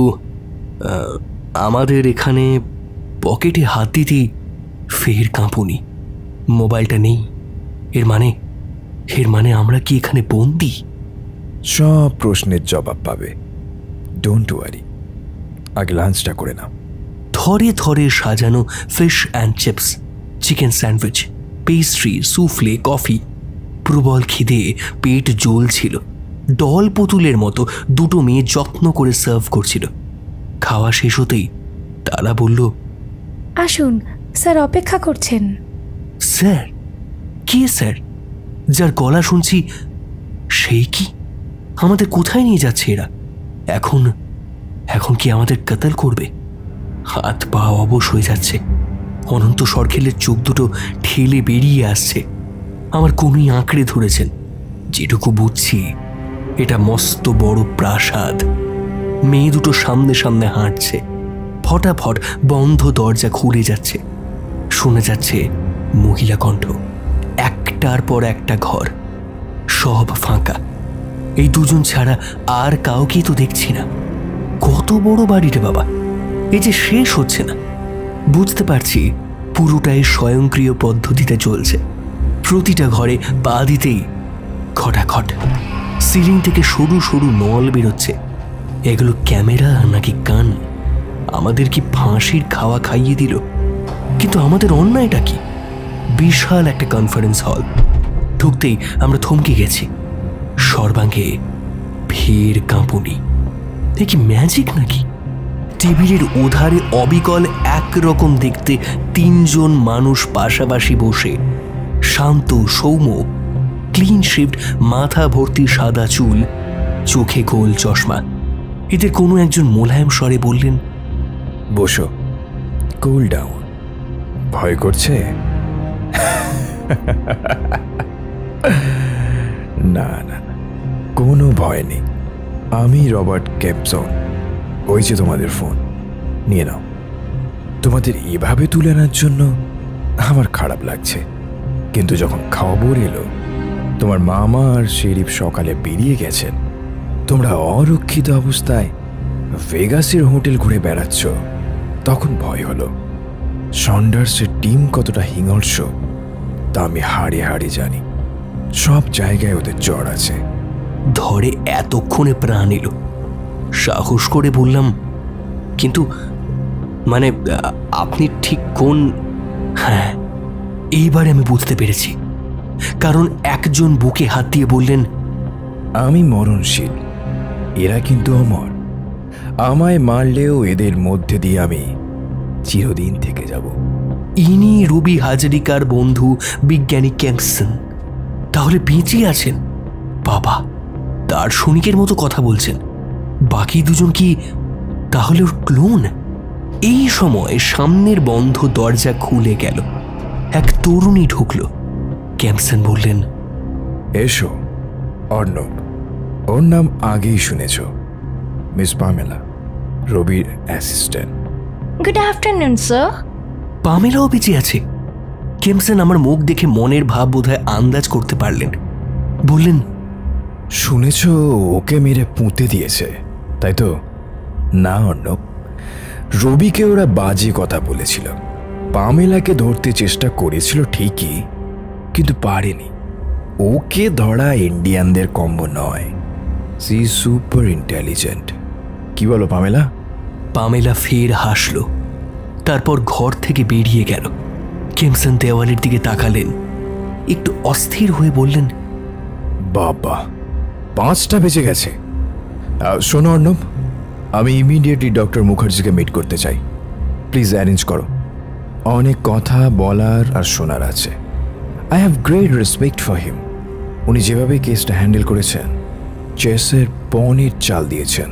আমাদের এখানে পকেটে হাত দিতেই ফের কাঁপুনি। মোবাইলটা নেই। এর মানে আমরা কি এখানে বন্দি? সব প্রশ্নের জবাব পাবে, ডোন্ট ওয়ারি। আগে লাঞ্চটা করে নাও। থরে থরে সাজানো fish and chips, chicken sandwich, pastry, souffle, coffee. প্রবল খিদে পেট জ্বলছিল। ডল পুতুলের মতো দুটো মেয়ে যত্ন করে সার্ভ করছিল। খাওয়া শেষ হতেই তারা বলল, আসুন স্যার, অপেক্ষা করছেন। স্যার? কে স্যার? যার গলা শুনছি সেই কি? আমাদের কোথায় নিয়ে যাচ্ছে এরা? এখন কি আমাদের কাতাল করবে? হাত পা অবশ হয়ে যাচ্ছে। অনন্ত সরখেলের চোখ দুটো ঠেলে বেরিয়ে আসছে। আমার কোনই আঁকড়ে ধরেছেন। যেটুকু বুঝছি, এটা মস্ত বড় প্রাসাদ। মেয়ে দুটো সামনে সামনে হাঁটছে। ফটাফট বন্ধ দরজা খুলে যাচ্ছে। শোনা যাচ্ছে মহিলা কণ্ঠ। একটার পর একটা ঘর, সব ফাঁকা। এই দুজন ছাড়া আর কাউকেই তো দেখছি না। কত বড় বাড়িটা বাবা! এই যে শেষ হচ্ছে না। বুঝতে পারছি পুরোটাই স্বয়ংক্রিয় পদ্ধতিতে চলছে। প্রতিটা ঘরে পা দিতেই খটাখট সিলিং থেকে সরু সরু নল বেরোচ্ছে। এগুলো ক্যামেরা নাকি কান? আমাদের কি ফাঁসির খাওয়া খাইয়ে দিল? কিন্তু আমাদের অন্যায়টা কি? বিশাল একটা কনফারেন্স হল। ঢুকতেই আমরা থমকে গেছি। সর্বাঙ্গে ফের কাঁপুনি। এ কি ম্যাজিক নাকি? টেবিলের ওধারে অবিকল একরকম দেখতে তিনজন মানুষ পাশাপাশি বসে, শান্ত, সৌম্য, ক্লিন শেভড, মাথা ভর্তি সাদা চুল, চোখে গোল চশমা। এদের কোনো একজন মোলায়েম স্বরে বললেন, বসো, কুল ডাউন। ভয় করছে? না না, কোনো ভয় নেই। আমি রবার্ট কেপসন। ওই যে তোমাদের ফোন, নিয়ে নাও। তোমাদের এভাবে তুলে আনার জন্য আমার খারাপ লাগছে, কিন্তু যখন খবর এলো তোমার মামা আর শেরিফ সকালে বেরিয়ে গেছেন, তোমরা অরক্ষিত অবস্থায় ভেগাসের হোটেল ঘুরে বেড়াচ্ছ, তখন ভয় হলো। সন্ডার্সের টিম কতটা হিংস্র তা আমি হাড়ে হাড়ে জানি। সব জায়গায় ওদের জ্বর আছে। ধরে এতক্ষণে প্রাণ এলো। সাহস করে বললাম, কিন্তু মানে আপনি ঠিক কোন? হ্যাঁ, এইবারে আমি বুঝতে পেরেছি। কারণ একজন বুকে হাত দিয়ে বললেন, আমি মরণশীল, এরা কিন্তু অমর। আমায় মারলেও এদের মধ্যে দিয়ে আমি চিরদিন থেকে যাব। ইনি রবি হাজারিকার বন্ধু বিজ্ঞানী ক্যাম্পসন। তাহলে বেঁচে আছেন? বাবা, দার্শনিকের মতো কথা বলছেন। বাকি দুজন কি তাহলে ওর ক্লোন? এই সময় সামনের বন্ধ দরজা খুলে গেল। এক তরুণী ঢুকল। ক্যাম্পসন বললেন, এসো অর্ণব। ওর নাম আগেই শুনেছ, মিস পামেলা, রবির অ্যাসিস্ট্যান্ট। Good afternoon sir. পামেলাও বেঁচে আছে? ক্যাম্পসন আমার মুখ দেখে মনের ভাব বোধহয় আন্দাজ করতে পারলেন। বললেন, শুনেছ ওকে মেরে পুঁতে দিয়েছে, তাই তো? না অর্ণব, রবিকে ওরা বাজে কথা বলেছিল। পামেলাকে ধরতে চেষ্টা করেছিল ঠিকই, কিন্তু পারেনি। ওকে ধরা ইন্ডিয়ানদের কম্বো নয়। She super intelligent. কি বলো পামেলা? পামেলা ফের হাসল। তারপর ঘর থেকে বেরিয়ে গেল। ক্যাম্পসন দেওয়ালের দিকে তাকালেন, একটু অস্থির হয়ে বললেন, বাবা, 5টা বেজে গেছে। শোনো অর্ণব, আমি ইমিডিয়েটলি ডক্টর মুখার্জিকে মিট করতে চাই। প্লিজ অ্যারেঞ্জ করো। অনেক কথা বলার আর শোনার আছে। I have great respect for him. উনি যেভাবে কেসটা হ্যান্ডেল করেছেন, চেসের পনের চাল দিয়েছেন।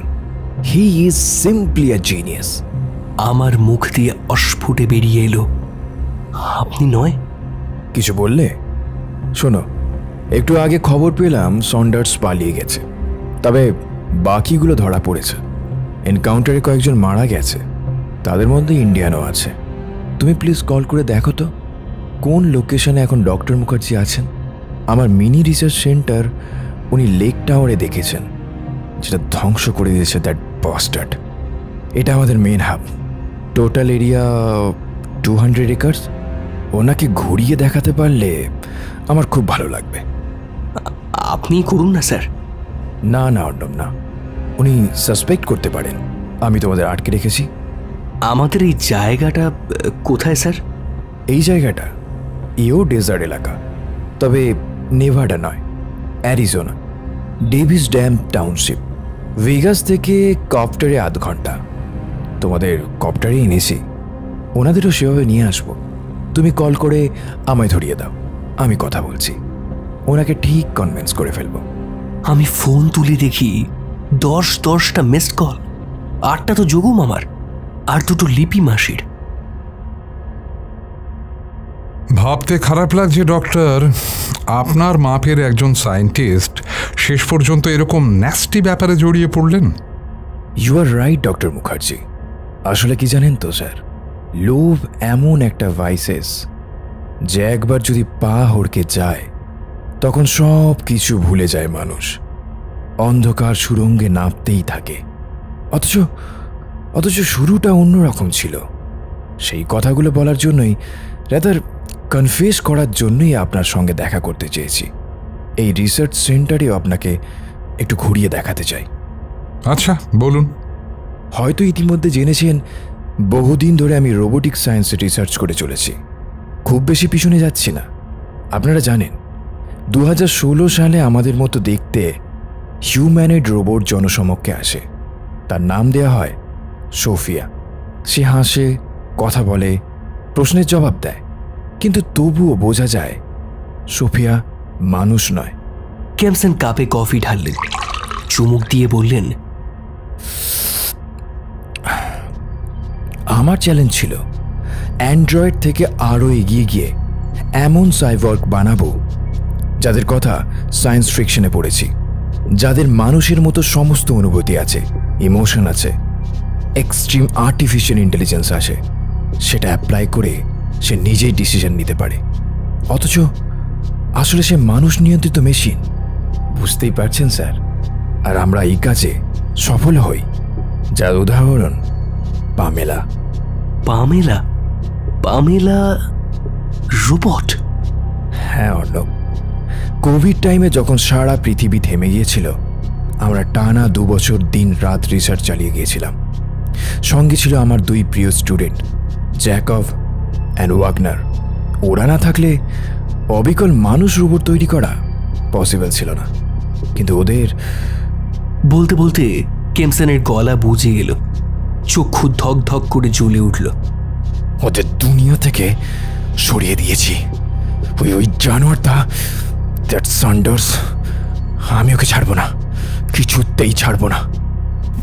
He is simply a genius. আমার মুখ দিয়ে অস্ফুটে বেরিয়ে এলো, আপনি নয়? কিছু বললে? শোনো, একটু আগে খবর পেলাম সন্ডার্স পালিয়ে গেছে, তবে বাকিগুলো ধরা পড়েছে। এনকাউন্টারে কয়েকজন মারা গেছে, তাদের মধ্যে ইন্ডিয়ানও আছে। তুমি প্লিজ কল করে দেখো তো কোন লোকেশনে এখন ডক্টর মুখার্জি আছেন। আমার মিনি রিসার্চ সেন্টার উনি লেক টাওয়ারে দেখেছেন, যেটা ধ্বংস করে দিয়েছে দ্যাট বাস্টার্ড। এটা আমাদের main hub, total area 200 acres. ওনাকে ঘুরিয়ে দেখাতে পারলে আমার খুব ভালো লাগবে। আপনি করুন না স্যার। না না অর্ণব না, উনি সাসপেক্ট করতে পারেন আমি তোমাদের আটকে রেখেছি। আমাদের এই জায়গাটা কোথায় স্যার? এই জায়গাটা এও ডেজার্ট এলাকা, তবে নেভাডা নয়, Arizona, Davis Dam township. Vegas থেকে কপ্টারে 8 ঘন্টা। তোমাদের কপ্টারে এনেছি, ওনাদেরও সেভাবে নিয়ে আসবো। তুমি কল করে আমায় ধরিয়ে দাও, আমি কথা বলছি, ওনাকে ঠিক কনভিন্স করে ফেলবো। আমি ফোন তুলে দেখি 10টা মিসড কল, 8টা তো যোগু মামার আর 2টো লিপি মাসির। ভাবতে খারাপ লাগছে ডক্টর, আপনার মাপের একজন সায়েন্টিস্ট শেষ পর্যন্ত এরকম ন্যাস্টি ব্যাপারে জড়িয়ে পড়লেন। You are right doctor Mukherjee. আসলে কি জানেন তো স্যার, লোভ এমন একটা ভাইসেস যে একবার যদি পা হড়কে যায় তখন সব কিছু ভুলে যায় মানুষ, অন্ধকার সুড়ঙ্গে নামতেই থাকে। অথচ শুরুটা অন্যরকম ছিল। সেই কথাগুলো বলার জন্যই, রাদার কনফেস করার জন্যই আপনার সঙ্গে দেখা করতে চেয়েছি। এই রিসার্চ সেন্টারেও আপনাকে একটু ঘুরিয়ে দেখাতে চাই। আচ্ছা বলুন। হয়তো ইতিমধ্যে জেনেছেন বহুদিন ধরে আমি রোবোটিক সায়েন্সে রিসার্চ করে চলেছি। খুব বেশি পিছনে যাচ্ছি না। আপনারা জানেন 2016 সালে আমাদের মতো দেখতে হিউম্যানয়েড রোবট জনসমক্ষে আসে। তার নাম দেয়া হয় সোফিয়া। সে হাসে, কথা বলে, প্রশ্নের জবাব দেয়, কিন্তু তবুও বোঝা যায় সোফিয়া মানুষ নয়। ক্যামসন কাপে কফি ঢাললেন, চুমুক দিয়ে বললেন, আমার চ্যালেঞ্জ ছিল অ্যান্ড্রয়েড থেকে আরও এগিয়ে গিয়ে এমন সাইবর্গ বানাবো যাদের কথা সায়েন্স ফিকশনে পড়েছি, যাদের মানুষের মতো সমস্ত অনুভূতি আছে, ইমোশন আছে, এক্সট্রিম আর্টিফিশিয়াল ইন্টেলিজেন্স আছে, সেটা অ্যাপ্লাই করে সে নিজেই ডিসিশন নিতে পারে। অথচ আসলে সে মানুষ নিয়ন্ত্রিত মেশিন। বুঝতেই পারছেন স্যার। আর আমরা এই কাজে সফল হই, যার উদাহরণ পামেলা। পামেলা? Pamela robot? হ্যাঁ অর্ণব, কোভিড টাইমে যখন সারা পৃথিবী থেমে গিয়েছিল, আমরা টানা 2 বছর দিন রাত রিসার্চ চালিয়ে গিয়েছিলাম। সঙ্গে ছিল আমার 2 প্রিয় স্টুডেন্ট, জ্যাকব অ্যান্ড ওয়াগনার। ওরা না থাকলে অবিকল মানুষ রোবট তৈরি করা পসিবল ছিল না। কিন্তু ওদের বলতে বলতে কেমসনের গলা বুঝে গেল, চক্ষু ধক ধক করে জ্বলে উঠল। ওদের দুনিয়া থেকে সরিয়ে দিয়েছি। ওই জানোয়ারটা, দ্যাট সান্ডার্স, আমি ওকে ছাড়বো না, কিছুতেই ছাড়বো না।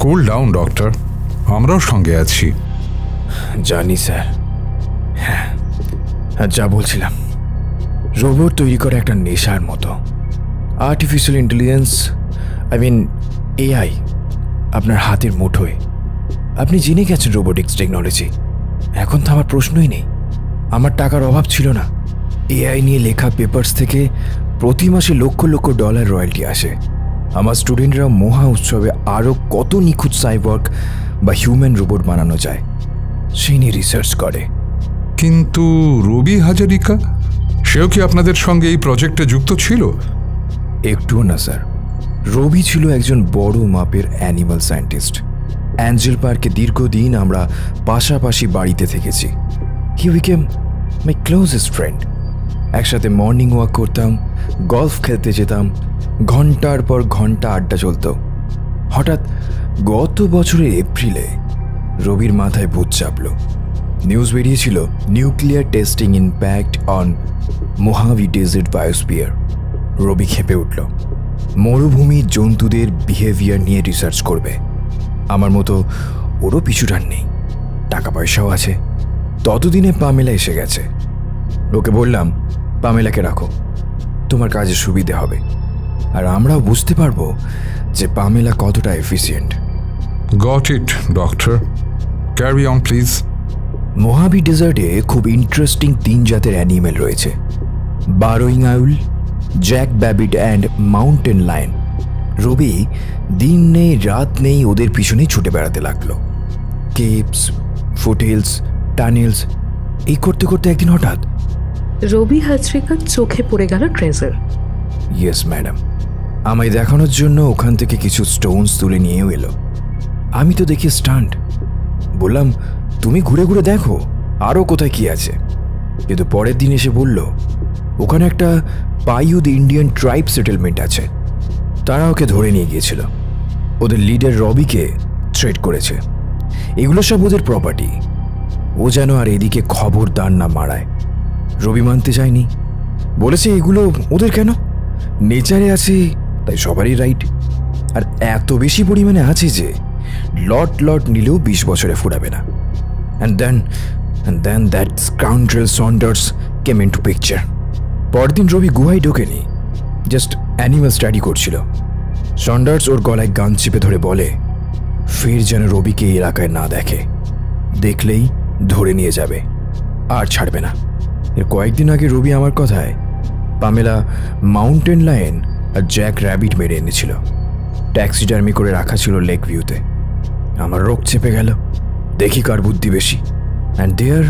কুল ডাউন ডক্টর, আমরাও সঙ্গে আছি। জানি স্যার। হ্যাঁ, যা বলছিলাম, রোবট তৈরি করা একটা নেশার মতো। Artificial intelligence, I mean AI, আপনার হাতের মুঠোয়। আপনি জেনে গেছেন রোবোটিক্স টেকনোলজি। এখন তো আমার প্রশ্নই নেই। আমার টাকার অভাব ছিল না। এআই নিয়ে লেখা পেপারস থেকে প্রতি মাসে লক্ষ লক্ষ ডলার রয়্যালটি আসে। আমার স্টুডেন্টরা মহা উৎসবে আরও কত নিখুঁত সাইবর্গ বা হিউম্যান রোবট বানানো যায় সেই নিয়ে রিসার্চ করে। কিন্তু রবি হাজারিকা, সেও কি আপনাদের সঙ্গে এই প্রজেক্টে যুক্ত ছিল? একটুও না স্যার। রবি ছিল একজন বড় মাপের অ্যানিমাল সায়েন্টিস্ট। অ্যাঞ্জেল পার্কে দীর্ঘদিন আমরা পাশাপাশি বাড়িতে থেকেছি। He became my closest friend. একসাথে মর্নিং ওয়াক করতাম, গলফ খেলতে যেতাম, ঘন্টার পর ঘন্টা আড্ডা চলত। হঠাৎ গত বছরের এপ্রিলে রবির মাথায় ভূত চাপল। নিউজ বেরিয়েছিল, nuclear testing impact on Mojave desert biosphere. Rabi খেপে উঠল। মরুভূমির জন্তুদের বিহেভিয়ার নিয়ে রিসার্চ করবে। আমার মতো ওরও পিছুটান নেই, টাকা পয়সাও আছে। ততদিনে পামেলা এসে গেছে। ওকে বললাম, পামেলাকে রাখো, তোমার কাজে সুবিধে হবে, আর আমরাও বুঝতে পারবো যে পামেলা কতটা efficient. Got it doctor, carry on please. Mojave ডেজার্টে খুব ইন্টারেস্টিং 3 জাতের অ্যানিমেল রয়েছে: burrowing owl, jack rabbit and mountain lion. Rabi দিন নেই রাত নেই ওদের পিছনেই ছুটে বেড়াতে লাগলো। কেপস, ফুটহিলস, টানেলস এই করতে করতে একদিন হঠাৎ রবি হাজরিকার চোখে পড়ে গেল ট্রেজার। ইয়েস ম্যাডাম, আমায় দেখানোর জন্য ওখান থেকে কিছু স্টোনস তুলে নিয়েও এলো। আমি তো দেখি স্টান্ট, বললাম তুমি ঘুরে ঘুরে দেখো আরও কোথায় কি আছে। কিন্তু পরের দিন এসে বলল ওখানে একটা পাইউদ ইন্ডিয়ান ট্রাইব সেটেলমেন্ট আছে, তারা ওকে ধরে নিয়ে গিয়েছিল। ওদের লিডার রবিকে থ্রেট করেছে। এগুলো সব ওদের প্রপার্টি, ও যেন আর এদিকে খবরদার না মারায়। রবি মানতে চায়নি, বলেছে এগুলো ওদের কেন, নেচারে আছে তাই সবারই রাইট। আর এত বেশি পরিমাণে আছে যে লট লট নিলেও 20 বছরে ফুরাবে না। And then that scoundrel Saunders came in to picture. পরদিন রবি গুহায় ঢোকেনি, জাস্ট অ্যানিমাল স্টাডি করছিল। সন্ডার্স ওর গলায় গান চেপে ধরে বলে ফের যেন রবিকে এই এলাকায় না দেখে, দেখলেই ধরে নিয়ে যাবে আর ছাড়বে না। এর কয়েকদিন আগে রবি আমার কথায় পামেলা মাউন্টেন লায়ন আর জ্যাক র্যাবিট মেরে এনেছিল, ট্যাক্সিডার্মি করে রাখা ছিল লেক ভিউতে। আমার রোগ চেপে গেল, দেখি কার বুদ্ধি বেশি। অ্যান্ড দেয়ার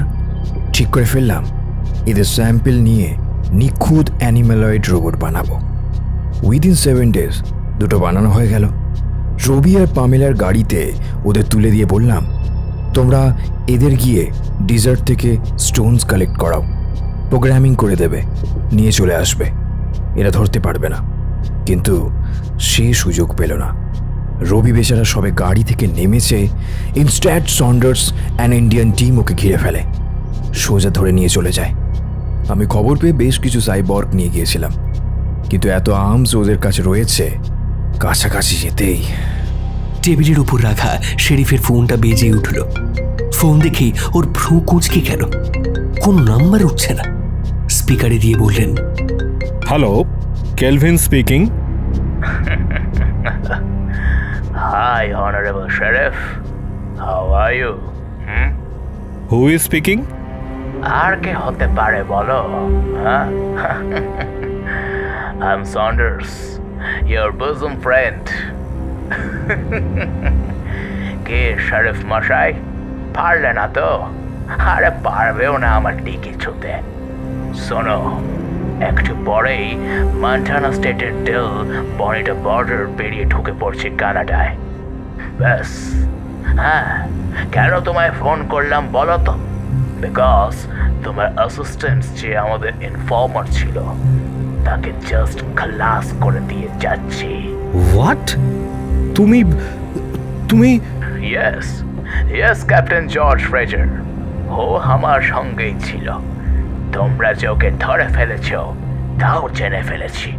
ঠিক করে ফেললাম এদের স্যাম্পল নিয়ে নিখুঁত অ্যানিম্যালয়েড রোবট বানাবো। উইদিন 7 days দুটো বানানো হয়ে গেল। রবি আর পামেলার গাড়িতে ওদের তুলে দিয়ে বললাম তোমরা এদের গিয়ে ডিজার্ট থেকে স্টোনস কালেক্ট করাও, প্রোগ্রামিং করে দেবে, নিয়ে চলে আসবে, এরা ধরতে পারবে না। কিন্তু সে সুযোগ পেল না। রবি বেচারা সবে গাড়ি থেকে নেমেছে, instant Saunders and Indian team ওকে ঘিরে ফেলে, সোজা ধরে নিয়ে চলে যায়। আমি খবর পেয়ে বেশ কিছু সাইবর্গ নিয়ে গিয়েছিলাম, কিন্তু এত আর্মস ওদের কাছে রয়েছে, কাছাকাছি যেতেই টেবিলের উপর রাখা শেরিফের ফোনটা বেজে উঠল। ফোন দেখেই ওর ভ্রু কুঁচকে গেল, কোন নাম্বার উঠছে না। স্পিকারে দিয়ে বললেন, hello, Kelvin speaking. Hi, Honorable Sheriff. How are you? Who is speaking? আর কে হতে পারে বলো? I'm Saunders, your bosom friend. কে শরীফ মশাই, পারলে না তো? আরে পারবেও না আমার ডিকি ছুতে। শোনো, একটু পরেই মন্টানা স্টেটের ডেল বনিটা বর্ডার পেরিয়ে ঢুকে পড়ছে কানাডায়। ব্যাস, হ্যাঁ, কেন তোমায় ফোন করলাম বলো তো? বিকজ তোমার অ্যাসিস্ট্যান্ট যে আমাদের ইনফর্মার ছিল, তাকে জাস্ট খালাস করে দিয়ে যাচ্ছি। হোয়াট? তুমি ইয়েস ক্যাপ্টেন জর্জ ফ্রেজার, ও আমার সঙ্গেই ছিল। তোমরা যে ওকে ধরে ফেলেছ তাও জেনে ফেলেছি।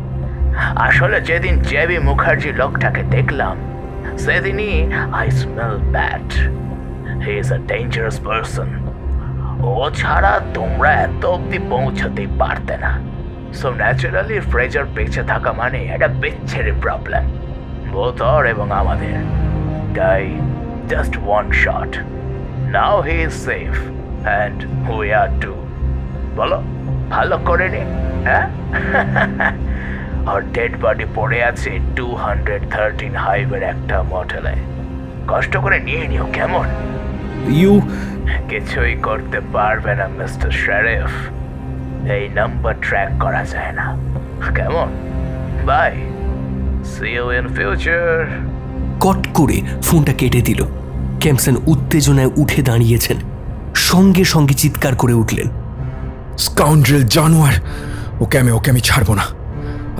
আসলে যেদিন জেবি মুখার্জি লোকটাকে দেখলাম, সেদিনই I smell bad. He is a dangerous person. ও ছাড়া তোমরা এত অব্দি পৌঁছতেই পারতে না। সো ন্যাচারালি ফ্রেজার বেঁচে থাকা মানে একটা বিচ্ছিরি প্রবলেম, বোথ ওর এবং আমাদের। তাই just one shot. Now he is safe and we are too. বলো, ভালো করে নি? হ্যাঁ, আর ডেড বডি পড়ে আছে 213 হাইওয়ের একটা মোটেলে। কষ্ট করে নিয়ে নিও, কেমন? কিছুই করতে পারবে না মিস্টার শেরিফ, এই নাম্বার ট্র্যাক করা যায় না, কেমন? Bye, see you in future. কট করে ফোনটা কেটে দিল। ক্যাম্পসন উত্তেজনায় উঠে দাঁড়িয়েছেন, সঙ্গে সঙ্গে চিৎকার করে উঠলেন, স্কাউন্ড্রেল জানোয়ার, ওকে আমি ছাড়বো না।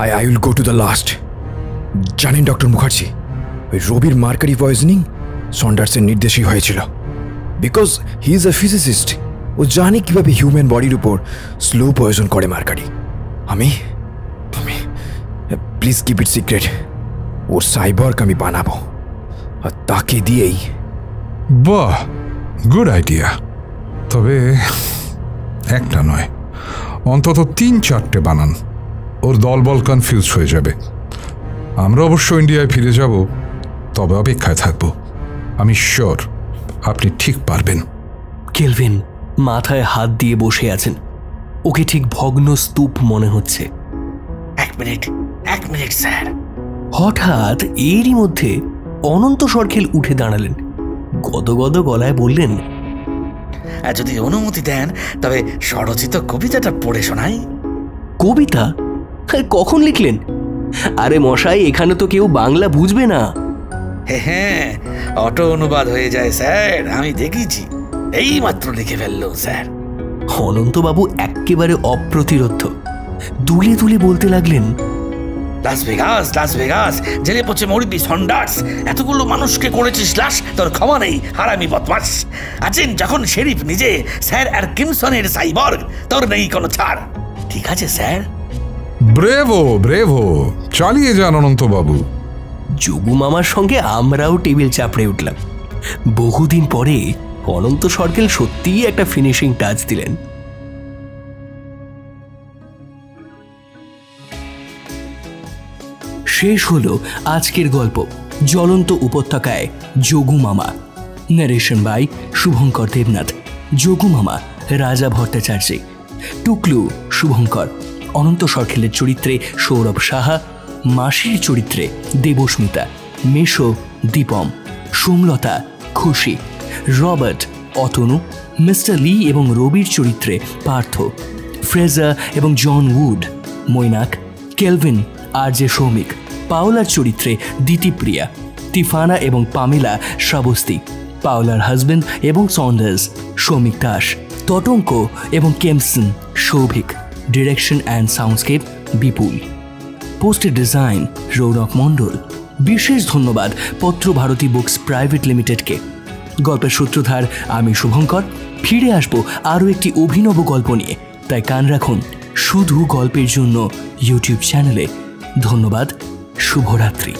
I will go to the last. জানেন ডক্টর মুখার্জি, ওই রবির মার্কারি পয়জনিং সন্ডার্সের নির্দেশই হয়েছিল। Because he is a physicist, ও জানে কিভাবে হিউম্যান বডির উপর স্লো পয়জন করে মার্কারি। আমি প্লিজ কিপ ইট সিক্রেট। ওর সাইবর্গ আমি বানাবো, আর তাকে দিয়েই। বাহ, গুড আইডিয়া। তবে একটা নয়, অন্তত 3-4টে বানান, ওর দলবল কনফিউজ হয়ে যাবে। আমরা অবশ্য ইন্ডিয়ায় ফিরে যাব, তবে অপেক্ষায় থাকব। আমি শিওর আপনি ঠিক পারবেন। কেলভিন মাথায় হাত দিয়ে বসে আছেন, ওকে ঠিক ভগ্ন স্তূপ মনে হচ্ছে। এক মিনিট স্যার, হঠাৎ এরই মধ্যে অনন্ত সরখেল উঠে দাঁড়ালেন, গদগদ গলায় বললেন, যদি অনুমতি দেন তবে স্বরচিত কবিতাটা পড়ে শোনাই। কবিতা? কখন লিখলেন? আরে মশাই, এখানে তো কেউ বাংলা বুঝবে না। হ্যাঁ, অটো অনুবাদ হয়ে যায় স্যার, আমি দেখেছি, এই মাত্র লিখে ফেললো স্যার। অনন্তবাবু একেবারে অপ্রতিরোধ দুলে দুলে বলতে লাগলেন, লাস ভেগাস জেলে পচে মরবি সন্ডার্স, এতগুলো মানুষকে করেছিস লাশ, তোর ক্ষমা নেই হারামি বদমাস। আছেন যখন শেরিফ নিজে স্যার আর কিমসনের সাইবর্গ, তোর নেই কোনো ছাড়। ঠিক আছে স্যার। ব্রেভো, চালিয়ে যান অনন্তবাবু। যোগু মামার সঙ্গে আমরাও টেবিল চাপড়ে উঠলাম। বহুদিন পরে অনন্ত সরকেল সত্যিই একটা ফিনিশিং টাচ দিলেন। শেষ হলো আজকের গল্প জ্বলন্ত উপত্যকায় যোগু মামা। Narration by Shubhankar Debnath. যোগু মামা রাজা ভট্টাচার্য, টুকলু শুভঙ্কর, অনন্ত সরখেলের চরিত্রে সৌরভ সাহা, মাসির চরিত্রে দেবস্মিতা, মেশো দীপম, সোমলতা খুশি, রবার্ট অতনু, মিস্টার লি এবং রবির চরিত্রে পার্থ, ফ্রেজার এবং জন উড, মৈনাক, কেলভিন আর জে সৌমিক, পাওলার চরিত্রে দিতিপ্রিয়া, তিফানা এবং পামেলা শ্রাবস্তি, পাওলার হাজবেন্ড এবং সন্ডার্স সৌমিক দাস, তটঙ্ক এবং Kemson Souvik, direction and soundscape Bipul, poster design Rounak Mondal. বিশেষ ধন্যবাদ পত্র ভারতী বুকস প্রাইভেট লিমিটেডকে। গল্পের সূত্রধার আমি শুভঙ্কর। ফিরে আসবো আরও একটি অভিনব গল্প নিয়ে, তাই কান রাখুন শুধু গল্পের জন্য ইউটিউব চ্যানেলে। ধন্যবাদ, শুভরাত্রি।